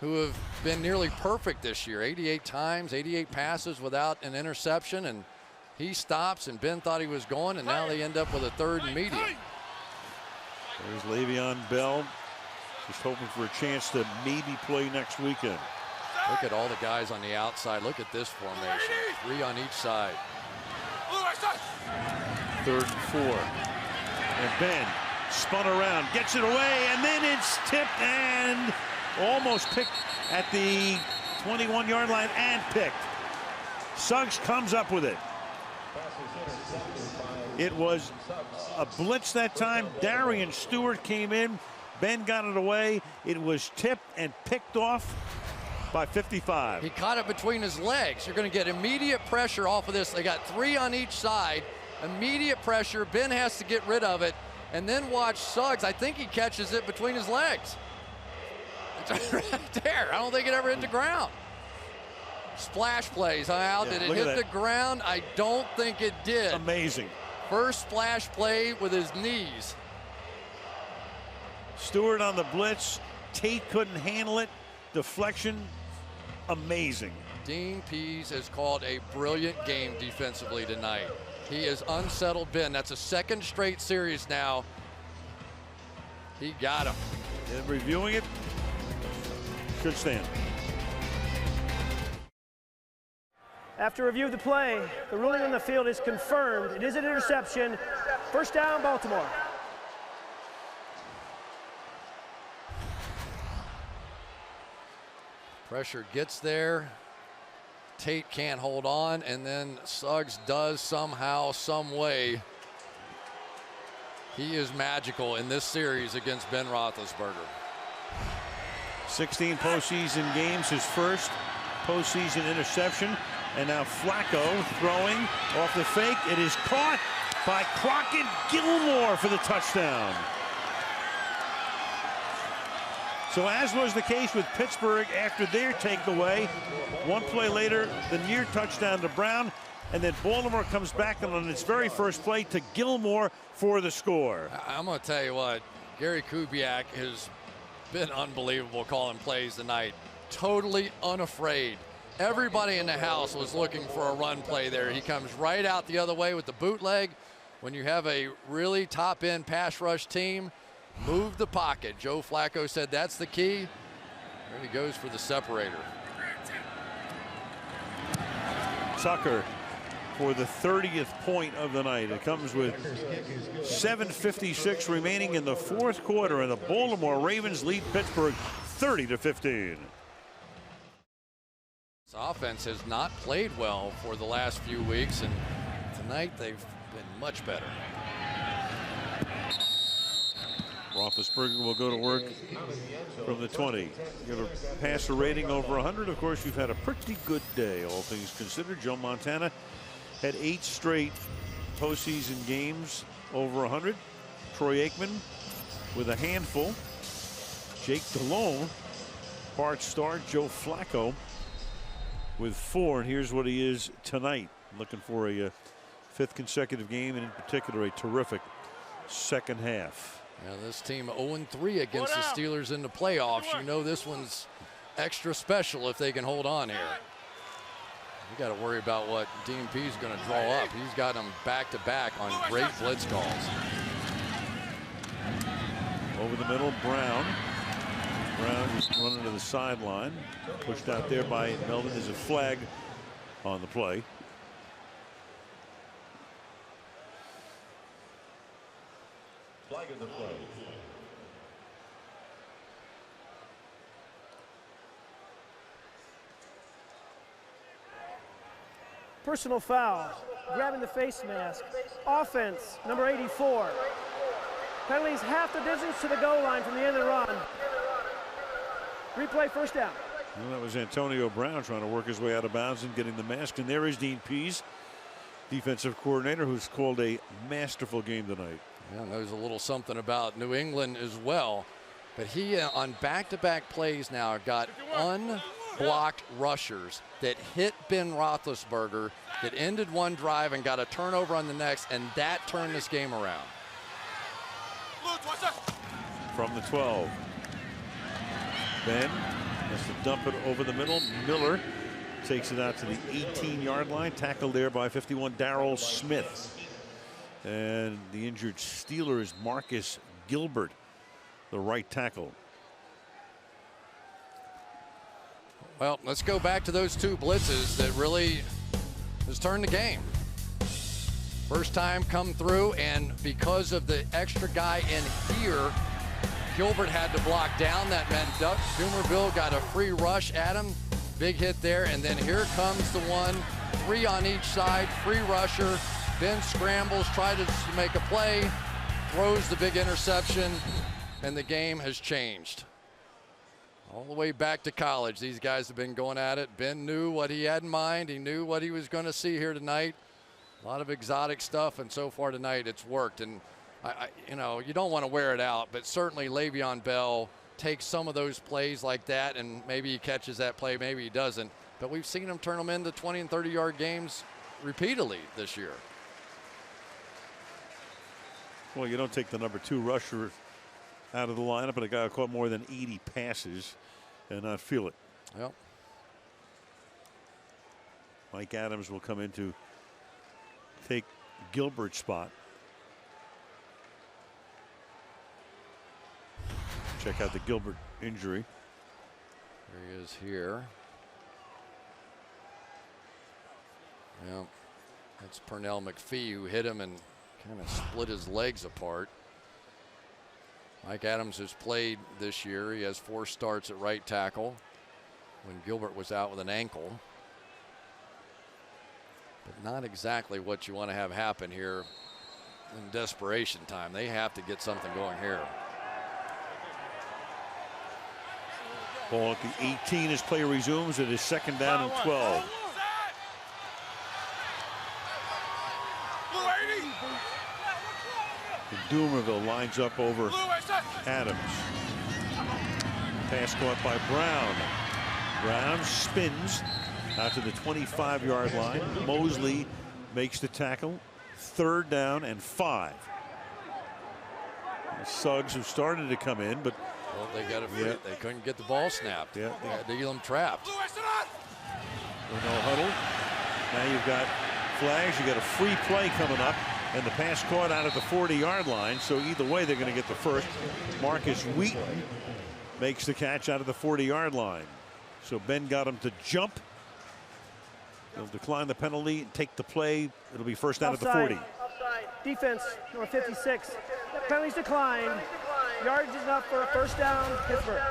who have been nearly perfect this year. 88 times, 88 passes without an interception, and he stops, and Ben thought he was going, and now they end up with a 3rd and medium. There's Le'Veon Bell, just hoping for a chance to maybe play next weekend. Look at all the guys on the outside. Look at this formation. 3 on each side. 3rd and 4. And Ben spun around, gets it away, and then it's tipped and almost picked at the 21-yard line and picked. Suggs comes up with it. It was a blitz that time. Darian Stewart came in. Ben got it away. It was tipped and picked off by 55. He caught it between his legs. You're going to get immediate pressure off of this. They got 3 on each side. Immediate pressure. Ben has to get rid of it. And then watch Suggs. I think he catches it between his legs. It's right there. I don't think it ever hit the ground. Splash plays. Al, did it hit the ground? I don't think it did. Amazing. First splash play with his knees. Stewart on the blitz. Tate couldn't handle it. Deflection. Amazing. Dean Pease has called a brilliant game defensively tonight. He has unsettled Ben. That's a 2nd straight series now. He got him. And reviewing it, should stand. After review of the play, the ruling on the field is confirmed. It is an interception. First down, Baltimore. Pressure gets there. Tate can't hold on, and then Suggs does somehow, some way. He is magical in this series against Ben Roethlisberger. 16 postseason games, his first postseason interception. And now Flacco throwing off the fake. It is caught by Crockett Gilmore for the touchdown. So as was the case with Pittsburgh after their takeaway, one play later, the near touchdown to Brown, and then Baltimore comes back on its very first play to Gilmore for the score. I'm going to tell you what, Gary Kubiak has been unbelievable calling plays tonight. Totally unafraid. Everybody in the house was looking for a run play there. He comes right out the other way with the bootleg. When you have a really top-end pass rush team, move the pocket. Joe Flacco said that's the key. There he goes for the separator. Tucker for the 30th point of the night. It comes with 7:56 remaining in the fourth quarter, and the Baltimore Ravens lead Pittsburgh 30-15. This offense has not played well for the last few weeks, and tonight they've been much better. Roethlisberger will go to work from the 20. Give a passer rating over 100. Of course, you've had a pretty good day, all things considered. Joe Montana had 8 straight postseason games over 100. Troy Aikman with a handful. Jake Delhomme, part start. Joe Flacco with 4, and here's what he is tonight. Looking for a 5th consecutive game, and in particular a terrific second half. Yeah, this team 0-3 against the Steelers in the playoffs. You know this one's extra special if they can hold on here. You got to worry about what Dean P is going to draw up. He's got them back-to-back on great blitz calls. Over the middle, Brown. Brown is running to the sideline. Pushed out there by Melvin. There's a flag on the play. Flag of the play. Personal foul, grabbing the face mask. Offense, number 84. Penalties half the distance to the goal line from the end of the run. Replay, first down. Well, that was Antonio Brown trying to work his way out of bounds and getting the mask. And there is Dean Pease, defensive coordinator, who's called a masterful game tonight. Yeah, knows a little something about New England as well. But he, on back-to-back plays now, got unblocked rushers that hit Ben Roethlisberger, that ended one drive and got a turnover on the next, and that turned this game around. From the 12. Ben has to dump it over the middle. Miller takes it out to the 18-yard line. Tackled there by 51 Darrell Smith. And the injured Steeler is Marcus Gilbert, the right tackle. Well, let's go back to those 2 blitzes that really has turned the game. First time come through, and because of the extra guy in here, Gilbert had to block down. That meant Dumerville got a free rush at him. Big hit there, and then here comes the one. 3 on each side, free rusher. Ben scrambles, tries to make a play, throws the big interception, and the game has changed. All the way back to college, these guys have been going at it. Ben knew what he had in mind. He knew what he was going to see here tonight. A lot of exotic stuff, and so far tonight it's worked. And you know, you don't want to wear it out, but certainly Le'Veon Bell takes some of those plays like that, and maybe he catches that play, maybe he doesn't. But we've seen him turn them into 20 and 30-yard games repeatedly this year. Well, you don't take the number 2 rusher out of the lineup, but a guy who caught more than 80 passes and not feel it. Yep. Mike Adams will come in to take Gilbert's spot. Check out the Gilbert injury. There he is here. Yeah, that's Pernell McPhee who hit him and Kind of split his legs apart. Mike Adams has played this year. He has 4 starts at right tackle when Gilbert was out with an ankle. But not exactly what you want to have happen here in desperation time. They have to get something going here. Ball at the 18 as play resumes. It is 2nd down and 12. And Doomerville lines up over Adams. Pass caught by Brown. Brown spins out to the 25-yard line. Mosley makes the tackle. 3rd down and 5. The Suggs have started to come in, but well, they got it. They couldn't get the ball snapped. Yeah, they had Elam trapped. No huddle. Now you've got flags. You got a free play coming up, and the pass caught out at the 40-yard line. So either way, they're going to get the first. Marcus Wheaton makes the catch out of the 40-yard line. So Ben got him to jump. He'll decline the penalty and take the play. It'll be first down at the 40. Defense, number 56. Penalties declined. Yards is up for a first down, Pittsburgh.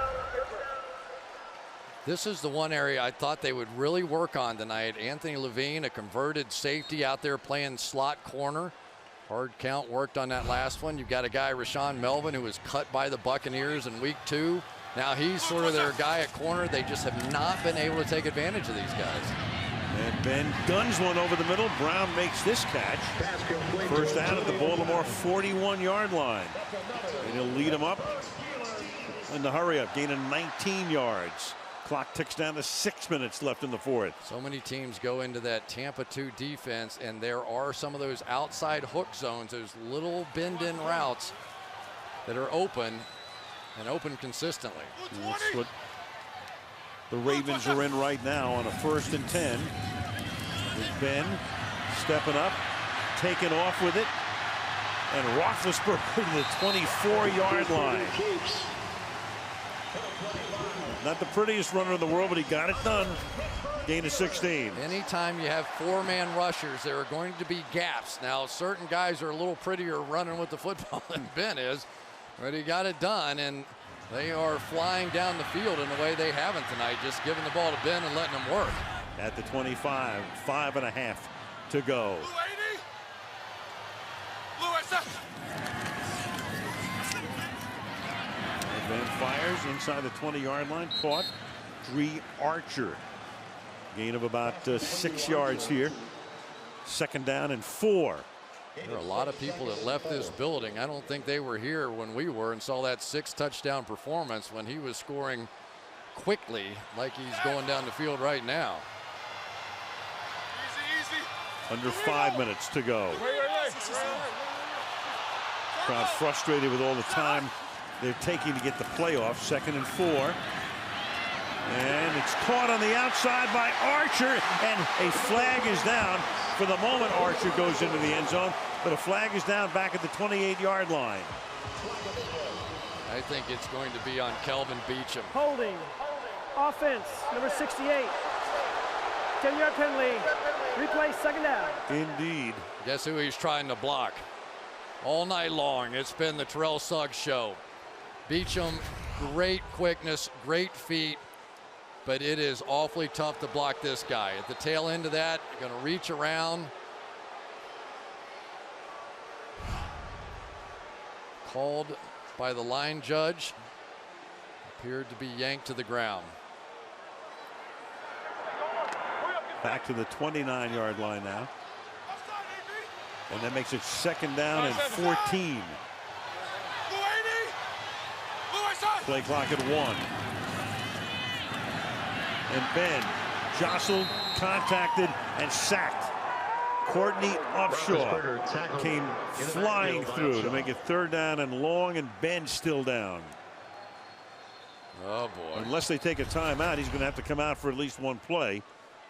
This is the one area I thought they would really work on tonight. Anthony Levine, a converted safety out there playing slot corner. Hard count worked on that last one. You've got a guy, Rashawn Melvin, who was cut by the Buccaneers in week 2. Now he's sort of their guy at corner. They just have not been able to take advantage of these guys. And Ben guns one over the middle. Brown makes this catch. First down at the Baltimore 41-yard line. And he'll lead him up in the hurry up, gaining 19 yards. Clock ticks down to 6 minutes left in the 4th. So many teams go into that Tampa 2 defense, and there are some of those outside hook zones, those little bend-in routes that are open and open consistently. And that's what the Ravens are in right now on a 1st and 10. With Ben stepping up, taking off with it, and Roethlisberger to the 24-yard line. Not the prettiest runner in the world, but he got it done. Gain of 16. Anytime you have 4-man rushers, there are going to be gaps. Now, certain guys are a little prettier running with the football than Ben is, but he got it done, and they are flying down the field in a way they haven't tonight, just giving the ball to Ben and letting him work. At the 25, 5.5 to go. And Ben fires inside the 20-yard line, caught. Dree Archer. Gain of about 6 yards here. 2nd down and 4. There are a lot of people that left this building. I don't think they were here when we were and saw that 6-touchdown performance when he was scoring quickly like he's going down the field right now. Under 5 minutes to go. Crowd frustrated with all the time they're taking to get the playoffs. 2nd and 4. And it's caught on the outside by Archer, and a flag is down. For the moment, Archer goes into the end zone, but a flag is down back at the 28-yard line. I think it's going to be on Kelvin Beachum. Holding. Offense, number 68. 10-yard penalty. Replay, 2nd down. Indeed. Guess who he's trying to block? All night long, it's been the Terrell Suggs show. Beachum, great quickness, great feet, but it is awfully tough to block this guy. At the tail end of that, you're going to reach around. Called by the line judge. Appeared to be yanked to the ground. Back to the 29-yard line now. And that makes it 2nd down and 14. Play clock at 1. And Ben jostled, contacted, and sacked. Courtney Upshaw came flying through to make it 3rd down and long, and Ben still down. Oh, boy. Unless they take a timeout, he's going to have to come out for at least one play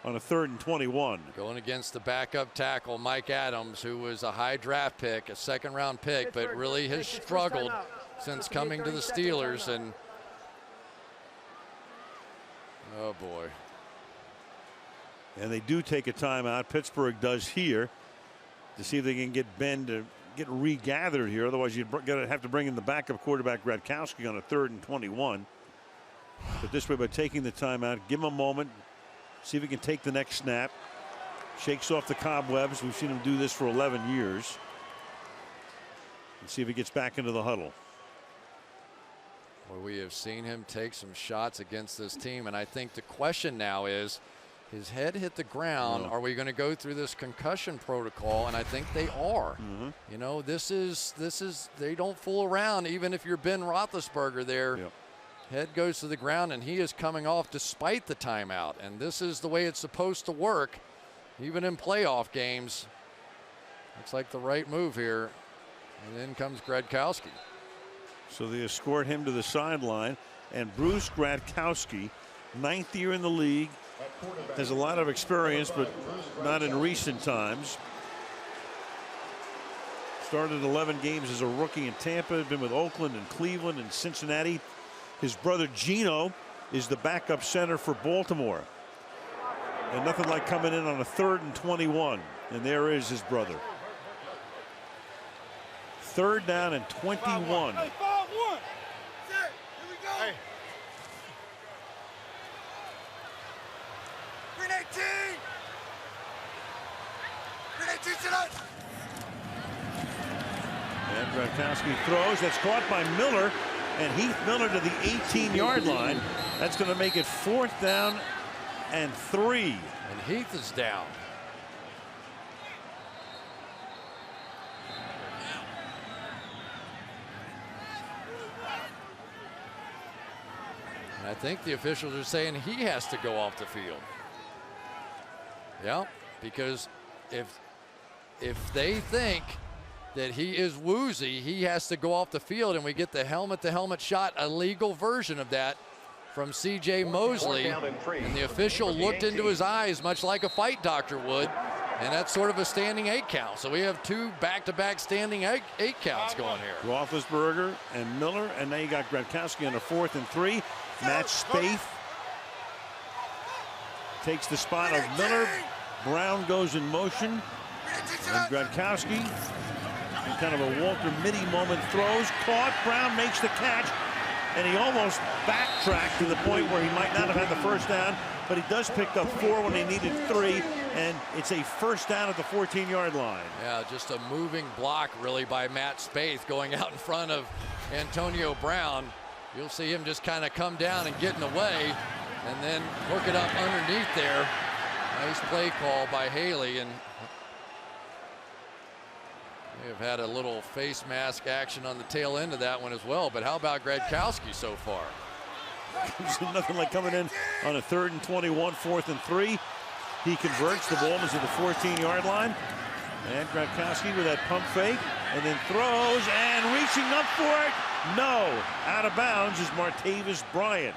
on a 3rd and 21. Going against the backup tackle, Mike Adams, who was a high draft pick, a 2nd-round pick, but really has struggled since coming to the Steelers. And oh, boy. And they do take a timeout. Pittsburgh does here to see if they can get Ben to get regathered here. Otherwise, you'd have to bring in the backup quarterback, Gradkowski, on a 3rd and 21. But this way, by taking the timeout, give him a moment, see if he can take the next snap. Shakes off the cobwebs. We've seen him do this for 11 years. And see if he gets back into the huddle. Well, we have seen him take some shots against this team, and I think the question now is, his head hit the ground. Are we going to go through this concussion protocol? And I think they are. You know, this is they don't fool around. Even if you're Ben Roethlisberger there, head goes to the ground, and he is coming off despite the timeout. And this is the way it's supposed to work, even in playoff games. Looks like the right move here. And in comes Gradkowski. So they escort him to the sideline, and Bruce Gradkowski, 9th year in the league, has a lot of experience, but not in recent times. Started 11 games as a rookie in Tampa, been with Oakland and Cleveland and Cincinnati. His brother Gino is the backup center for Baltimore. And nothing like coming in on a 3rd and 21. And there is his brother. 3rd down and 21. Hey, 5-1. Here we go. Hey. Green 18. Green 18 tonight. And Gradkowski throws. That's caught by Miller. And Heath Miller to the 18-yard line. That's going to make it 4th down and 3. And Heath is down. I think the officials are saying he has to go off the field. Yeah, because if they think that he is woozy, he has to go off the field, and we get the helmet-to-helmet shot, a legal version of that from C.J. Mosley. And the official looked into his eyes much like a fight doctor would, and that's sort of a standing 8 count. So we have 2 back-to-back standing 8 counts going here. Roethlisberger and Miller, and now you got Gradkowski on a 4th and 3. Matt Spaeth takes the spot of Miller. Brown goes in motion. And Gradkowski, in kind of a Walter Mitty moment, throws. Caught. Brown makes the catch. And he almost backtracked to the point where he might not have had the 1st down. But he does pick up 4 when he needed 3. And it's a 1st down at the 14-yard line. Yeah, just a moving block, really, by Matt Spaeth going out in front of Antonio Brown. You'll see him just kind of come down and get in the way and then hook it up underneath there. Nice play call by Haley, and we have had a little face mask action on the tail end of that one as well. But how about Gradkowski so far? Nothing like coming in on a 3rd and 21, 4th and 3. He converts. The ball is at the 14-yard line. And Gradkowski with that pump fake, and then throws, and reaching up for it. No, out of bounds is Martavis Bryant.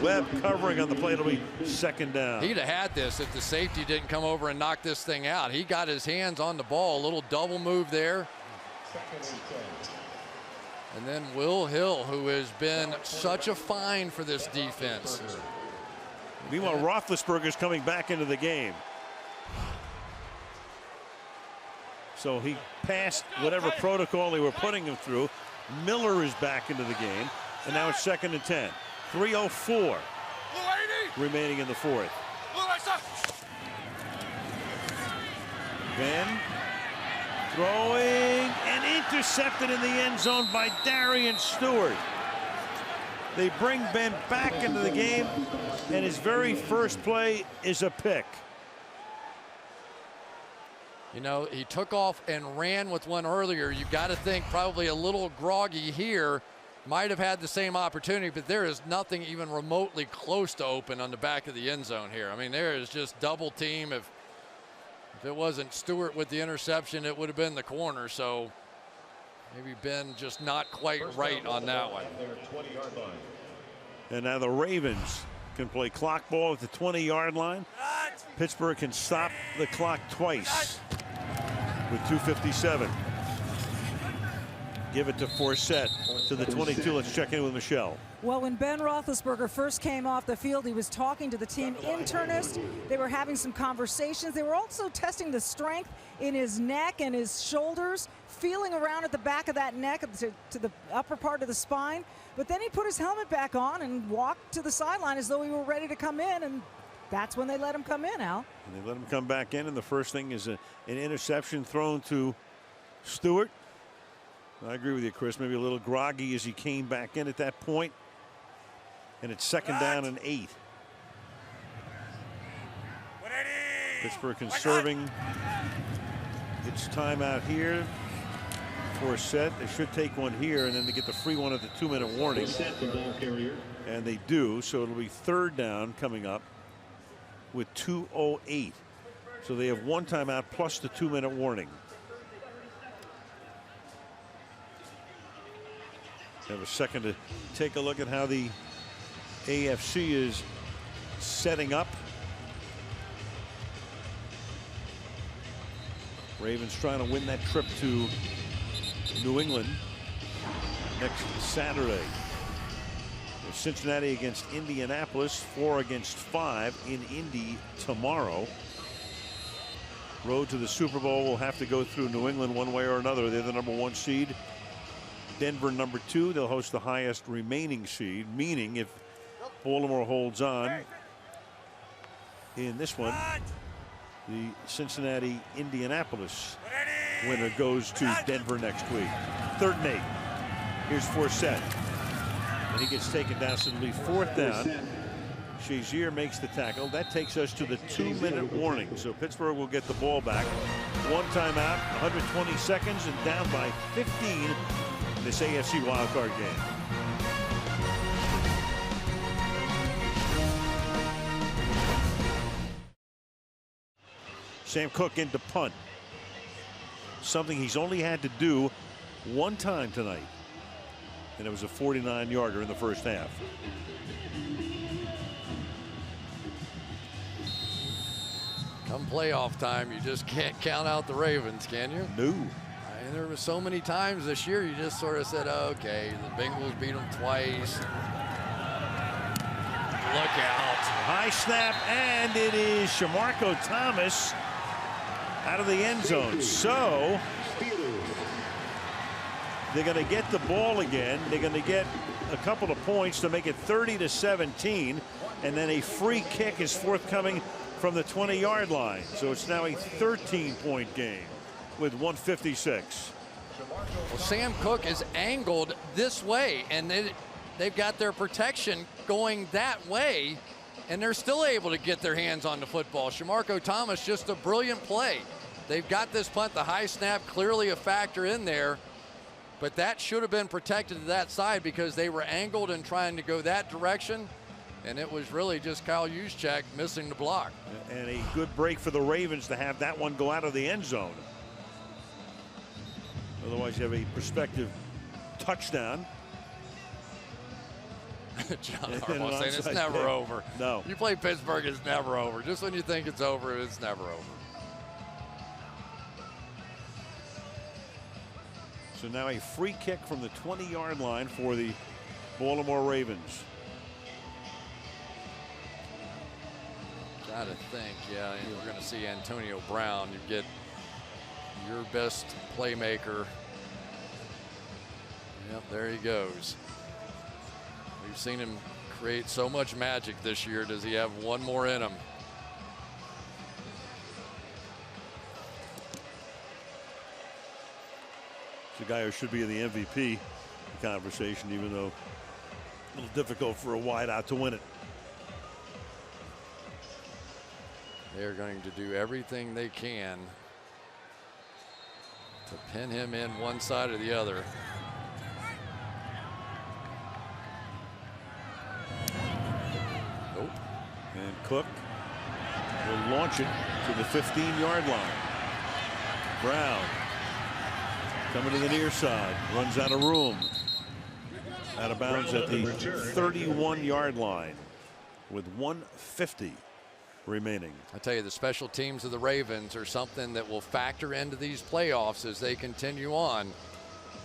Webb covering on the play. It'll be 2nd down. He'd have had this if the safety didn't come over and knock this thing out. He got his hands on the ball. A little double move there. And then Will Hill, who has been such a find for this defense. Meanwhile, Roethlisberger's coming back into the game. So he passed whatever protocol they were putting him through. Miller is back into the game, and now it's 2nd and 10. 3:04 remaining in the 4th. Ben throwing and intercepted in the end zone by Darian Stewart. They bring Ben back into the game, and his very first play is a pick. You know, he took off and ran with one earlier. You got to think probably a little groggy here. Might have had the same opportunity, but there is nothing even remotely close to open on the back of the end zone here. I mean, there is just double team. If it wasn't Stewart with the interception, it would have been the corner. So maybe Ben just not quite right on that one. And now the Ravens can play clock ball at the 20-yard line. Pittsburgh can stop the clock twice with 2:57. Give it to Forsett. to the 22. Let's check in with Michelle. Well, when Ben Roethlisberger first came off the field, he was talking to the team internist. They were having some conversations. They were also testing the strength in his neck and his shoulders, feeling around at the back of that neck to the upper part of the spine. But then he put his helmet back on and walked to the sideline as though he were ready to come in, and that's when they let him come in, Al. And they let him come back in, and the first thing is an interception thrown to Stewart. I agree with you, Chris. Maybe a little groggy as he came back in at that point. And it's 2nd down and 8. Pittsburgh conserving its timeout here for a set. They should take one here, and then they get the free one at the 2-minute warning. And they do, so it'll be 3rd down coming up with 2:08. So they have 1 timeout plus the 2-minute warning. Have a second to take a look at how the AFC is setting up. Ravens trying to win that trip to New England next Saturday. There's Cincinnati against Indianapolis, 4 against 5 in Indy tomorrow. Road to the Super Bowl will have to go through New England one way or another. They're the #1 seed. Denver #2. They'll host the highest remaining seed, meaning if Baltimore holds on in this one, the Cincinnati Indianapolis winner goes to Denver next week. 3rd and 8. Here's Forsett. And he gets taken down, so it'll be 4th down. Shazier makes the tackle. That takes us to the 2-minute warning. So Pittsburgh will get the ball back. 1 timeout, 120 seconds, and down by 15 in this AFC wildcard game. Sam Cook into punt. Something he's only had to do 1 time tonight. And it was a 49-yarder in the first half. Come playoff time, you just can't count out the Ravens, can you? No. And there were so many times this year you just sort of said, okay, the Bengals beat them twice. Look out. High snap, and it is Shamarko Thomas out of the end zone. So they're going to get the ball again. They're going to get a couple of points to make it 30-17, and then a free kick is forthcoming from the 20-yard line. So it's now a 13-point game with 1:56. Well, Sam Cook is angled this way, and they've got their protection going that way, and they're still able to get their hands on the football. Shamarko Thomas, just a brilliant play. They've got this punt, the high snap, clearly a factor in there, but that should have been protected to that side because they were angled and trying to go that direction, and it was really just Kyle Juszczyk missing the block. And a good break for the Ravens to have that one go out of the end zone. Otherwise, you have a prospective touchdown. John Harbaugh saying it's never over. No. You play Pittsburgh, it's never over. Just when you think it's over, it's never over. So now a free kick from the 20-yard line for the Baltimore Ravens. Gotta think, yeah, we're going to see Antonio Brown. You get your best playmaker. Yep, there he goes. We've seen him create so much magic this year. Does he have one more in him? It's a guy who should be in the MVP conversation, even though a little difficult for a wideout to win it. They're going to do everything they can to pin him in one side or the other. Nope. And Cook will launch it to the 15-yard line. Brown coming to the near side, runs out of room. Out of bounds at the 31-yard line with 1:50 remaining. I tell you, the special teams of the Ravens are something that will factor into these playoffs as they continue on.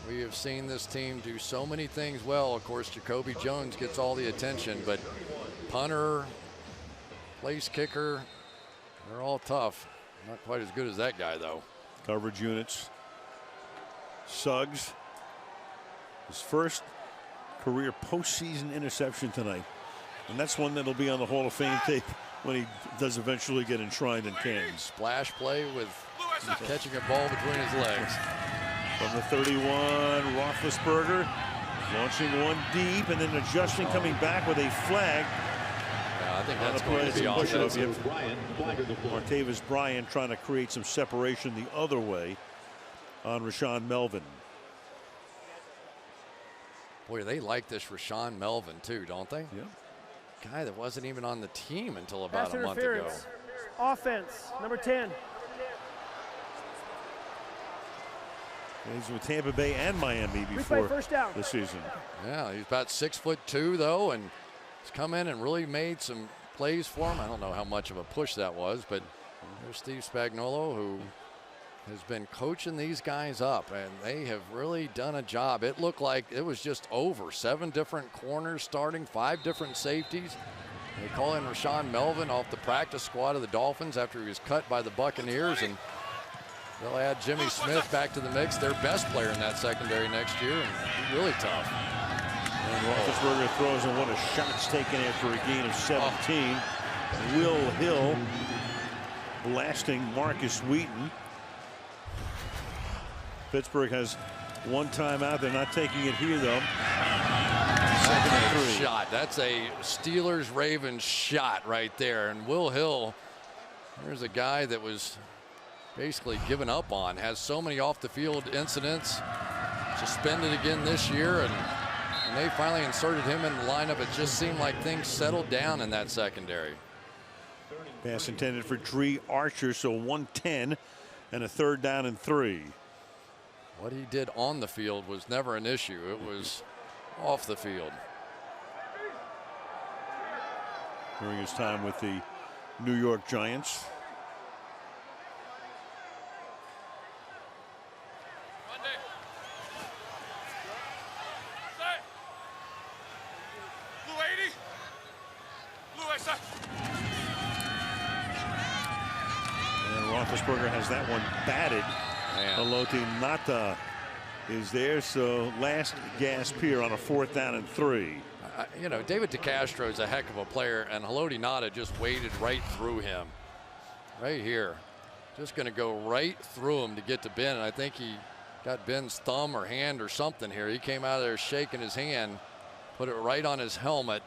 We have seen this team do so many things well. Of course, Jacoby Jones gets all the attention, but punter, place kicker, they're all tough. Not quite as good as that guy, though. Coverage units. Suggs, his first career postseason interception tonight. And that's one that'll be on the Hall of Fame tape when he does eventually get enshrined in Canton. Splash play with catching a ball between his legs. From the 31, Roethlisberger launching one deep and then adjusting, coming back with a flag. Yeah, I think that's going to be offensive. Martavis Bryant trying to create some separation the other way on Rashaan Melvin. Boy, they like this Rashaan Melvin too, don't they? Yeah. Guy that wasn't even on the team until about Pass a month ago. Offense, number 10. He's with Tampa Bay and Miami before this season. Yeah, he's about 6'2" though, and he's come in and really made some plays for him. I don't know how much of a push that was, but there's Steve Spagnuolo, who has been coaching these guys up, and they have really done a job. It looked like it was just over. 7 different corners starting, 5 different safeties. They call in Rashaan Melvin off the practice squad of the Dolphins after he was cut by the Buccaneers, and they'll add Jimmy Smith back to the mix, their best player in that secondary next year, and he's really tough. And Roethlisberger throws in one of shots taken after a gain of 17. Will Hill blasting Marcus Wheaton. Pittsburgh has one timeout. They're not taking it here, though. Second and 3. Shot. That's a Steelers-Ravens shot right there. And Will Hill, there's a guy that was basically given up on, has so many off-the-field incidents, suspended again this year, and they finally inserted him in the lineup. It just seemed like things settled down in that secondary. Pass intended for Dree Archer, so 110 and a 3rd down and 3. What he did on the field was never an issue. It was off the field. During his time with the New York Giants. And Roethlisberger has that one batted. Haloti Ngata is there, so last gasp here on a 4th down and 3. You know, David DeCastro is a heck of a player, and Haloti Ngata just waded right through him. Right here. Just going to go right through him to get to Ben, and I think he got Ben's thumb or hand or something here. He came out of there shaking his hand, put it right on his helmet.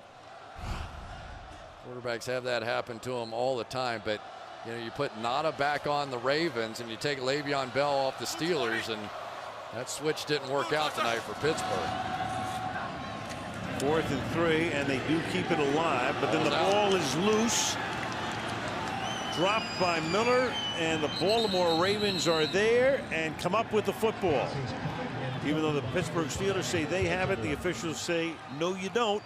Quarterbacks have that happen to them all the time, but you know, you put Ngata back on the Ravens and you take Le'Veon Bell off the Steelers, and that switch didn't work out tonight for Pittsburgh. 4th and 3, and they do keep it alive, but then the ball is loose. Dropped by Miller, and the Baltimore Ravens are there and come up with the football. Even though the Pittsburgh Steelers say they have it, the officials say, no, you don't,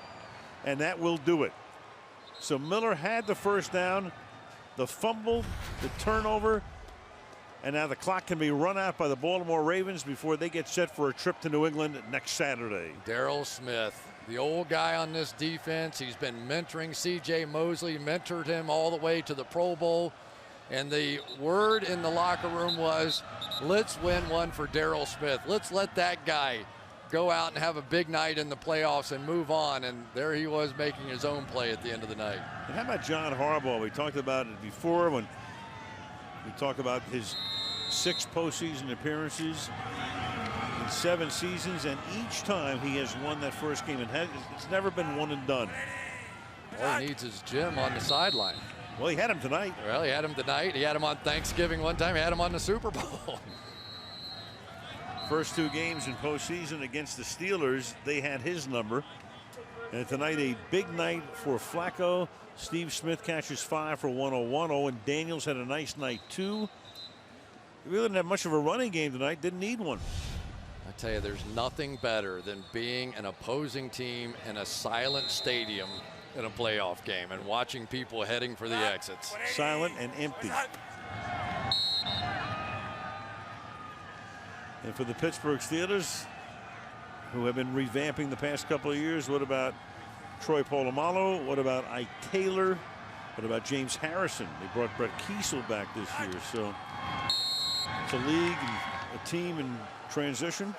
and that will do it. So Miller had the 1st down, the fumble, the turnover, and now the clock can be run out by the Baltimore Ravens before they get set for a trip to New England next Saturday. Darryl Smith, the old guy on this defense. He's been mentoring C.J. Mosley, mentored him all the way to the Pro Bowl. And the word in the locker room was, let's win one for Darryl Smith. Let's let that guy go out and have a big night in the playoffs and move on. And there he was making his own play at the end of the night. And how about John Harbaugh? We talked about it before when we talked about his 6 postseason appearances in 7 seasons, and each time he has won that first game. And it's never been one and done. All he needs is Jim on the sideline. Well, he had him tonight. Well, he had him tonight. He had him on Thanksgiving one time. He had him on the Super Bowl. First 2 games in postseason against the Steelers, they had his number. And tonight, a big night for Flacco. Steve Smith catches 5 for 101. Owen Daniels had a nice night, too. He really didn't have much of a running game tonight. Didn't need one. I tell you, there's nothing better than being an opposing team in a silent stadium in a playoff game and watching people heading for the exits. Silent and empty. And for the Pittsburgh Steelers, who have been revamping the past couple of years. What about Troy Polamalu? What about Ike Taylor? What about James Harrison? They brought Brett Kiesel back this year. So it's a league and a team in transition.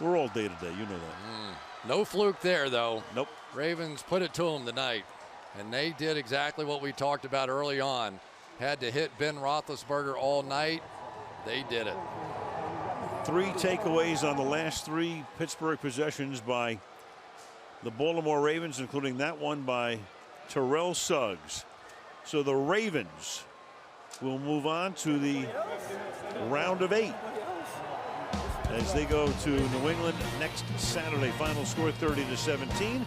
We're all day to day. You know that. No fluke there, though. Nope. Ravens put it to them tonight. And they did exactly what we talked about early on. Had to hit Ben Roethlisberger all night. They did it. 3 takeaways on the last 3 Pittsburgh possessions by the Baltimore Ravens, including that one by Terrell Suggs. So the Ravens will move on to the round of 8 as they go to New England next Saturday. Final score 30-17.